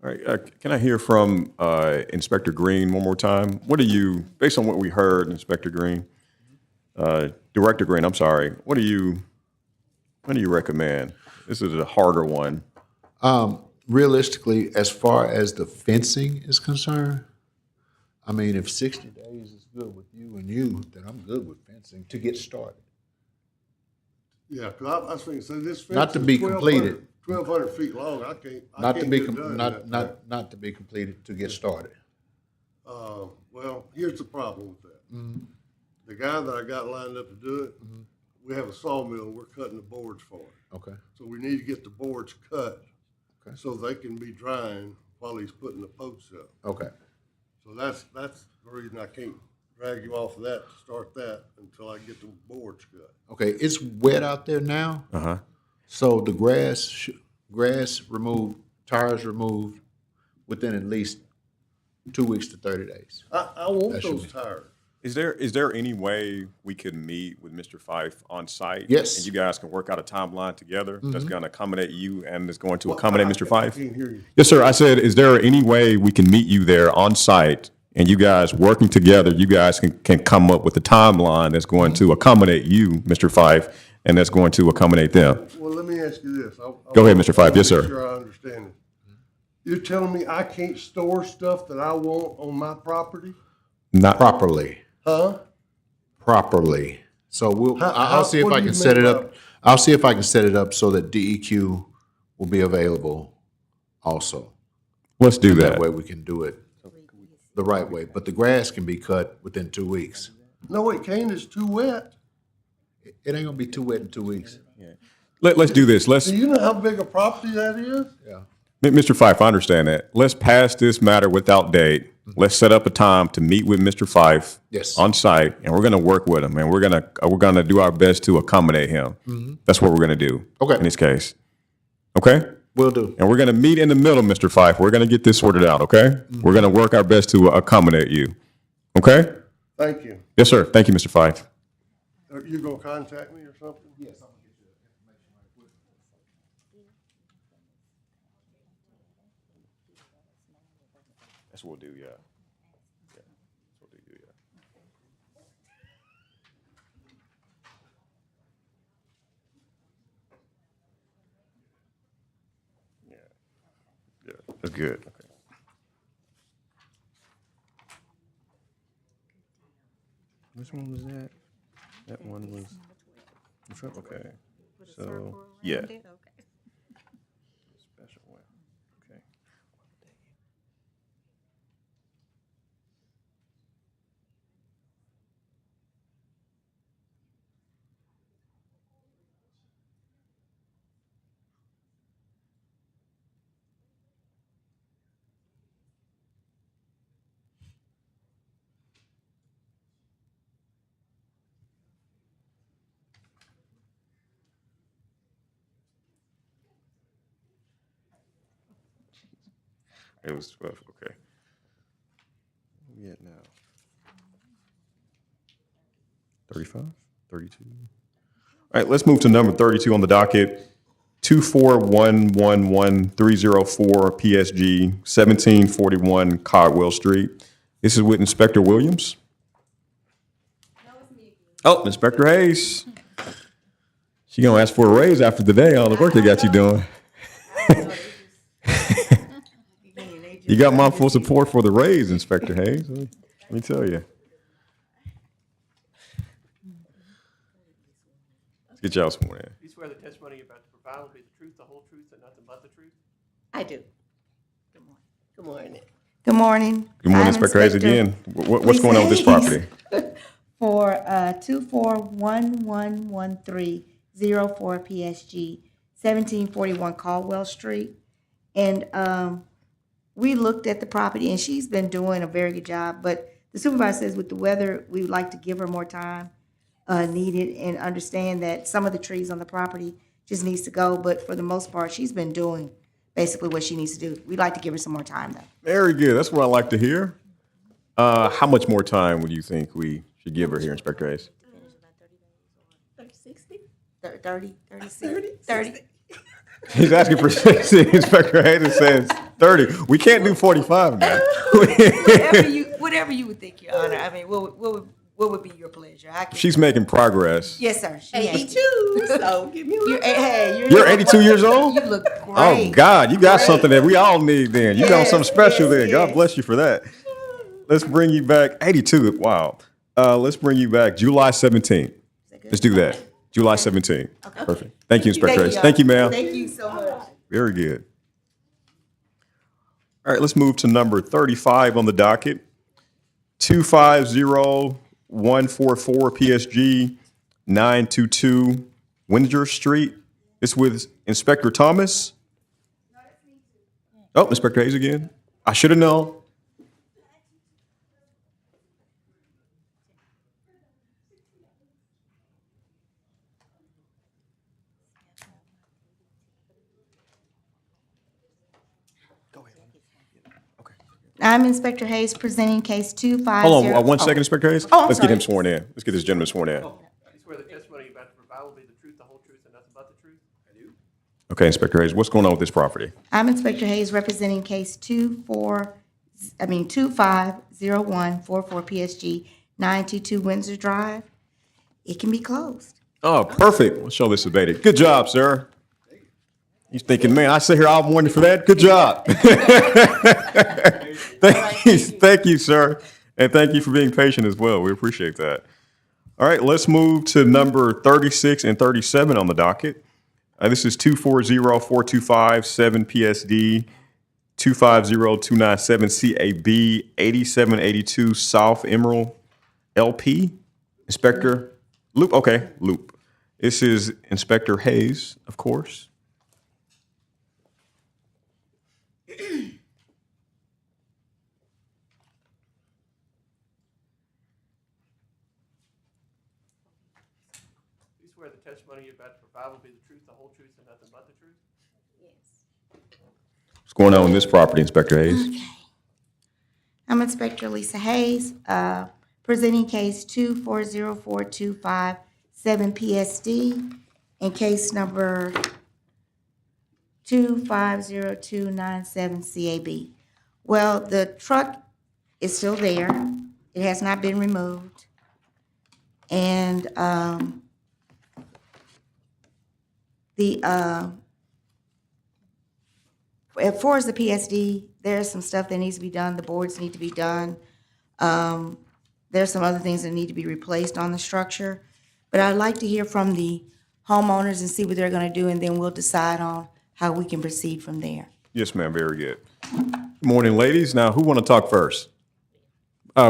All right, can I hear from Inspector Green one more time? What do you, based on what we heard, Inspector Green, Director Green, I'm sorry, what do you recommend? This is a harder one. Realistically, as far as the fencing is concerned, I mean, if 60 days is good with you and you, then I'm good with fencing to get started. Yeah, because I was thinking, so this fence Not to is be completed. 1,200 feet long. I can't Not to be get it done in that time. not to be completed to get started. Well, here's the problem with that. The guy that I got lined up to do it, we have a sawmill, and we're cutting the boards for it. Okay. So we need to get the boards cut so they can be drying while he's putting the posts up. Okay. So that's the reason I can't drag you off of that to start that until I get the boards cut. Okay, it's wet out there now. Uh-huh. So the grass removed, tires removed within at least 2 weeks to 30 days. I want That should those be- tires. Is there any way we could meet with Mr. Fife on site? Yes. And you guys can work out a timeline together that's Mhm. going to accommodate you and is going to accommodate Mr. Fife? I can't hear you. Yes, sir. I said, is there any way we can meet you there on site and you guys working together, you guys can come up with a timeline that's going to accommodate you, Mr. Fife, and that's going to accommodate them? Well, let me ask you this. Go ahead, Mr. Fife. Yes, sir. Make sure I understand it. You're telling me I can't store stuff that I want on my property? Not properly. Huh? Properly. So I'll see if what I do can you set mean it by- up. I'll see if I can set it up so that DEQ will be available also. Let's do And that. That way we can do it the right way. But the grass can be cut within 2 weeks. No, it can't. It's too wet. It ain't gonna be too wet in 2 weeks. Let's do this. Do you know how big a property that is? Yeah. Mr. Fife, I understand that. Let's pass this matter without date. Let's set up a time to meet with Mr. Fife Yes. on site, and we're going to work with him, and we're going to do our best to accommodate him. Mhm. That's what we're going to do. Okay. In this case. Okay. Will do. And we're going to meet in the middle, Mr. Fife. We're going to get this sorted out. Okay. We're going to work our best to accommodate you. Okay. Thank you. Yes, sir. Thank you, Mr. Fife. Are you gonna contact me or something? Yes, I'm gonna get you the information right quick. That's what we'll do. Yeah. That's what they do. Yeah. Yeah, that's good. Okay. Which one was that? That one was. Which one? Okay. So yeah. Special one. Okay. It was 12. Okay. Where we at now? 35? 32? All right, let's move to number 32 on the docket. 24111-304 PSG, 1741 Caldwell Street. This is with Inspector Williams. Oh, Inspector Hayes. She gonna ask for a raise after today, all the work they got you doing. You got my full support for the raise, Inspector Hayes. Let me tell you. Let's get y'all sworn in. Do you swear the testimony you're about to provide will be the truth, the whole truth, and nothing but the truth? I do. Good morning. Good morning. Good morning, I'm Inspector Hayes again. What's going on with this property? For 24111304 PSG, 1741 Caldwell Street. And we looked at the property, and she's been doing a very good job, but the supervisor says with the weather, we would like to give her more time needed, and understand that some of the trees on the property just needs to go, but for the most part, she's been doing basically what she needs to do. We'd like to give her some more time, though. Very good. That's what I like to hear. How much more time would you think we should give her here, Inspector Hayes? 30, 30. He's asking for 60. Inspector Hayes says 30. We can't do 45 now. Whatever you would think, Your Honor. I mean, what would be your pleasure? She's making progress. Yes, sir. She 82, so give me a little. You're 82 years old? You look great. Oh, God, you got something that we all need then. You got something special then. God bless you for that. Let's bring you back. 82, wow. Let's bring you back July 17th. Let's do that. July 17th. Okay. Perfect. Thank you, Inspector Hayes. Thank you, ma'am. Thank you so much. Very good. All right, let's move to number 35 on the docket. 250144 PSG 922 Windsor Street. It's with Inspector Thomas. Oh, Inspector Hayes again. I should have known. I'm Inspector Hayes presenting case 250. Hold on 1 second, Inspector Hayes. Oh, I'm Let's get sorry. him sworn in. Let's get this gentleman sworn in. Do you swear the testimony you're about to provide will be the truth, the whole truth, and nothing but the truth? I do. Okay, Inspector Hayes, what's going on with this property? I'm Inspector Hayes representing case 250144 PSG 922 Windsor Drive. It can be closed. Oh, perfect. Let's show this abated. Good job, sir. He's thinking, man, I sit here all morning for that. Good job. Thank you, sir. And thank you for being patient as well. We appreciate that. All right, let's move to number 36 and 37 on the docket. This is 240425 7 PSD 250297 CAB 8782 South Emerald LP. Inspector Loop. Okay, Loop. This is Inspector Hayes, of course. Do you swear the testimony you're about to provide will be the truth, the whole truth, and nothing but the truth? Yes. What's going on with this property, Inspector Hayes? Okay. I'm Inspector Lisa Hayes, presenting case 240425 7 PSD and case number 250297 CAB. Well, the truck is still there. It has not been removed. And as far as the PSD, there's some stuff that needs to be done. The boards need to be done. There's some other things that need to be replaced on the structure. But I'd like to hear from the homeowners and see what they're going to do, and then we'll decide on how we can proceed from there. Yes, ma'am. Very good. Good morning, ladies. Now, who want to talk first?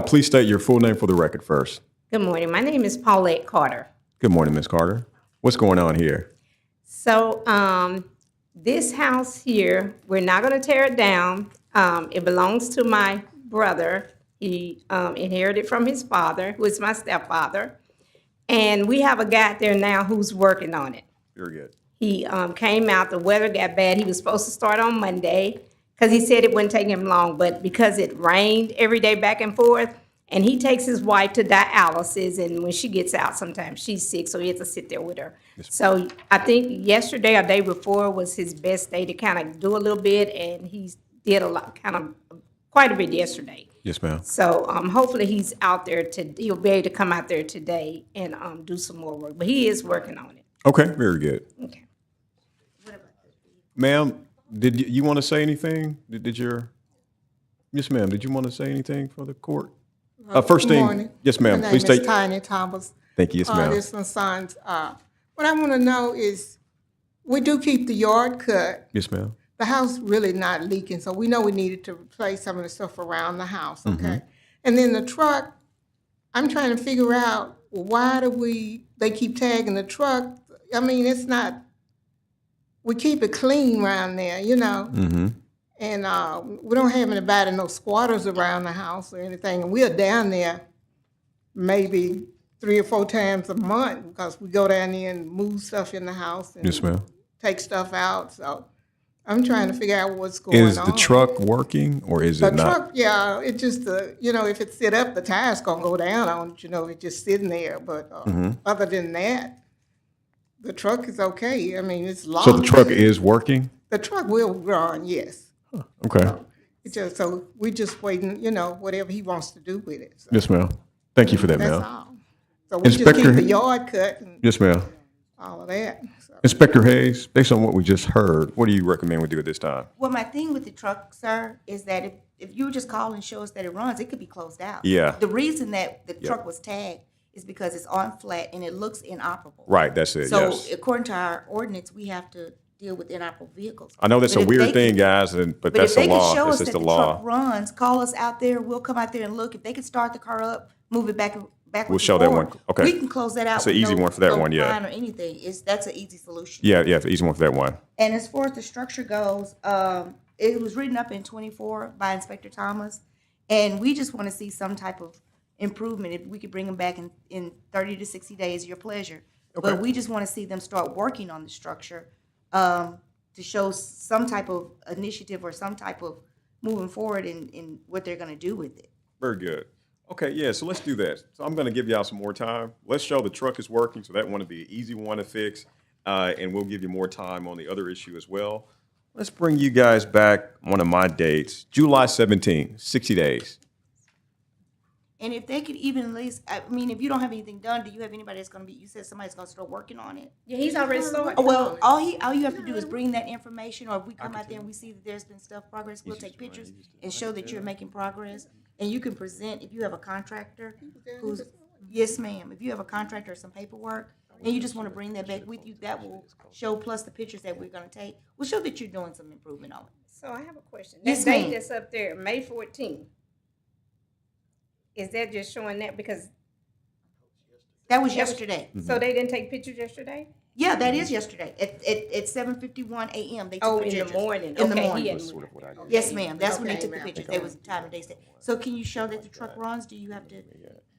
Please state your full name for the record first. Good morning. My name is Paulette Carter. Good morning, Ms. Carter. What's going on here? So, this house here, we're not going to tear it down. It belongs to my brother. He inherited from his father, who is my stepfather. And we have a guy out there now who's working on it. Very good. He came out, the weather got bad. He was supposed to start on Monday because he said it wouldn't take him long, but because it rained every day back and forth, and he takes his wife to dialysis, and when she gets out, sometimes she's sick, so he has to sit there with her. So I think yesterday or day before was his best day to kind of do a little bit, and he did a lot, quite a bit yesterday. Yes, ma'am. So, hopefully he's out there he'll be able to come out there today and, do some more work, but he is working on it. Okay, very good. Okay. Ma'am, did you want to say anything? Yes, ma'am, did you want to say anything for the court? First Good thing, morning. yes, ma'am, My please name is state. Tanya Thomas. Thank you, yes, ma'am. This my son's, what I want to know is, we do keep the yard cut. Yes, ma'am. The house really not leaking, so we know we needed to replace some of the stuff around the house, okay? And then the truck, I'm trying to figure out, why they keep tagging the truck? I mean, it's not, we keep it clean around there, you know? And we don't have anybody, no squatters around the house or anything. And we're down there maybe 3 or 4 times a month because we go down there and move stuff in the house and Yes, ma'am. take stuff out. So I'm trying to figure out what's going on. Is the truck working or is The it not? truck, yeah, it just, if it's sit up, the tire's gonna go down on it, it's just sitting there. But other than that, the truck is okay. I mean, it's long. So the truck is working? The truck will run, yes. Okay. So we just waiting, whatever he wants to do with it. So Yes, ma'am. Thank you for that, that's ma'am. all. So we just keep the yard cut and Yes, ma'am. all of that. So. Inspector Hayes, based on what we just heard, what do you recommend we do at this time? Well, my thing with the truck, sir, is that if you just call and show us that it runs, it could be closed out. Yeah. The reason that the truck was tagged is because it's on flat and it looks inoperable. Right, that's it, So yes. according to our ordinance, we have to deal with inoperable vehicles. I know that's But a if they weird can- thing, guys, but But that's if the they can law. show This us is that the the law. truck runs, call us out there, we'll come out there and look. If they can start the car up, move it backwards We'll show that one. Okay. We can close that out. That's an with easy no- one for that no one, yeah. fine or anything. That's an easy solution. Yeah, it's an easy one for that one. And as far as the structure goes, it was written up in 24 by Inspector Thomas, and we just want to see some type of improvement. If we could bring them back in 30 to 60 days, your pleasure. Okay. But we just want to see them start working on the structure to show some type of initiative or some type of moving forward in what they're going to do with it. Very good. Okay, yeah, so let's do that. So I'm going to give y'all some more time. Let's show the truck is working, so that one will be an easy one to fix, and we'll give you more time on the other issue as well. Let's bring you guys back one of my dates, July 17, 60 days. And if they could even at least, I mean, if you don't have anything done, do you have anybody that's going to be, you said somebody's going to start working on it? Yeah, he's already started. Well, all you have to do is bring that information, or if we come out there and we see that there's been progress, we'll take pictures and show that you're making progress. And you can present, if you have a contractor who's, yes, ma'am, if you have a contractor or some paperwork, and you just want to bring that back with you, that will show, plus the pictures that we're going to take, will show that you're doing some improvement on it. So I have a question. Yes, That date ma'am. that's up there, May 14th, is that just showing that because? That was yesterday. So they didn't take pictures yesterday? Yeah, that is yesterday. At 7:51 a.m. they took Oh, the in the pictures. morning. In the Okay, he morning. hadn't moved. Yes, ma'am. That's when they Okay, took the ma'am. pictures. They was the time of day. So can you show that the truck runs? Do you have to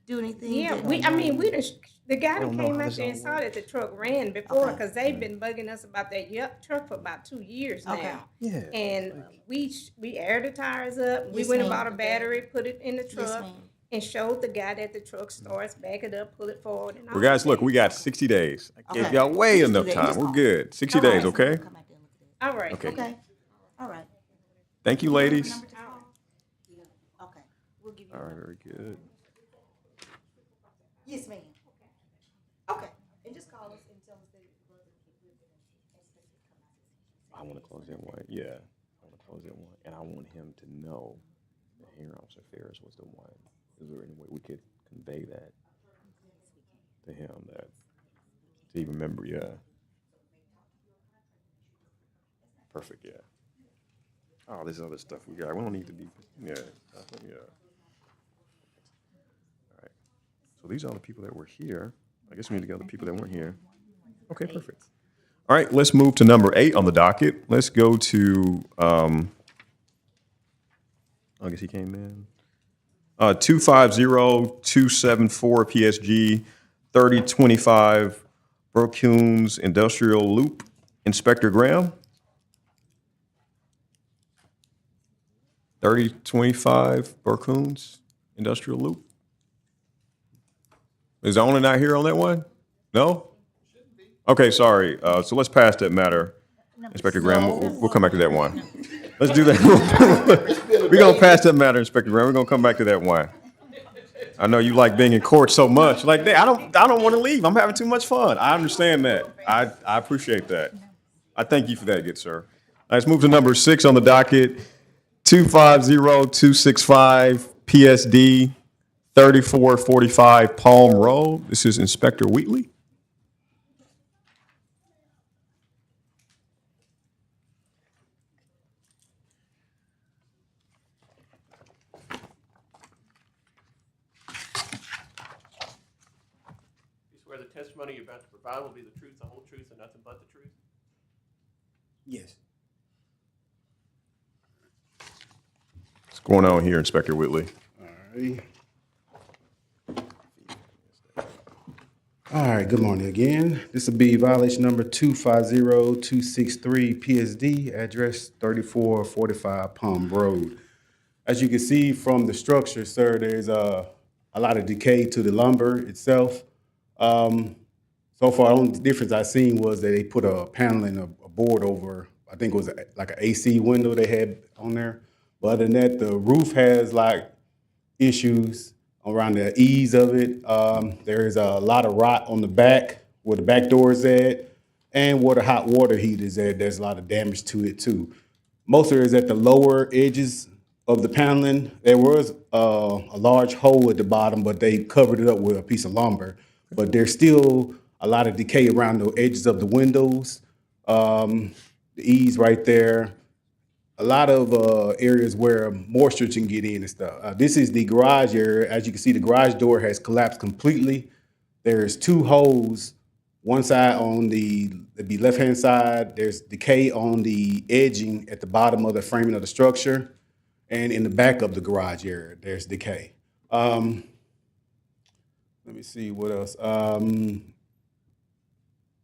do anything? Yeah, the guy that came out there and saw that the truck ran before, because they've been bugging us about that truck for about 2 years Okay. now. Yeah. And we aired the tires up, we Yes, went and ma'am. bought a battery, put it in the Yes, truck, ma'am. and showed the guy that the truck starts, back it up, pull it forward, and all Well, guys, that. look, we got 60 days. I gave Okay. y'all way Just do enough that. time. Just We're call. good. 60 All right. days, okay? Come out there and look at it. All right. Okay. Okay. All right. Thank you, ladies. Number to call? Okay. We'll give you. All right, very good. Yes, ma'am. Okay. And just call us and tell us that it wasn't. I want to close that one. Yeah, I want to close that one, and I want him to know that Hearing Officer Ferris was the one. Is there any way we could convey that to him, that to even remember? Yeah. Perfect. Yeah. Oh, this other stuff we got. We don't need to be. Yeah. Yeah. All right. So these are all the people that were here. I guess we need to get the people that weren't here. Okay, perfect. All right, let's move to number 8 on the docket. Let's go to, I guess he came in. 250274 PSG 3025 Brookhumes Industrial Loop. Inspector Graham. 3025 Brookhumes Industrial Loop. Is the owner not here on that one? No? Okay, sorry. So let's pass that matter. Inspector Graham, we'll come back to that one. Let's do that. We're gonna pass that matter, Inspector Graham. We're gonna come back to that one. I know you like being in court so much. Like, I don't want to leave. I'm having too much fun. I understand that. I appreciate that. I thank you for that, good sir. Let's move to number 6 on the docket. 250265 PSD 3445 Palm Road. This is Inspector Wheatley. You swear the testimony you're about to provide will be the truth, the whole truth, and nothing but the truth? Yes. What's going on here, Inspector Whitley? All right, good morning again. This will be violation number 250263 PSD, address 3445 Palm Road. As you can see from the structure, sir, there's a lot of decay to the lumber itself. So far, the only difference I seen was that they put a panel and a board over, I think it was like an AC window they had on there. But other than that, the roof has like issues around the ease of it. There is a lot of rot on the back where the back door is at and where the hot water heat is at. There's a lot of damage to it too. Most of it is at the lower edges of the paneling. There was a large hole at the bottom, but they covered it up with a piece of lumber. But there's still a lot of decay around the edges of the windows, the eaves right there. A lot of areas where moisture can get in and stuff. This is the garage area. As you can see, the garage door has collapsed completely. There's 2 holes, one side on the left-hand side. There's decay on the edging at the bottom of the framing of the structure. And in the back of the garage area, there's decay. Let me see what else.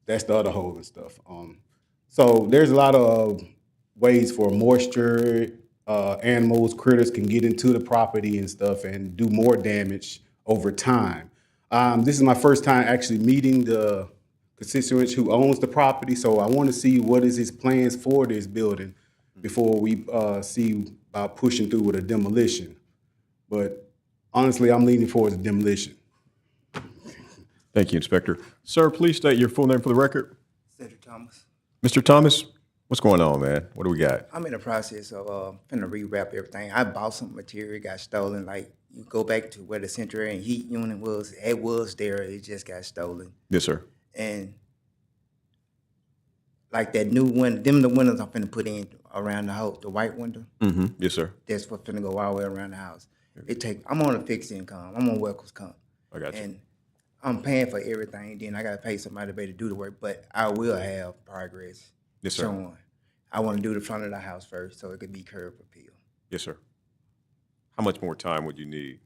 That's the other hole and stuff. So there's a lot of ways for moisture, animals, critters can get into the property and stuff and do more damage over time. This is my first time actually meeting the constituent who owns the property, so I want to see what is his plans for this building before we see about pushing through with a demolition. But honestly, I'm leaning towards a demolition. Thank you, Inspector. Sir, please state your full name for the record. Cedric Thomas. Mr. Thomas, what's going on, man? What do we got? I'm in the process of finna rewrap everything. I bought some material, got stolen. Like, you go back to where the central air and heat unit was, it was there, it just got stolen. Yes, sir. And like that new one, the windows I'm finna put in around the house, the white window. Mm-hmm. Yes, sir. That's what's finna go all the way around the house. I'm on a fixed income. I'm on workers' comp. I got you. And I'm paying for everything. Then I gotta pay somebody to do the work, but I will have progress Yes, sir. showing. I want to do the front of the house first, so it could be curb appeal. Yes, sir. How much more time would you need?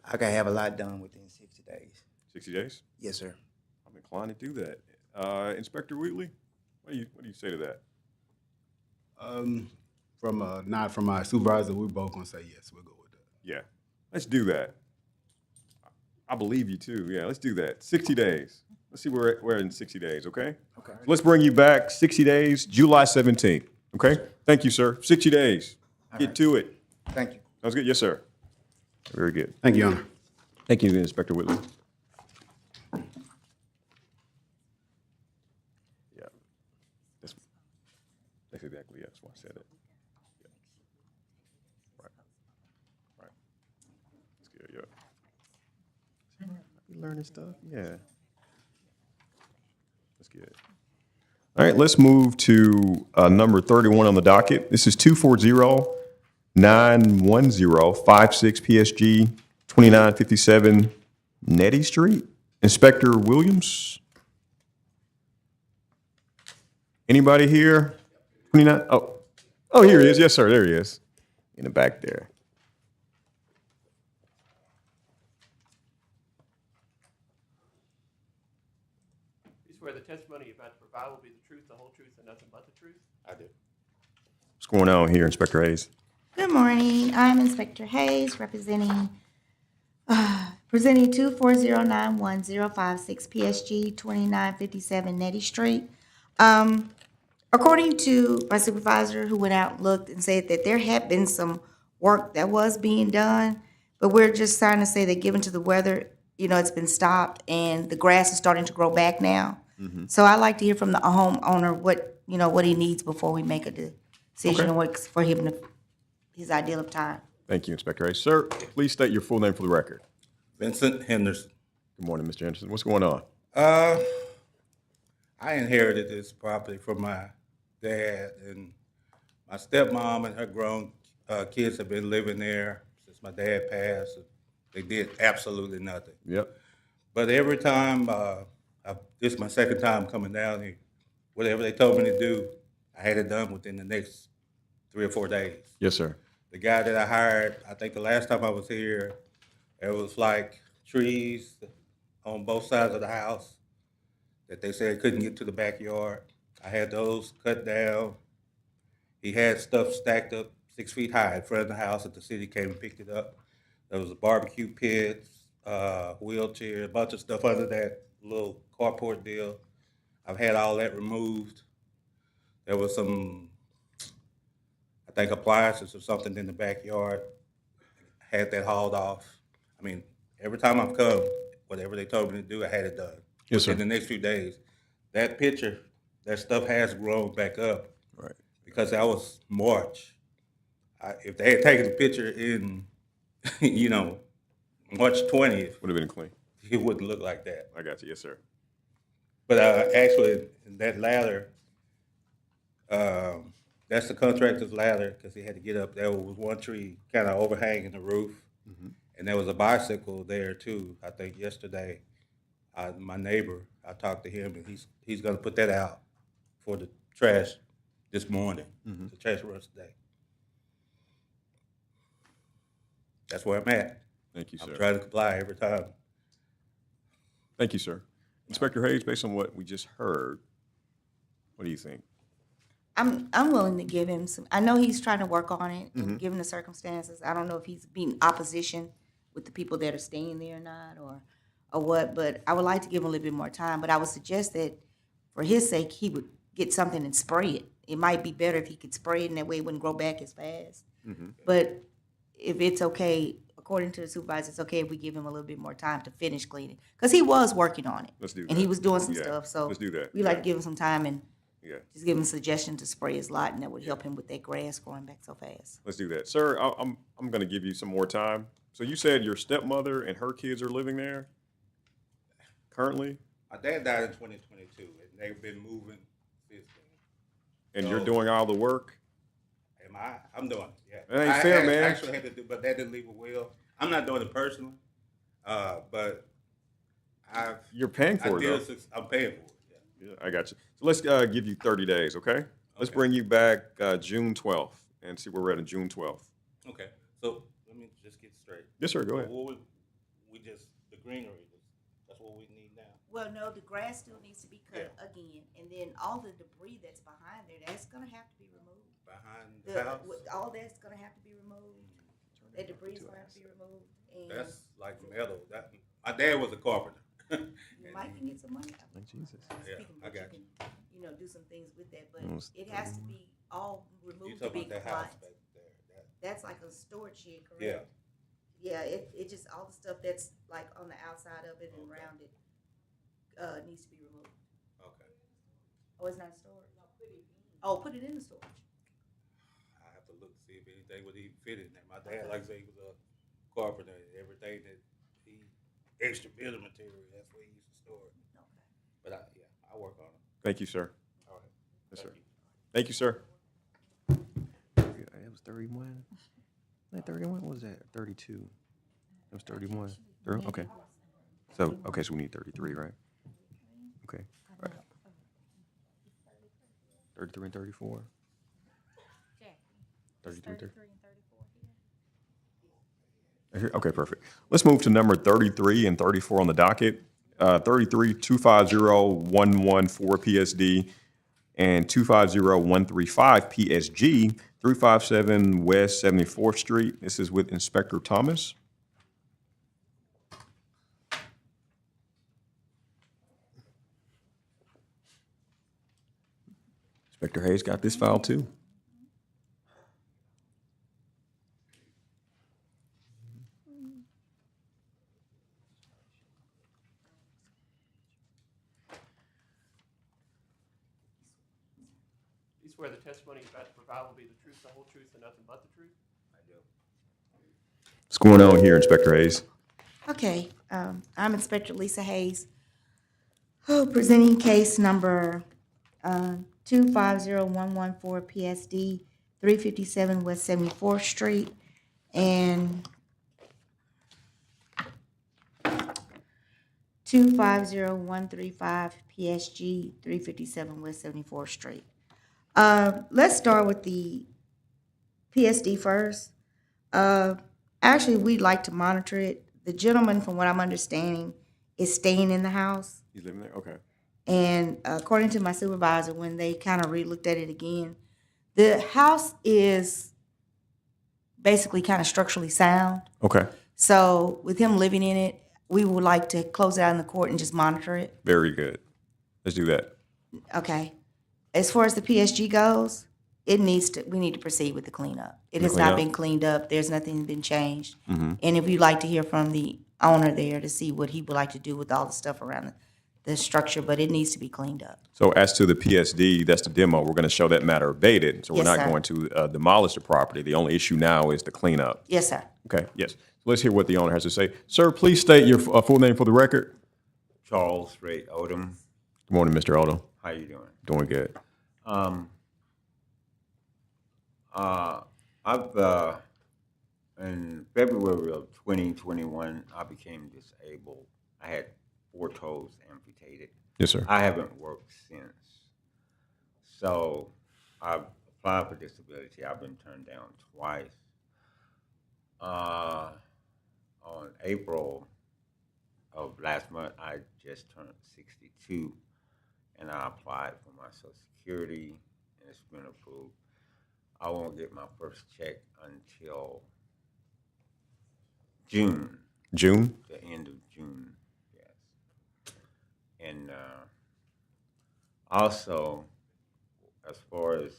I can have a lot done within 60 days. 60 days? Yes, sir. I'm inclined to do that. Inspector Wheatley, what do you say to that? Not from my supervisor, we're both gonna say yes, we'll go with that. Yeah, let's do that. I believe you too. Yeah, let's do that. 60 days. Let's see where we're in 60 days, okay? Okay. So let's bring you back 60 days, July 17th, okay? Thank you, sir. 60 days. Get to it. Thank you. Sounds good? Yes, sir. Very good. Thank you, Your Honor. Thank you, Inspector Whitley. Yeah. That's exactly, yeah, that's why I said it. Yeah. Right. Right. That's good, yeah. You learning stuff? Yeah. That's good. All right, let's move to number 31 on the docket. This is 240-910-56 PSG 2957 Nettie Street. Inspector Williams? Anybody here? 29? Oh, here he is. Yes, sir. There he is. In the back there. You swear the testimony you're about to provide will be the truth, the whole truth, and nothing but the truth? I do. What's going on here, Inspector Hayes? Good morning. I'm Inspector Hayes, presenting 2409105 PSG 2957 Nettie Street. According to my supervisor who went out and looked and said that there had been some work that was being done, but we're just trying to say that given to the weather, it's been stopped and the grass is starting to grow back now. So I'd like to hear from the homeowner what he needs before we make a decision Okay. on what's for him his ideal of time. Thank you, Inspector Hayes. Sir, please state your full name for the record. Vincent Henderson. Good morning, Mr. Anderson. What's going on? I inherited this property from my dad, and my stepmom and her grown kids have been living there since my dad passed. They did absolutely nothing. Yep. But every time, this is my second time coming down here, whatever they told me to do, I had it done within the next 3 or 4 days. Yes, sir. The guy that I hired, I think the last time I was here, there was like trees on both sides of the house that they said couldn't get to the backyard. I had those cut down. He had stuff stacked up 6 feet high in front of the house that the city came and picked it up. There was a barbecue pit, wheelchair, a bunch of stuff under that little carport deal. I've had all that removed. There was some, I think, appliances or something in the backyard. Had that hauled off. I mean, every time I've come, whatever they told me to do, I had it done. Yes, sir. In the next few days. That picture, that stuff has grown back up. Right. Because that was March. If they had taken the picture in, March 20th, Would have been clean. it wouldn't look like that. I got you. Yes, sir. But actually, that ladder, that's the contractor's ladder because he had to get up. There was one tree kind of overhanging the roof, and there was a bicycle there too. I think yesterday, my neighbor, I talked to him, and he's going to put that out for the trash this morning. The trash runs today. That's where I'm at. Thank you, sir. I'm trying to comply every time. Thank you, sir. Inspector Hayes, based on what we just heard, what do you think? I'm willing to give him some. I know he's trying to work on it, and given the circumstances, I don't know if he's being opposition with the people that are staying there or not, or what. But I would like to give him a little bit more time. But I would suggest that, for his sake, he would get something and spray it. It might be better if he could spray it, and that way it wouldn't grow back as fast. But if it's okay, according to the supervisor, it's okay if we give him a little bit more time to finish cleaning, because he was working on it. Let's do that. And he was doing some Yeah, stuff. So let's do that. we like to give him some time and. Yeah. Just give him a suggestion to spray his lot, and that would help him with that grass growing back so fast. Let's do that. Sir, I'm going to give you some more time. So you said your stepmother and her kids are living there currently? My dad died in 2022, and they've been moving since then. And you're doing all the work? I'm doing it, yeah. That ain't fair, man. I actually had to do, but that didn't leave a will. I'm not doing it personally, but You're paying for it, though. I'm paying for it. Yeah, I got you. So let's give you 30 days, okay? Let's bring you back June 12th and see where we're at on June 12th. Okay, so let me just get straight. Yes, sir, go ahead. The greenery, that's what we need now. Well, no, the grass still needs to be cut again, and then all the debris that's behind there, that's gonna have to be removed. Behind the house? All that's gonna have to be removed. That debris is gonna have to be removed. And That's like metal. My dad was a carpenter. you might can get some money out of it. Jesus. Yeah, Speaking, I but got you you. can, do some things with that, but Almost it has to be all You removed to talking be about that house compliant. back there? That's like a storage shed, Yeah. correct? Yeah, it just, all the stuff that's like on the outside of it and around it, needs to be removed. Okay. Oh, it's not stored? No, put it in. Oh, put it in the storage. I have to look to see if anything would even fit in there. My dad, like I say, he was a carpenter. Everything that extra building material, that's where he used to store it. Okay. But I work on it. Thank you, sir. All right. Yes, sir. Thank you, sir. It was 31. 31? What was that? 32. It was 31. Okay. So we need 33, right? Okay. All right. 33 and 34. 33 and 34. Okay, perfect. Let's move to number 33 and 34 on the docket. 33, 250114 PSD and 250135 PSG, 357 West 74th Street. This is with Inspector Thomas. Inspector Hayes got this file too. You swear the testimony you're about to provide will be the truth, the whole truth, and nothing but the truth? I do. What's going on here, Inspector Hayes? Okay, I'm Inspector Lisa Hayes, presenting case number 250114 PSD 357 West 74th Street and 250135 PSG 357 West 74th Street. Let's start with the PSD first. Actually, we'd like to monitor it. The gentleman, from what I'm understanding, is staying in the house. He's living there? Okay. And according to my supervisor, when they kind of re-looked at it again, the house is basically kind of structurally sound. Okay. So with him living in it, we would like to close it out in the court and just monitor it. Very good. Let's do that. Okay. As far as the PSG goes, we need to proceed with the cleanup. It has not been cleaned up. There's nothing been changed. And if you'd like to hear from the owner there to see what he would like to do with all the stuff around the structure, but it needs to be cleaned up. So as to the PSD, that's the demo. We're going to show that matter abated. So we're Yes, not sir. going to demolish the property. The only issue now is the cleanup. Yes, sir. Okay, yes. So let's hear what the owner has to say. Sir, please state your full name for the record. Charles Ray Odom. Good morning, Mr. Odo. How you doing? Doing good. I've in February of 2021, I became disabled. I had 4 toes amputated. Yes, sir. I haven't worked since. So I've applied for disability. I've been turned down twice. On April of last month, I just turned 62, and I applied for my Social Security, and it's been approved. I won't get my first check until June. June? The end of June, yes. And also, as far as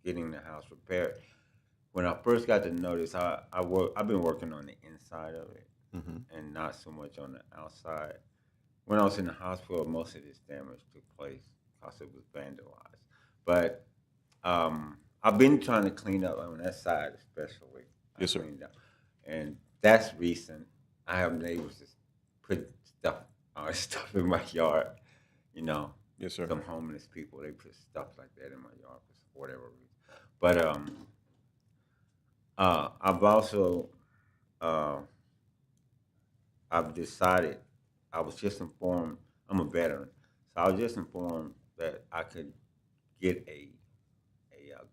getting the house repaired, when I first got the notice, I've been working on the inside of it and not so much on the outside. When I was in the hospital, most of this damage took place because it was vandalized. But I've been trying to clean up on that side, especially. Yes, sir. And that's recent. I have neighbors that put stuff in my yard, you know. Yes, sir. Some homeless people, they put stuff like that in my yard for whatever reason. But I've also, I've decided, I was just informed, I'm a veteran, so I was just informed that I could get a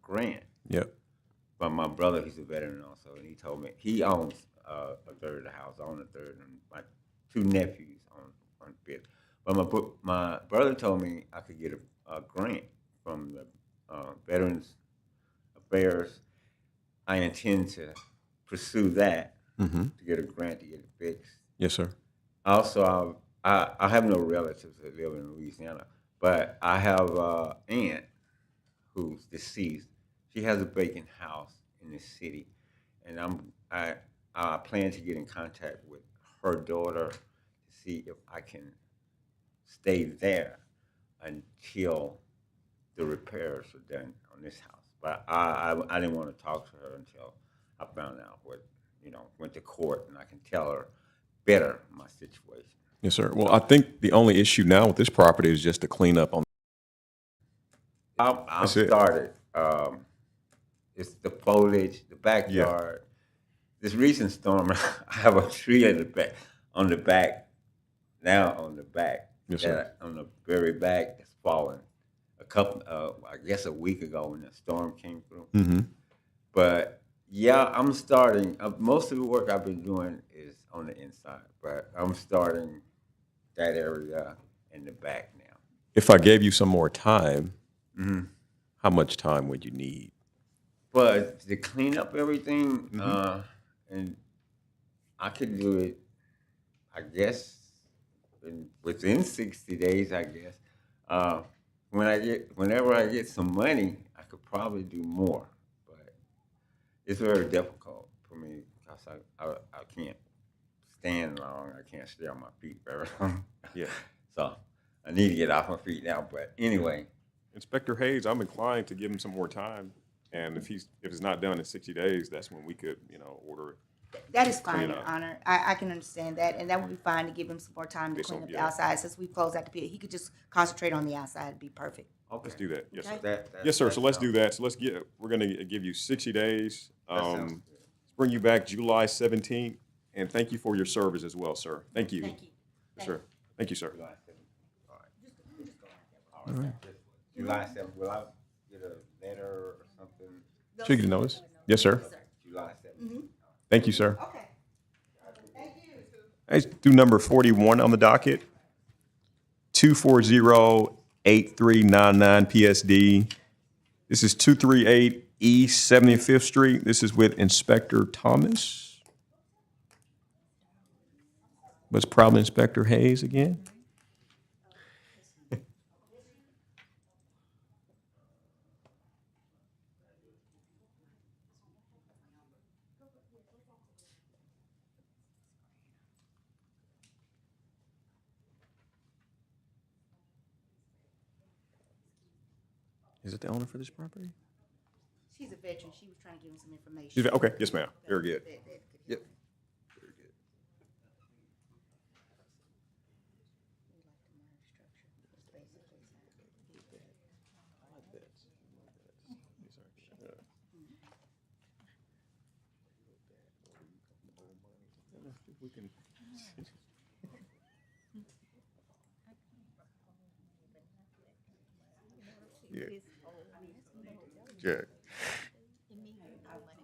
grant. Yep. But my brother, he's a veteran also, and he told me, he owns a third of the house, I own a third, and my 2 nephews own 1/5. But my brother told me I could get a grant from the Veterans Affairs. I intend to pursue that to get a grant to get it fixed. Yes, sir. Also, I have no relatives that live in Louisiana, but I have an aunt who's deceased. She has a vacant house in the city, and I plan to get in contact with her daughter to see if I can stay there until the repairs are done on this house. But I didn't want to talk to her until I found out went to court, and I can tell her better my situation. Yes, sir. Well, I think the only issue now with this property is just the cleanup on. I've started. It's the foliage, the backyard. This recent storm, I have a tree at the back, on the back. Yes, sir. On the very back, it's fallen. I guess a week ago when the storm came through. But yeah, I'm starting. Most of the work I've been doing is on the inside, but I'm starting that area in the back now. If I gave you some more time, how much time would you need? But to clean up everything, and I could do it, I guess, within 60 days, I guess. whenever I get some money, I could probably do more, but it's very difficult for me because I can't stand long. I can't stay on my feet very long. Yeah. So I need to get off my feet now. But anyway, Inspector Hayes, I'm inclined to give him some more time. And if it's not done in 60 days, that's when we could, order it. That is Clean fine, it Your up. Honor. I can understand that, and that would be fine to give him some more time to Based clean on- up the yeah. outside. Since we've closed out the pit, he could just concentrate on the outside. It'd be perfect. Let's do that. Yes, Okay. sir. Yes, sir. So let's do that. So we're gonna give you 60 days. Let's bring you back July 17th, and thank you for your service as well, sir. Thank you. Thank you. Yes, sir. Thank you, sir. all right. July 7th, will I get a letter or something? Should you get a notice? Yes, sir. July 7th. Thank you, sir. Okay. Thank you. Let's do number 41 on the docket. 240-8399 PSD. This is 238 East 75th Street. This is with Inspector Thomas. Was probably Inspector Hayes again. Is it the owner for this property? She's a veteran. She was trying to give him some information. Okay, yes, ma'am. Very good. Yep. Very good. Yeah. Yeah.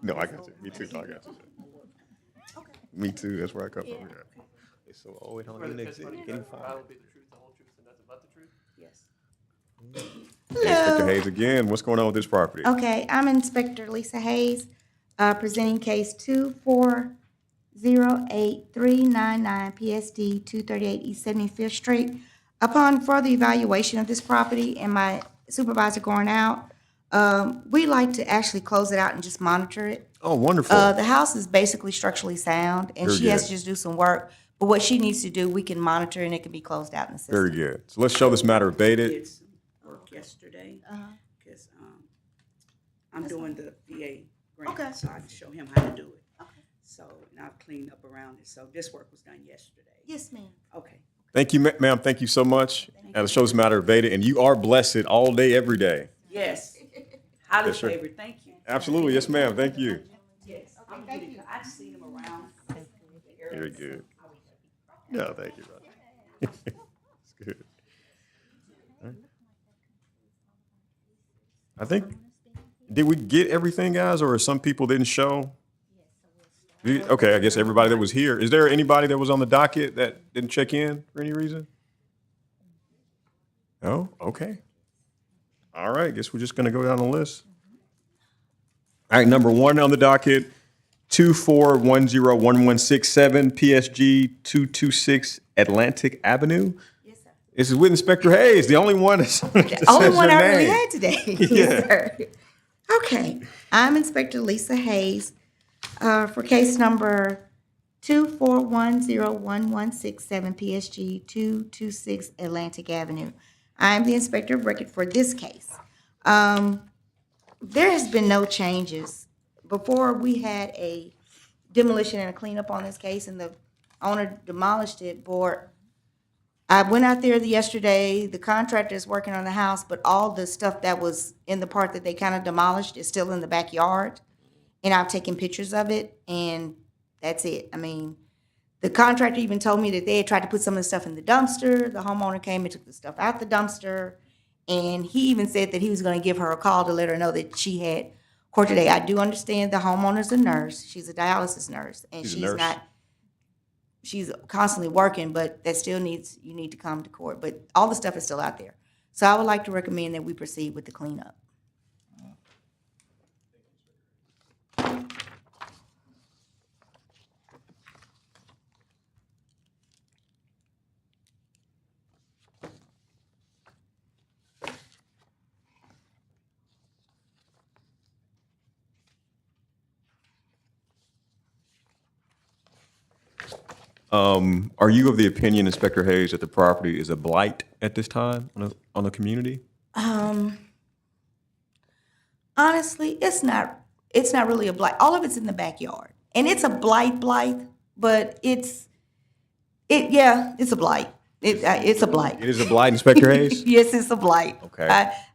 No, I got you. Me too. No, I got you. Me too. That's where I come from. Yeah. It's so old. It don't Swear the even exist. testimony you Getting about to provide fired. will be the truth, the whole truth, and nothing but the truth? Yes. Inspector Hayes again. What's going on with this property? Okay, I'm Inspector Lisa Hayes, presenting case 2408399 PSD 238 East 75th Street. Upon further evaluation of this property and my supervisor going out, we like to actually close it out and just monitor it. Oh, wonderful. The house is basically structurally sound, and Very she has good. to just do some work. But what she needs to do, we can monitor, and it can be closed out in the system. Very good. So let's show this matter abated. Did some work yesterday, because I'm doing the VA Okay. grant, so I can show him how to do it. Okay. So, and I've cleaned up around it, so this work was done yesterday. Yes, ma'am. Okay. Thank you, ma'am. Thank you so much. And let's show this matter abated. And you are blessed all day, every day. Yes. Highly Yes, sir. favored, thank you. Absolutely. Yes, ma'am. Thank you. Yes, I'm good. I've seen him around the area. Very good. No, thank you, brother. It's good. All right. I think, did we get everything, guys, or some people didn't show? Okay, I guess everybody that was here. Is there anybody that was on the docket that didn't check in for any reason? No? Okay. All right, guess we're just gonna go down the list. All right, number one on the docket, 2410167 PSG 226 Atlantic Avenue. Yes, sir. This is with Inspector Hayes, the only one that's The only one I really had today. Yeah. Yes, sir. Okay, I'm Inspector Lisa Hayes, for case number 2410167 PSG 226 Atlantic Avenue. I'm the inspector of record for this case. There has been no changes. Before, we had a demolition and a cleanup on this case, and the owner demolished it, but I went out there yesterday, the contractor is working on the house, but all the stuff that was in the part that they kind of demolished is still in the backyard. And I've taken pictures of it, and that's it. I mean, the contractor even told me that they had tried to put some of the stuff in the dumpster. The homeowner came and took the stuff out the dumpster. And he even said that he was gonna give her a call to let her know that she had court today. I do understand the homeowner's a nurse. She's a dialysis nurse, and She's a she's nurse. not, she's constantly working, but that still needs, you need to come to court. But all the stuff is still out there. So I would like to recommend that we proceed with the cleanup. Are you of the opinion, Inspector Hayes, that the property is a blight at this time on the community? Honestly, it's not really a blight. All of it's in the backyard. And it's a blight, but it's a blight. It's a blight. It is a blight, Inspector Hayes? Yes, it's a blight. Okay.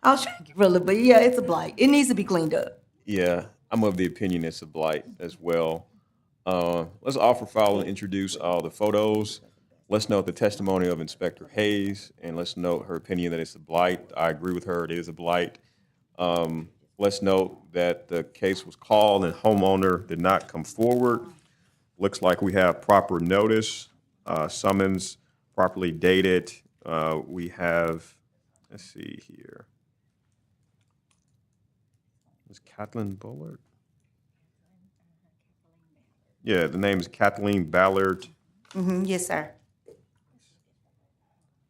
I'll try to get rid of it, but yeah, it's a blight. It needs to be cleaned up. Yeah, I'm of the opinion it's a blight as well. Let's offer, file, and introduce the photos. Let's note the testimony of Inspector Hayes, and let's note her opinion that it's a blight. I agree with her, it is a blight. Let's note that the case was called and homeowner did not come forward. Looks like we have proper notice, summons properly dated. We have, let's see here. Is Kathleen Bullard? Yeah, the name is Kathleen Ballard. Yes, sir.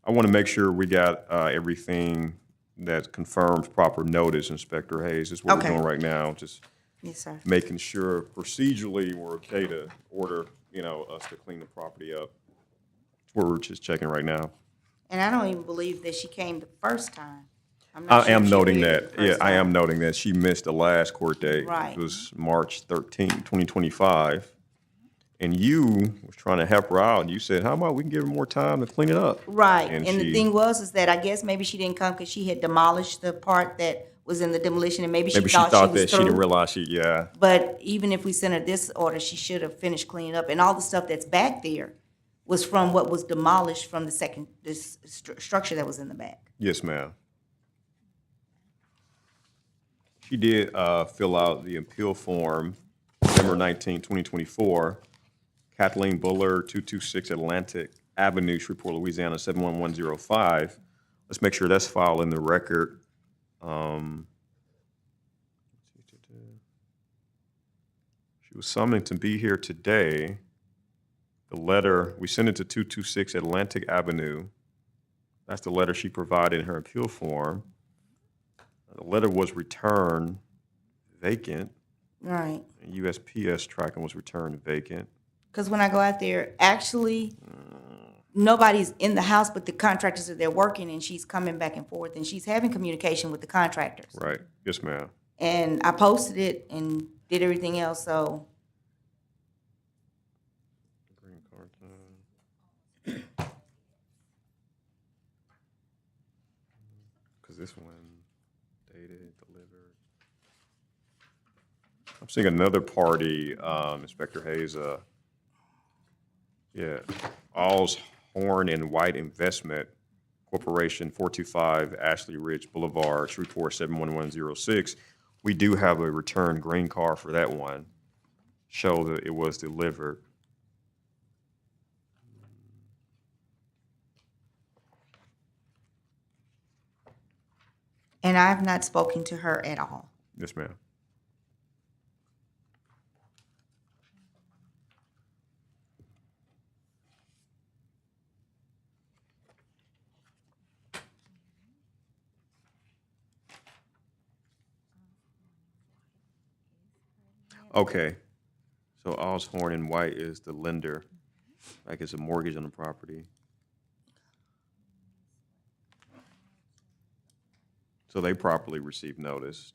I want to make sure we got everything that confirms proper notice, Inspector Hayes. That's what Okay. we're doing right now, just Yes, sir. making sure procedurally we're okay to order, us to clean the property up. That's what we're just checking right now. And I don't even believe that she came the first time. I'm not I sure am if she noting did that. the first Yeah, I am time. noting that she missed the last court date. Right. It was March 13, 2025. And you was trying to help her out. And you said, how about we can give her more time to clean it up? Right, And and the she- thing was that I guess maybe she didn't come because she had demolished the part that was in the demolition, and maybe she Maybe she thought thought she was that she didn't through. realize yeah. But even if we sent her this order, she should have finished cleaning up, and all the stuff that's back there was from what was demolished from this structure that was in the back. Yes, ma'am. She did fill out the appeal form, December 19, 2024. Kathleen Bullard, 226 Atlantic Avenue, Shreveport, Louisiana, 71105. Let's make sure that's filed in the record. She was summoned to be here today. The letter, we sent it to 226 Atlantic Avenue. That's the letter she provided in her appeal form. The letter was returned vacant. Right. And USPS tracking was returned vacant. Because when I go out there, actually, nobody's in the house, but the contractors are there working, and she's coming back and forth, and she's having communication with the contractors. Right. Yes, ma'am. And I posted it and did everything else, so. Green card because this one dated, delivered. I'm seeing another party, Inspector Hayes. Yeah, All's Horn and White Investment Corporation, 425 Ashley Ridge Boulevard, Shreveport, 71106. We do have a return green card for that one. Show that it was delivered. And I have not spoken to her at all. Yes, ma'am. Okay. So Osborne and White is the lender. Like it's a mortgage on the property. So they properly received notice.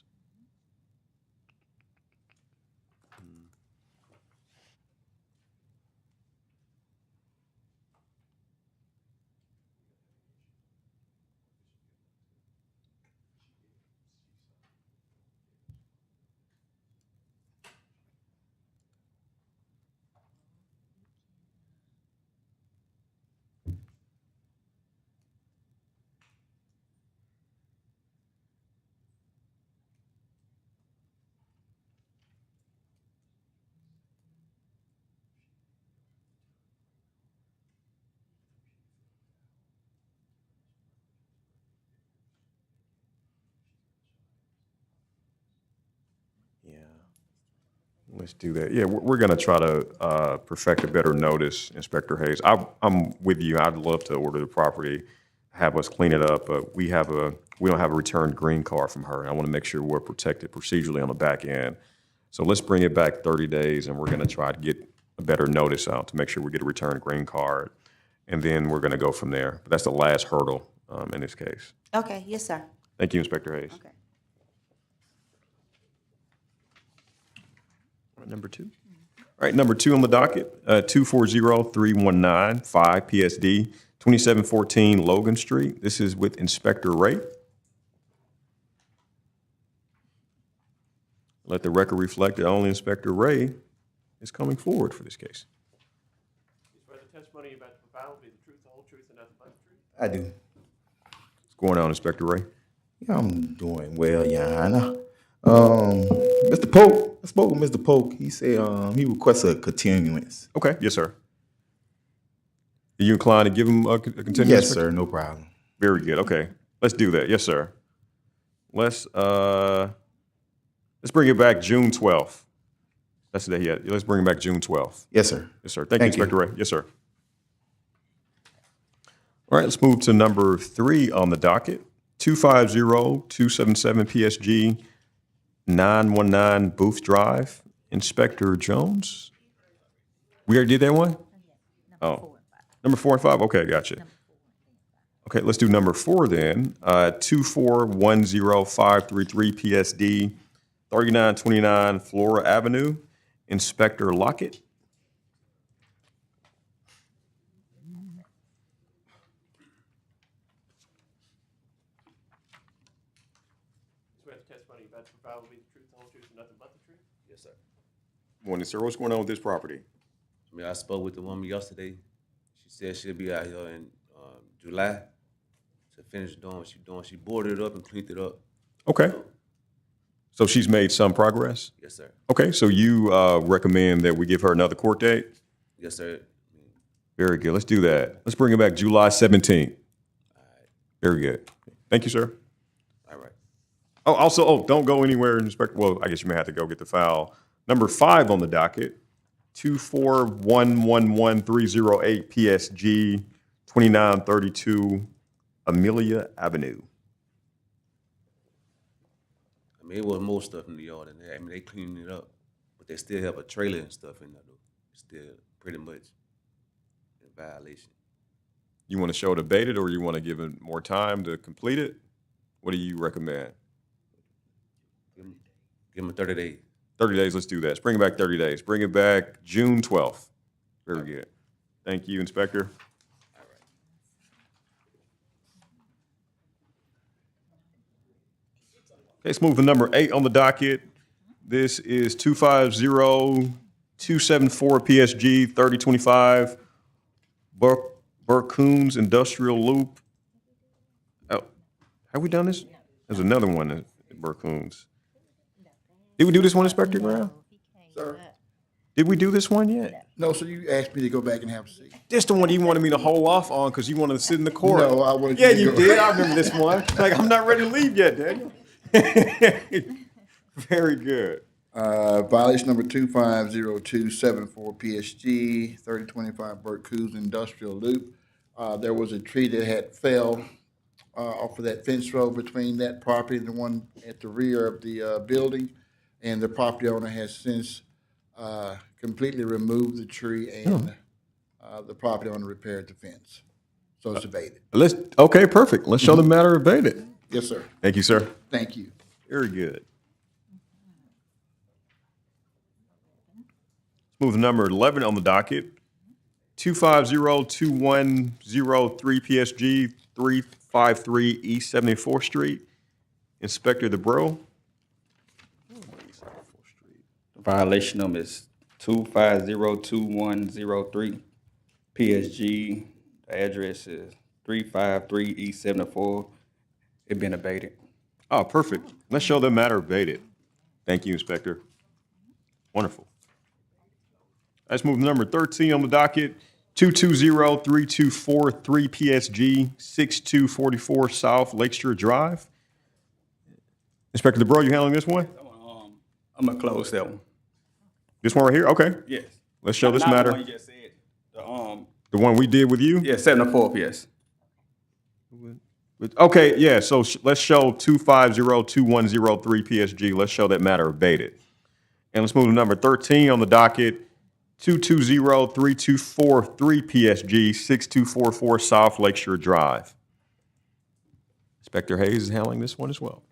Yeah. Let's do that. Yeah, we're going to try to perfect a better notice, Inspector Hayes. I'm with you. I'd love to order the property, have us clean it up, but we don't have a returned green card from her. And I want to make sure we're protected procedurally on the back end. So let's bring it back 30 days, and we're going to try to get a better notice out to make sure we get a return green card. And then we're going to go from there. But that's the last hurdle in this case. Okay, yes, sir. Thank you, Inspector Hayes. Okay. All right, number 2. All right, number 2 on the docket, 240-319-5 PSD, 2714 Logan Street. This is with Inspector Ray. Let the record reflect that only Inspector Ray is coming forward for this case. You swear the testimony you're about to provide will be the truth, the whole truth, and nothing but the truth? I do. What's going on, Inspector Ray? Yeah, I'm doing well, Your Honor. Mr. Polk, I spoke with Mr. Polk. He said he requests a continuance. Okay, yes, sir. Are you inclined to give him a continuance? Yes, sir, no problem. Very good. Okay, let's do that. Yes, sir. Let's bring it back June 12th. That's the day. Yeah, let's bring it back June 12th. Yes, sir. Yes, sir. Thank you, Inspector Ray. Yes, sir. All right, let's move to number 3 on the docket. 250-277 PSG 919 Booth Drive. Inspector Jones. We already did that one? Oh, number 4 and 5. Okay, gotcha. Okay, let's do number 4 then. 2410533 PSD 3929 Flora Avenue. Inspector Lockett. Swear the testimony you're about to provide will be the truth, the whole truth, and nothing but the truth? Yes, sir. Morning, sir. What's going on with this property? I mean, I spoke with the woman yesterday. She said she'll be out here in July to finish doing what she's doing. She boarded it up and cleaned it up. Okay. So she's made some progress? Yes, sir. Okay, so you recommend that we give her another court date? Yes, sir. Very good. Let's do that. Let's bring it back July 17th. Very good. Thank you, sir. All right. Oh, also, don't go anywhere, Inspector. Well, I guess you may have to go get the file. Number 5 on the docket, 24111-308 PSG 2932 Amelia Avenue. I mean, it was more stuff in the yard than that. I mean, they cleaned it up, but they still have a trailer and stuff in there, though. It's still pretty much in violation. You want to show it abated, or you want to give it more time to complete it? What do you recommend? Give them 30 days. 30 days, let's do that. Let's bring it back 30 days. Bring it back June 12th. Very good. Thank you, Inspector. Okay, let's move to number 8 on the docket. This is 250-274 PSG 3025 Burcoons Industrial Loop. Oh, have we done this? There's another one at Burcoons. Did we do this one, Inspector Brown? Sir? Did we do this one yet? No, so you asked me to go back and have a seat. This the one you wanted me to hold off on because you wanted to sit in the court. No, I wanted Yeah, you to you go. did. I remember this one. Like, I'm not ready to leave yet, Daniel. Very good. Violation number 250274 PSG 3025 Burt Coos Industrial Loop. There was a tree that had fell off of that fence row between that property and the one at the rear of the building. And the property owner has since completely removed the tree and the property owner repaired the fence. So it's abated. Okay, perfect. Let's show the matter abated. Yes, sir. Thank you, sir. Thank you. Very good. Let's move to number 11 on the docket. 250-2103 PSG 353 East 74th Street. Inspector DeBro. Violation number is 2502103 PSG. The address is 353 East 74. It been abated. Oh, perfect. Let's show the matter abated. Thank you, Inspector. Wonderful. Let's move to number 13 on the docket. 220-3243 PSG 6244 South Lakeshore Drive. Inspector DeBro, you handling this one? I'm gonna close that one. This one right here? Okay. Yes. Let's show this Not the matter. one you just said. The one we did with you? Yeah, 74th, yes. Okay, yeah, so let's show 250-2103 PSG. Let's show that matter abated. And let's move to number 13 on the docket, 220-3243 PSG, 6244 South Lakeshore Drive. Inspector Hayes is handling this one as well.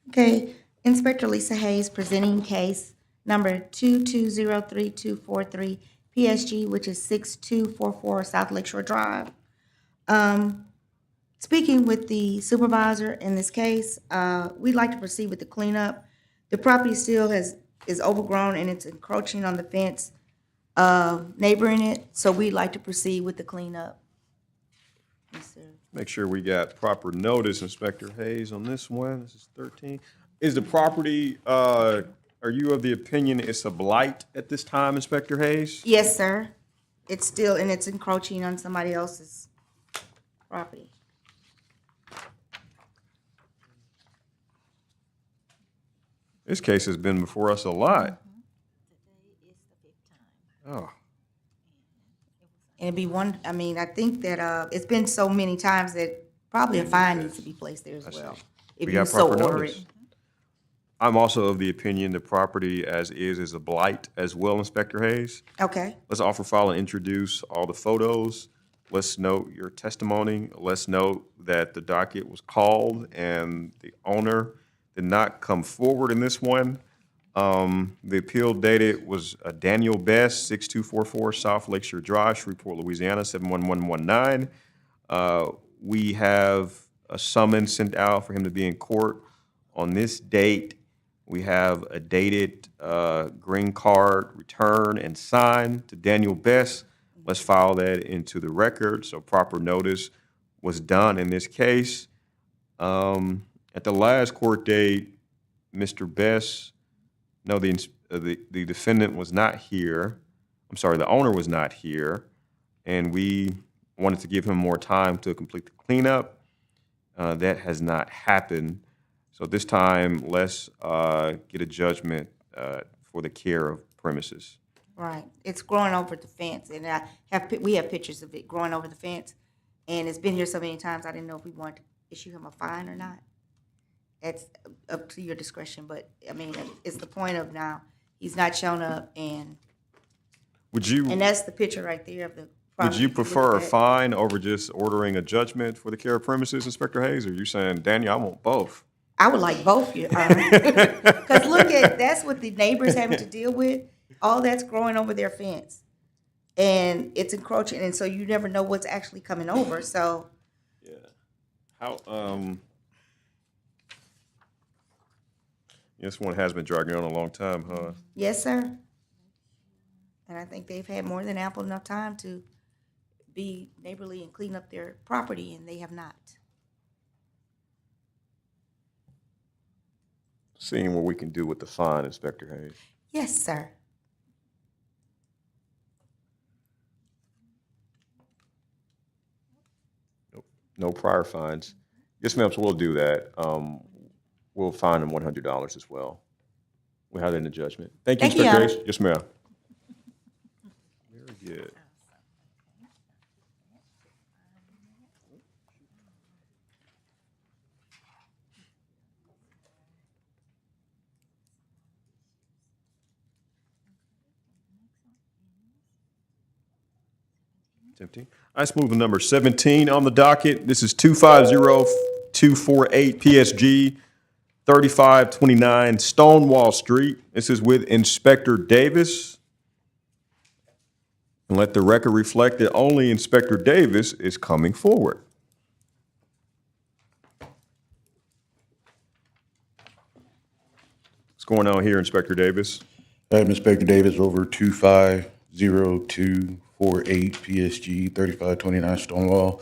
Okay, Inspector Lisa Hayes presenting case number 2203243 PSG, which is 6244 South Lakeshore Drive. Speaking with the supervisor in this case, we'd like to proceed with the cleanup. The property still is overgrown and it's encroaching on the fence neighboring it, so we'd like to proceed with the cleanup. Yes, sir. Make sure we got proper notice, Inspector Hayes, on this one. This is 13. Is the property, are you of the opinion it's a blight at this time, Inspector Hayes? Yes, sir. It's still, and it's encroaching on somebody else's property. This case has been before us a lot. Oh. And it'd be one, I mean, I think that it's been so many times that probably a fine needs to be placed there as well. If We you got so proper order notice. it. I'm also of the opinion the property as is a blight as well, Inspector Hayes. Okay, Let's offer file and introduce all the photos. Let's note your testimony. Let's note that the docket was called and the owner did not come forward in this one. The appeal dated was Daniel Best, 6244 South Lakeshore Drive, Shreveport, Louisiana, 71119. We have a summons sent out for him to be in court on this date. We have a dated green card return and sign to Daniel Best. Let's file that into the record, so proper notice was done in this case. At the last court date, Mr. Best, no, the defendant was not here. I'm sorry, the owner was not here, and we wanted to give him more time to complete the cleanup. That has not happened. So this time, let's get a judgment for the care of premises. right. It's growing over the fence, and we have pictures of it growing over the fence. And it's been here so many times, I didn't know if we wanted to issue him a fine or not. That's up to your discretion, but, I mean, it's the point of now, he's not shown up, and that's the picture right there of the property. Would you If look prefer a at that. fine over just ordering a judgment for the care of premises, Inspector Hayes? Or are you saying, Daniel, I want both? I would like both, Your Honor. Because look at, that's what the neighbors having to deal with. All that's growing over their fence. And it's encroaching, and so you never know what's actually coming over, so. Yeah. How, this one has been dragging on a long time, huh? Yes, sir. And I think they've had more than ample enough time to be neighborly and clean up their property, and they have not. Seeing what we can do with the fine, Inspector Hayes. Yes, sir. No prior fines. Yes, ma'am, so we'll do that. We'll fine them $100 as well. We'll have that in the judgment. Thank you, Thank you, Inspector Your Hayes. Yes, ma'am. Very good. Let's move to number 17 on the docket. This is 250248 PSG 3529 Stonewall Street. This is with Inspector Davis. And let the record reflect that only Inspector Davis is coming forward. What's going on here, Inspector Davis? I'm Inspector Davis over 250248 PSG 3529 Stonewall.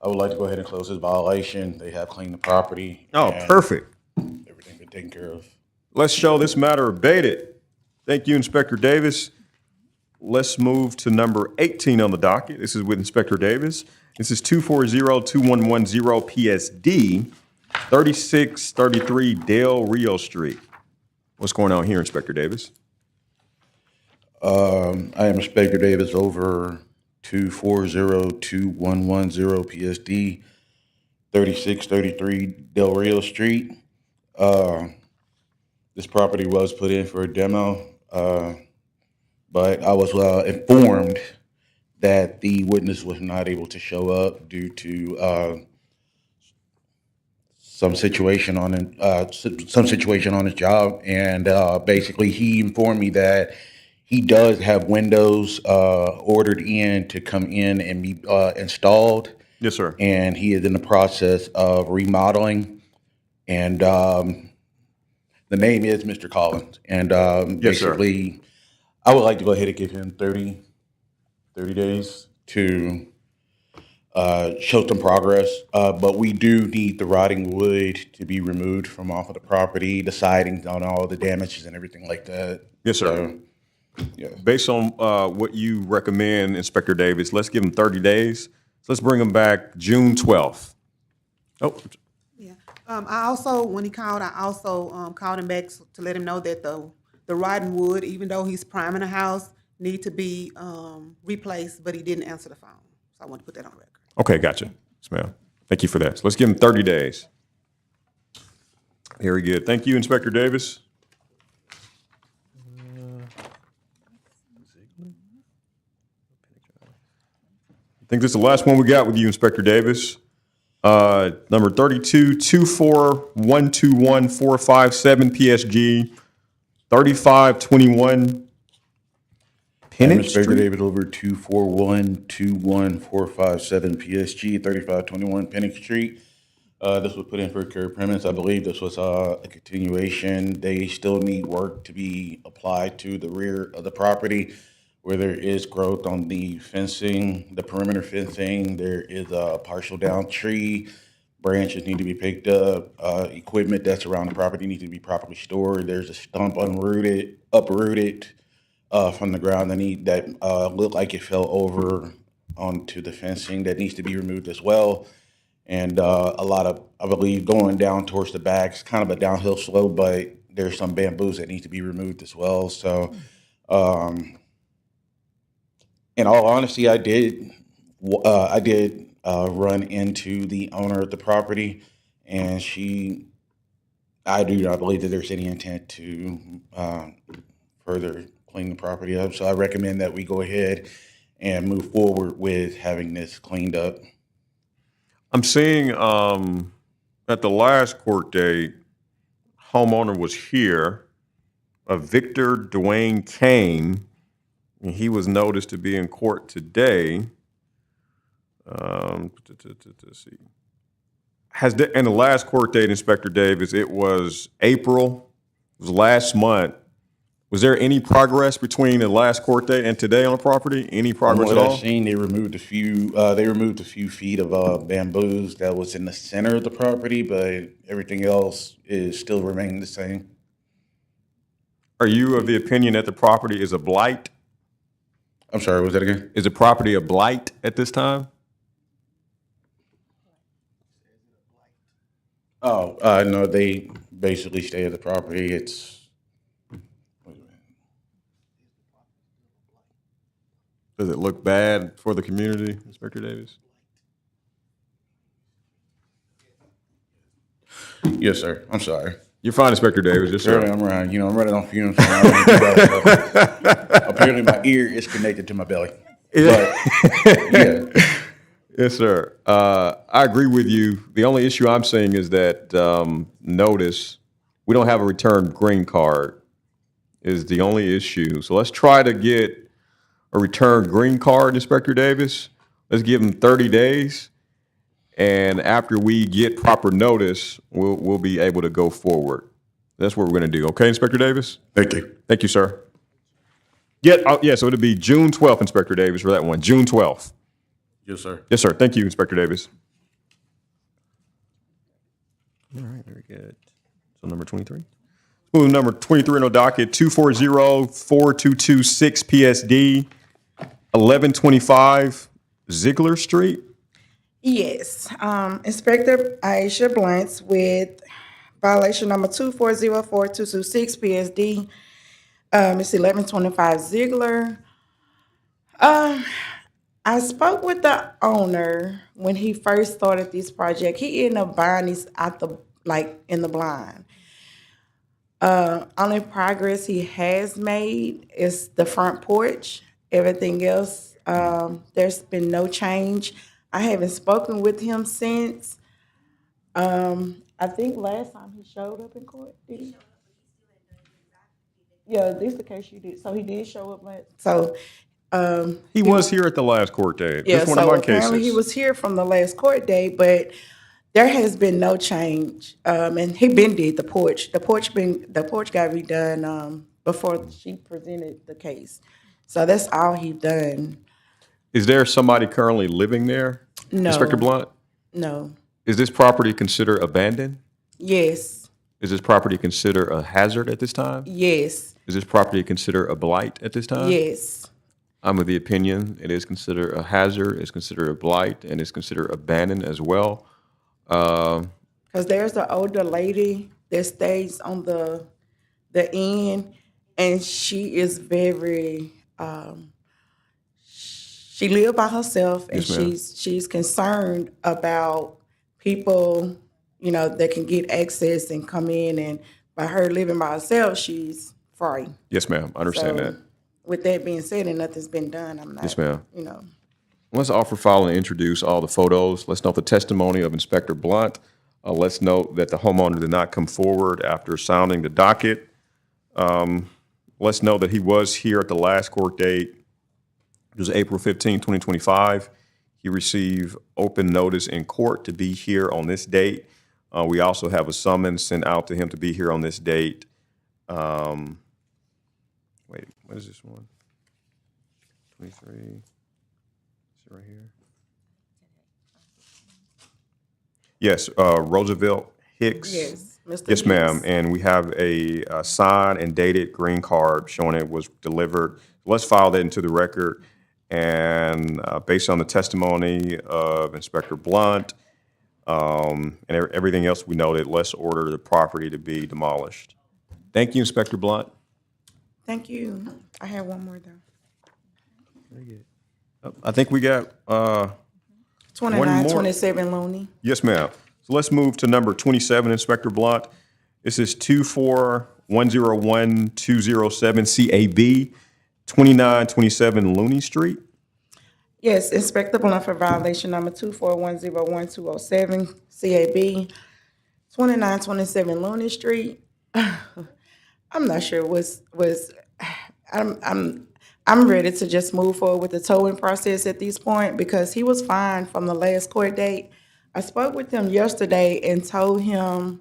I would like to go ahead and close this violation. They have cleaned the property. Oh, and perfect. Everything been taken care of. Let's show this matter abated. Thank you, Inspector Davis. Let's move to number 18 on the docket. This is with Inspector Davis. This is 240-2110 PSD 3633 Del Rio Street. What's going on here, Inspector Davis? I am Inspector Davis over 240-2110 PSD 3633 Del Rio Street. this property was put in for a demo, but I was informed that the witness was not able to show up due to some situation on some situation on his job, and basically he informed me that he does have windows ordered in to come in and be installed. Yes, sir. And he is in the process of remodeling, and the name is Mr. Collins. And Yes, sir. basically, I would like to go ahead and give him 30 days to show some progress, but we do need the rotting wood to be removed from off of the property, the siding on all the damages and everything like that. Yes, sir. So, yeah. Based on what you recommend, Inspector Davis, let's give him 30 days. So let's bring him back June 12th. Oh, I also, when he called, I also called him back to let him know that the rotten wood, even though he's priming the house, need to be replaced, but he didn't answer the phone. So I want to put that on record. okay, gotcha. Yes, ma'am. Thank you for that. So let's give him 30 days. Very good. Thank you, Inspector Davis. I think this is the last one we got with you, Inspector Davis. Number 32-24-121-457 PSG, 3521 Pennant Inspector Street. David over 241-21457 PSG, 3521 Pennant Street. This was put in for curb permits. I believe this was a continuation. They still need work to be applied to the rear of the property where there is growth on the fencing, the perimeter fencing. There is a partial down tree. Branches need to be picked up. Equipment that's around the property needs to be properly stored. There's a stump uprooted from the ground that looked like it fell over onto the fencing that needs to be removed as well. And a lot of, I believe, going down towards the back, it's kind of a downhill slope, but there's some bamboos that need to be removed as well. So, in all honesty, I did run into the owner of the property, and I do not believe that there's any intent to further clean the property up. So I recommend that we go ahead and move forward with having this cleaned up. I'm seeing at the last court date, homeowner was here, Victor Dwayne Kane, and he was noticed to be in court today. Let's see. And the last court date, Inspector Davis, it was April, it was last month. Was there any progress between the last court date and today on the property? Any progress From at what all? I've seen, they removed a few feet of bamboos that was in the center of the property, but everything else is still remaining the same. Are you of the opinion that the property is a blight? I'm sorry, was that again? Is the property a blight at this time? Oh, no, they basically stay at the property. Does it look bad for the community, Inspector Davis? Yes, sir. I'm sorry. You're fine, Inspector Davis. Yes, sir. I'm around. I'm running on fumes. So I don't do that stuff. Apparently, my ear is connected to my belly. Yeah. But, yeah. Yes, sir. I agree with you. The only issue I'm seeing is that notice we don't have a returned green card is the only issue. So let's try to get a returned green card, Inspector Davis. Let's give him 30 days. And after we get proper notice, we'll be able to go forward. That's what we're going to do. Okay, Inspector Davis? Thank you. Thank you, sir. Yeah, so it'll be June 12th, Inspector Davis, for that one. June 12th. Yes, sir. Yes, sir. Thank you, Inspector Davis. All right, very good. So number 23. Moving number 23 on the docket, 240-4226 PSD, 1125 Ziegler Street. Yes, Inspector Aisha Blantz with violation number 2404226 PSD. It's 1125 Ziegler. I spoke with the owner when he first started this project. He ended up buying this in the blind. Only progress he has made is the front porch. Everything else, there's been no change. I haven't spoken with him since. I think last time he showed up in court, did he? Yeah, this is the case you did. So he did show up last. So He was here at the last court date. yeah. This one of So my apparently he cases. was here from the last court date, but there has been no change. And he been did the porch. The porch got redone before she presented the case. So that's all he done. Is there somebody currently living there, No. Inspector Blunt? No. Is this property considered abandoned? Yes. Is this property considered a hazard at this time? Yes. Is this property considered a blight at this time? Yes. I'm of the opinion it is considered a hazard, it's considered a blight, and it's considered abandoned as well. Because there's an older lady that stays on the end, and she is very. She lives by herself, and Yes, ma'am. she's concerned about people, that can get access and come in. And by her living by herself, she's frightened. Yes, ma'am. I understand So, that. With that being said, and nothing's been done, I'm not. Yes, ma'am. You know. Let's offer, file, and introduce all the photos. Let's note the testimony of Inspector Blunt. Let's note that the homeowner did not come forward after sounding the docket. Let's note that he was here at the last court date. It was April 15, 2025. He received open notice in court to be here on this date. We also have a summons sent out to him to be here on this date. Wait, what is this one? 23. Is it right here? Yes, Roosevelt Hicks. Yes, Mr. Yes, ma'am. Hicks. And we have a signed and dated green card showing it was delivered. Let's file that into the record. And based on the testimony of Inspector Blunt and everything else we noted, let's order the property to be demolished. Thank you, Inspector Blunt. Thank you. I have one more though. Very good. I think we got 2927 Looney. Yes, ma'am. So let's move to number 27, Inspector Blunt. This is 24101-207 CAB, 2927 Looney Street. Yes, Inspector Blunt for violation number 24101-207 CAB, 2927 Looney Street. I'm not sure I'm ready to just move forward with the towing process at this point because he was fine from the last court date. I spoke with him yesterday and told him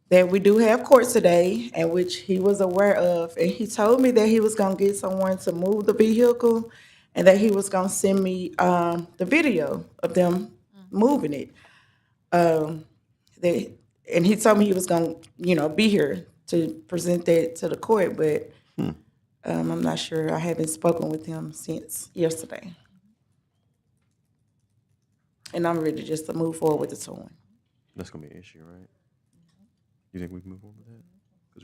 that we do have court today, and which he was aware of, and he told me that he was gonna get someone to move the vehicle and that he was gonna send me the video of them moving it. And he told me he was gonna, be here to present that to the court, but I'm not sure. I haven't spoken with him since yesterday. And I'm ready just to move forward with the towing. That's going to be an issue, right? You think we can move forward with that? Because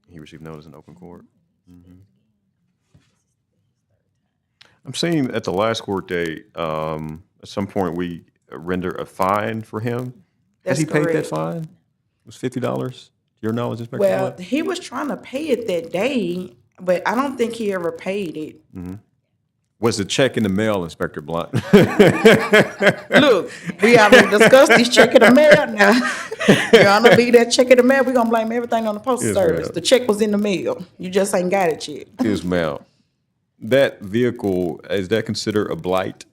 he received notice in open court. I'm saying at the last court date, at some point we render a fine for him. Has That's he paid that correct. fine? It was $50? To your knowledge, Inspector Well, Blunt? he was trying to pay it that day, but I don't think he ever paid it. Was the check in the mail, Inspector Blunt? Look, we already discussed this check in the mail now. Your Honor, leave that check in the mail. We're going to blame everything on the postal Yes, service. ma'am. The check was in the mail. You just ain't got it yet. Yes, ma'am. That vehicle, is that considered a blight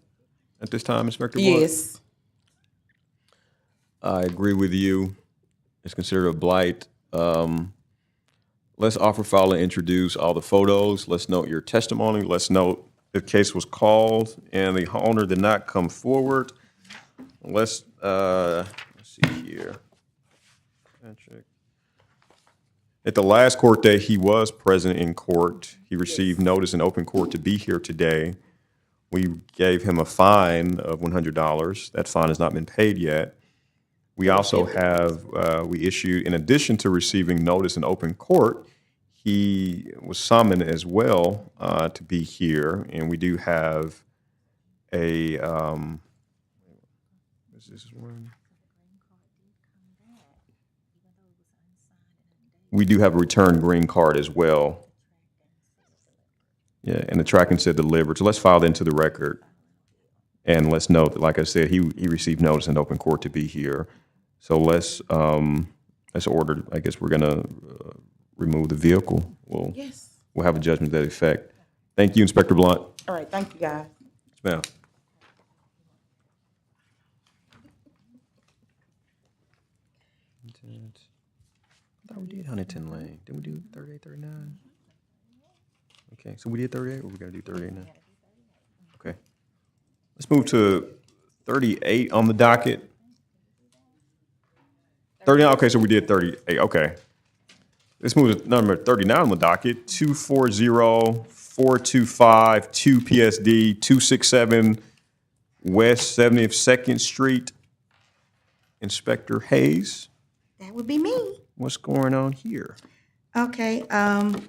at this time, Inspector Blunt? Yes. I agree with you. It's considered a blight. Let's offer, file, and introduce all the photos. Let's note your testimony. Let's note the case was called and the owner did not come forward. Let's see here. Patrick. At the last court date, he was present in court. He received notice in open court to be here today. We gave him a fine of $100. That fine has not been paid yet. We also have, we issued, in addition to receiving notice in open court, he was summoned as well to be here. And we do have a, is this one? We do have a return green card as well. Yeah, and the tracking said delivered. So let's file that into the record. And let's note that, like I said, he received notice in open court to be here. So let's order. I guess we're gonna remove the vehicle. Yes. We'll have a judgment to that effect. Thank you, Inspector Blunt. All right, thank you, guys. Yes, ma'am. I thought we did Huntington Lane. Didn't we do 38, 39? Okay, so we did 38, or we gotta do 38 now? Okay. Let's move to 38 on the docket. 39, okay, so we did 38, okay. Let's move to number 39 on the docket, 240-425-2 PSD, 267 West 72nd Street. Inspector Hayes, That would be me. what's going on here? Okay, I'm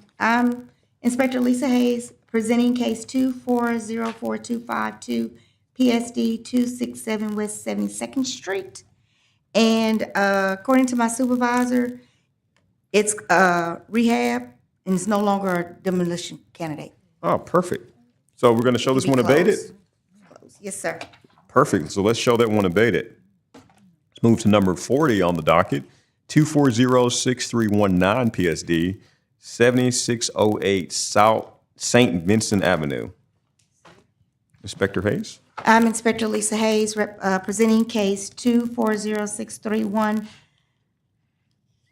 Inspector Lisa Hayes, presenting case 2404252 PSD 267 West 72nd Street. And according to my supervisor, it's rehab and it's no longer a demolition candidate. Oh, perfect. So we're gonna show this one abated? Close. Yes, sir. Perfect, so let's show that one abated. Let's move to number 40 on the docket, 240-6319 PSD, 7608 South St. Vincent Avenue. Inspector Hayes? I'm Inspector Lisa Hayes, presenting case 2406319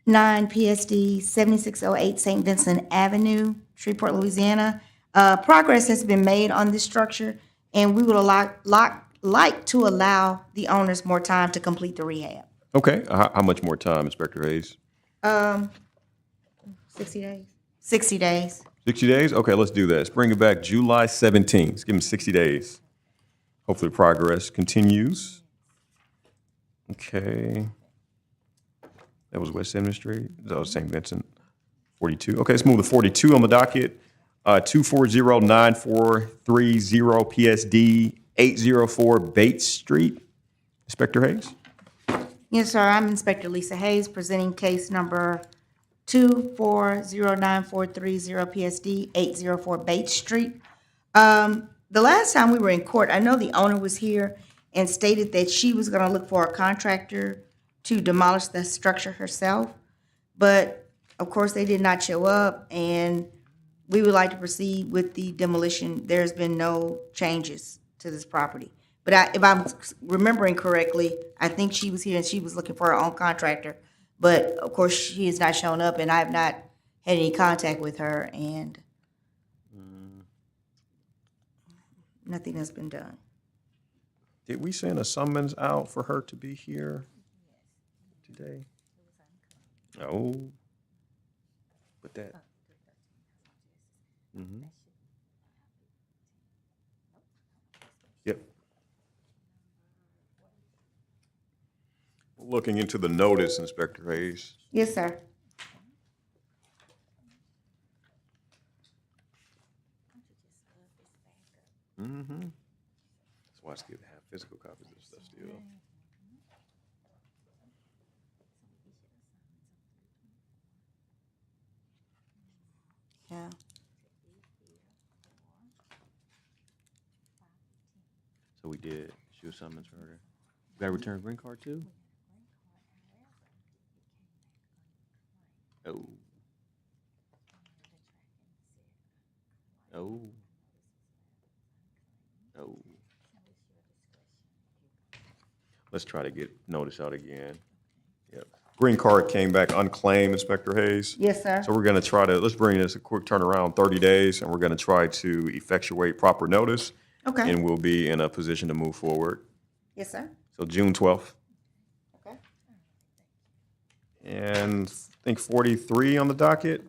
PSD 7608 St. Vincent Avenue, Shreveport, Louisiana. Progress has been made on this structure, and we would like to allow the owners more time to complete the rehab. Okay, how much more time, Inspector Hayes? 60 days. 60 days. 60 days? Okay, let's do that. Let's bring it back July 17th. Let's give him 60 days. Hopefully progress continues. Okay. That was West 7th Street. That was St. Vincent. 42. Okay, let's move to 42 on the docket. 240-9430 PSD 804 Bates Street. Inspector Hayes? Yes, sir. I'm Inspector Lisa Hayes, presenting case number 2409430 PSD 804 Bates Street. The last time we were in court, I know the owner was here and stated that she was gonna look for a contractor to demolish the structure herself. But of course, they did not show up, and we would like to proceed with the demolition. There's been no changes to this property. But if I'm remembering correctly, I think she was here and she was looking for her own contractor. But of course, she has not shown up, and I have not had any contact with her, and nothing has been done. Did we send a summons out for her to be here today? No. But that. Yep. Looking into the notice, Inspector Hayes. Yes, sir. That's why it's good to have physical copies of stuff still. Yeah. So we did shoot summons for her. Got a return green card too? Oh. Oh. Oh. Let's try to get notice out again. Yep. Green card came back unclaimed, Inspector Hayes. Yes, sir. So we're gonna try to, let's bring this a quick turnaround, 30 days, and we're gonna try to effectuate proper notice. Okay. And we'll be in a position to move forward. Yes, sir. So June 12th. Okay. And I think 43 on the docket,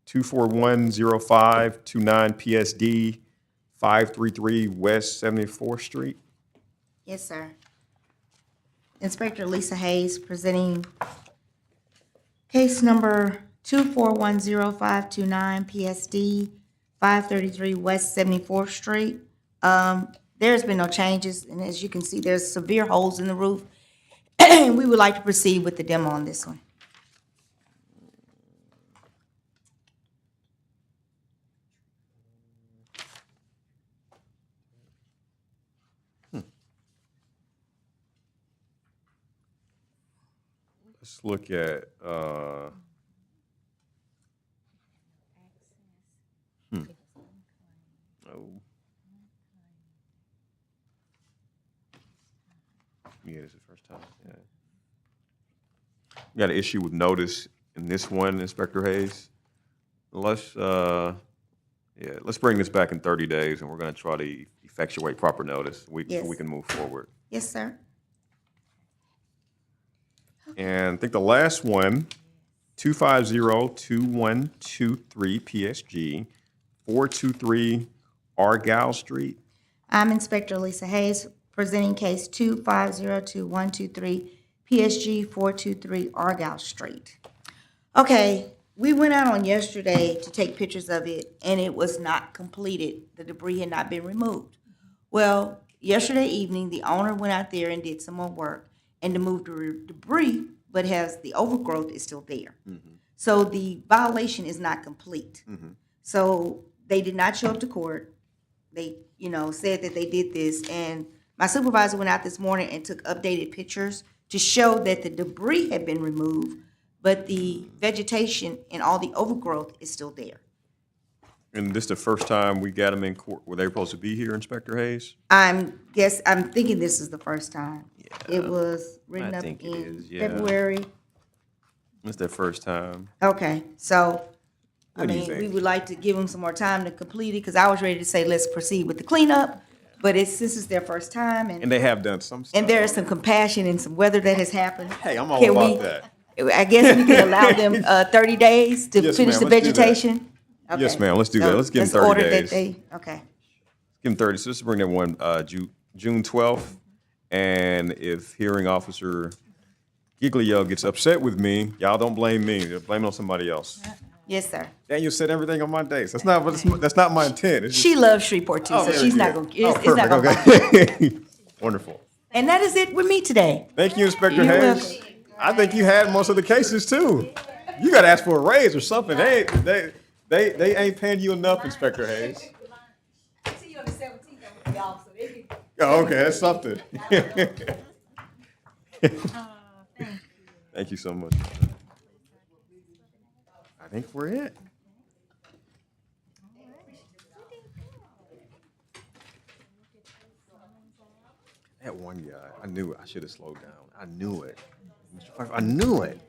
2410529 PSD 533 West 74th Street. Yes, sir. Inspector Lisa Hayes, presenting case number 2410529 PSD 533 West 74th Street. There's been no changes, and as you can see, there's severe holes in the roof. And we would like to proceed with the demo on this one. Let's look at, oh. Yeah, this is the first time, yeah. We got an issue with notice in this one, Inspector Hayes. Let's, let's bring this back in 30 days, and we're gonna try to effectuate proper notice, so we Yes. can move forward. Yes, sir. And I think the last one, 250-2123 PSG, 423 Argyle Street. I'm Inspector Lisa Hayes, presenting case 2502123 PSG 423 Argyle Street. Okay, we went out on yesterday to take pictures of it, and it was not completed. The debris had not been removed. Well, yesterday evening, the owner went out there and did some more work and to move the debris, but the overgrowth is still there. So the violation is not complete. So they did not show up to court. They, said that they did this, and my supervisor went out this morning and took updated pictures to show that the debris had been removed, but the vegetation and all the overgrowth is still there. And this the first time we got them in court. Were they supposed to be here, Inspector Hayes? I'm thinking this is the first time. It was written up think it in is, yeah. February. It's their first time. Okay, so, What do you we think? would like to give them some more time to complete it, because I was ready to say, let's proceed with the cleanup, but this is their first time, And they have done some stuff. and there is some compassion and some weather that has happened. Hey, I'm all Can about we- that. I guess we can allow them 30 days to Yes, finish ma'am, the let's do that. vegetation? Yes, Okay. ma'am, let's do So that. Let's give them 30 order that days. Okay. Give them 30, so let's bring that one, June 12th. And if hearing officer Giglio gets upset with me, y'all don't blame me, blame it on somebody else. Yes, sir. Daniel said everything on my dates. That's not my intent. It's just- She loves Shreveport too, so very she's not good. gonna, Oh, it's not gonna perfect, bother. okay. Wonderful. And that is it with me today. Thank you, Inspector You're Hayes. I think you had most of the cases too. You gotta ask for a raise or something. They ain't paying you enough, Inspector Hayes. See you on the 17th, I'm gonna be off, so they can. Oh, okay, that's something. Thank you so much. I think we're it. That one guy, I knew it. I should have slowed down. I knew it. I knew it.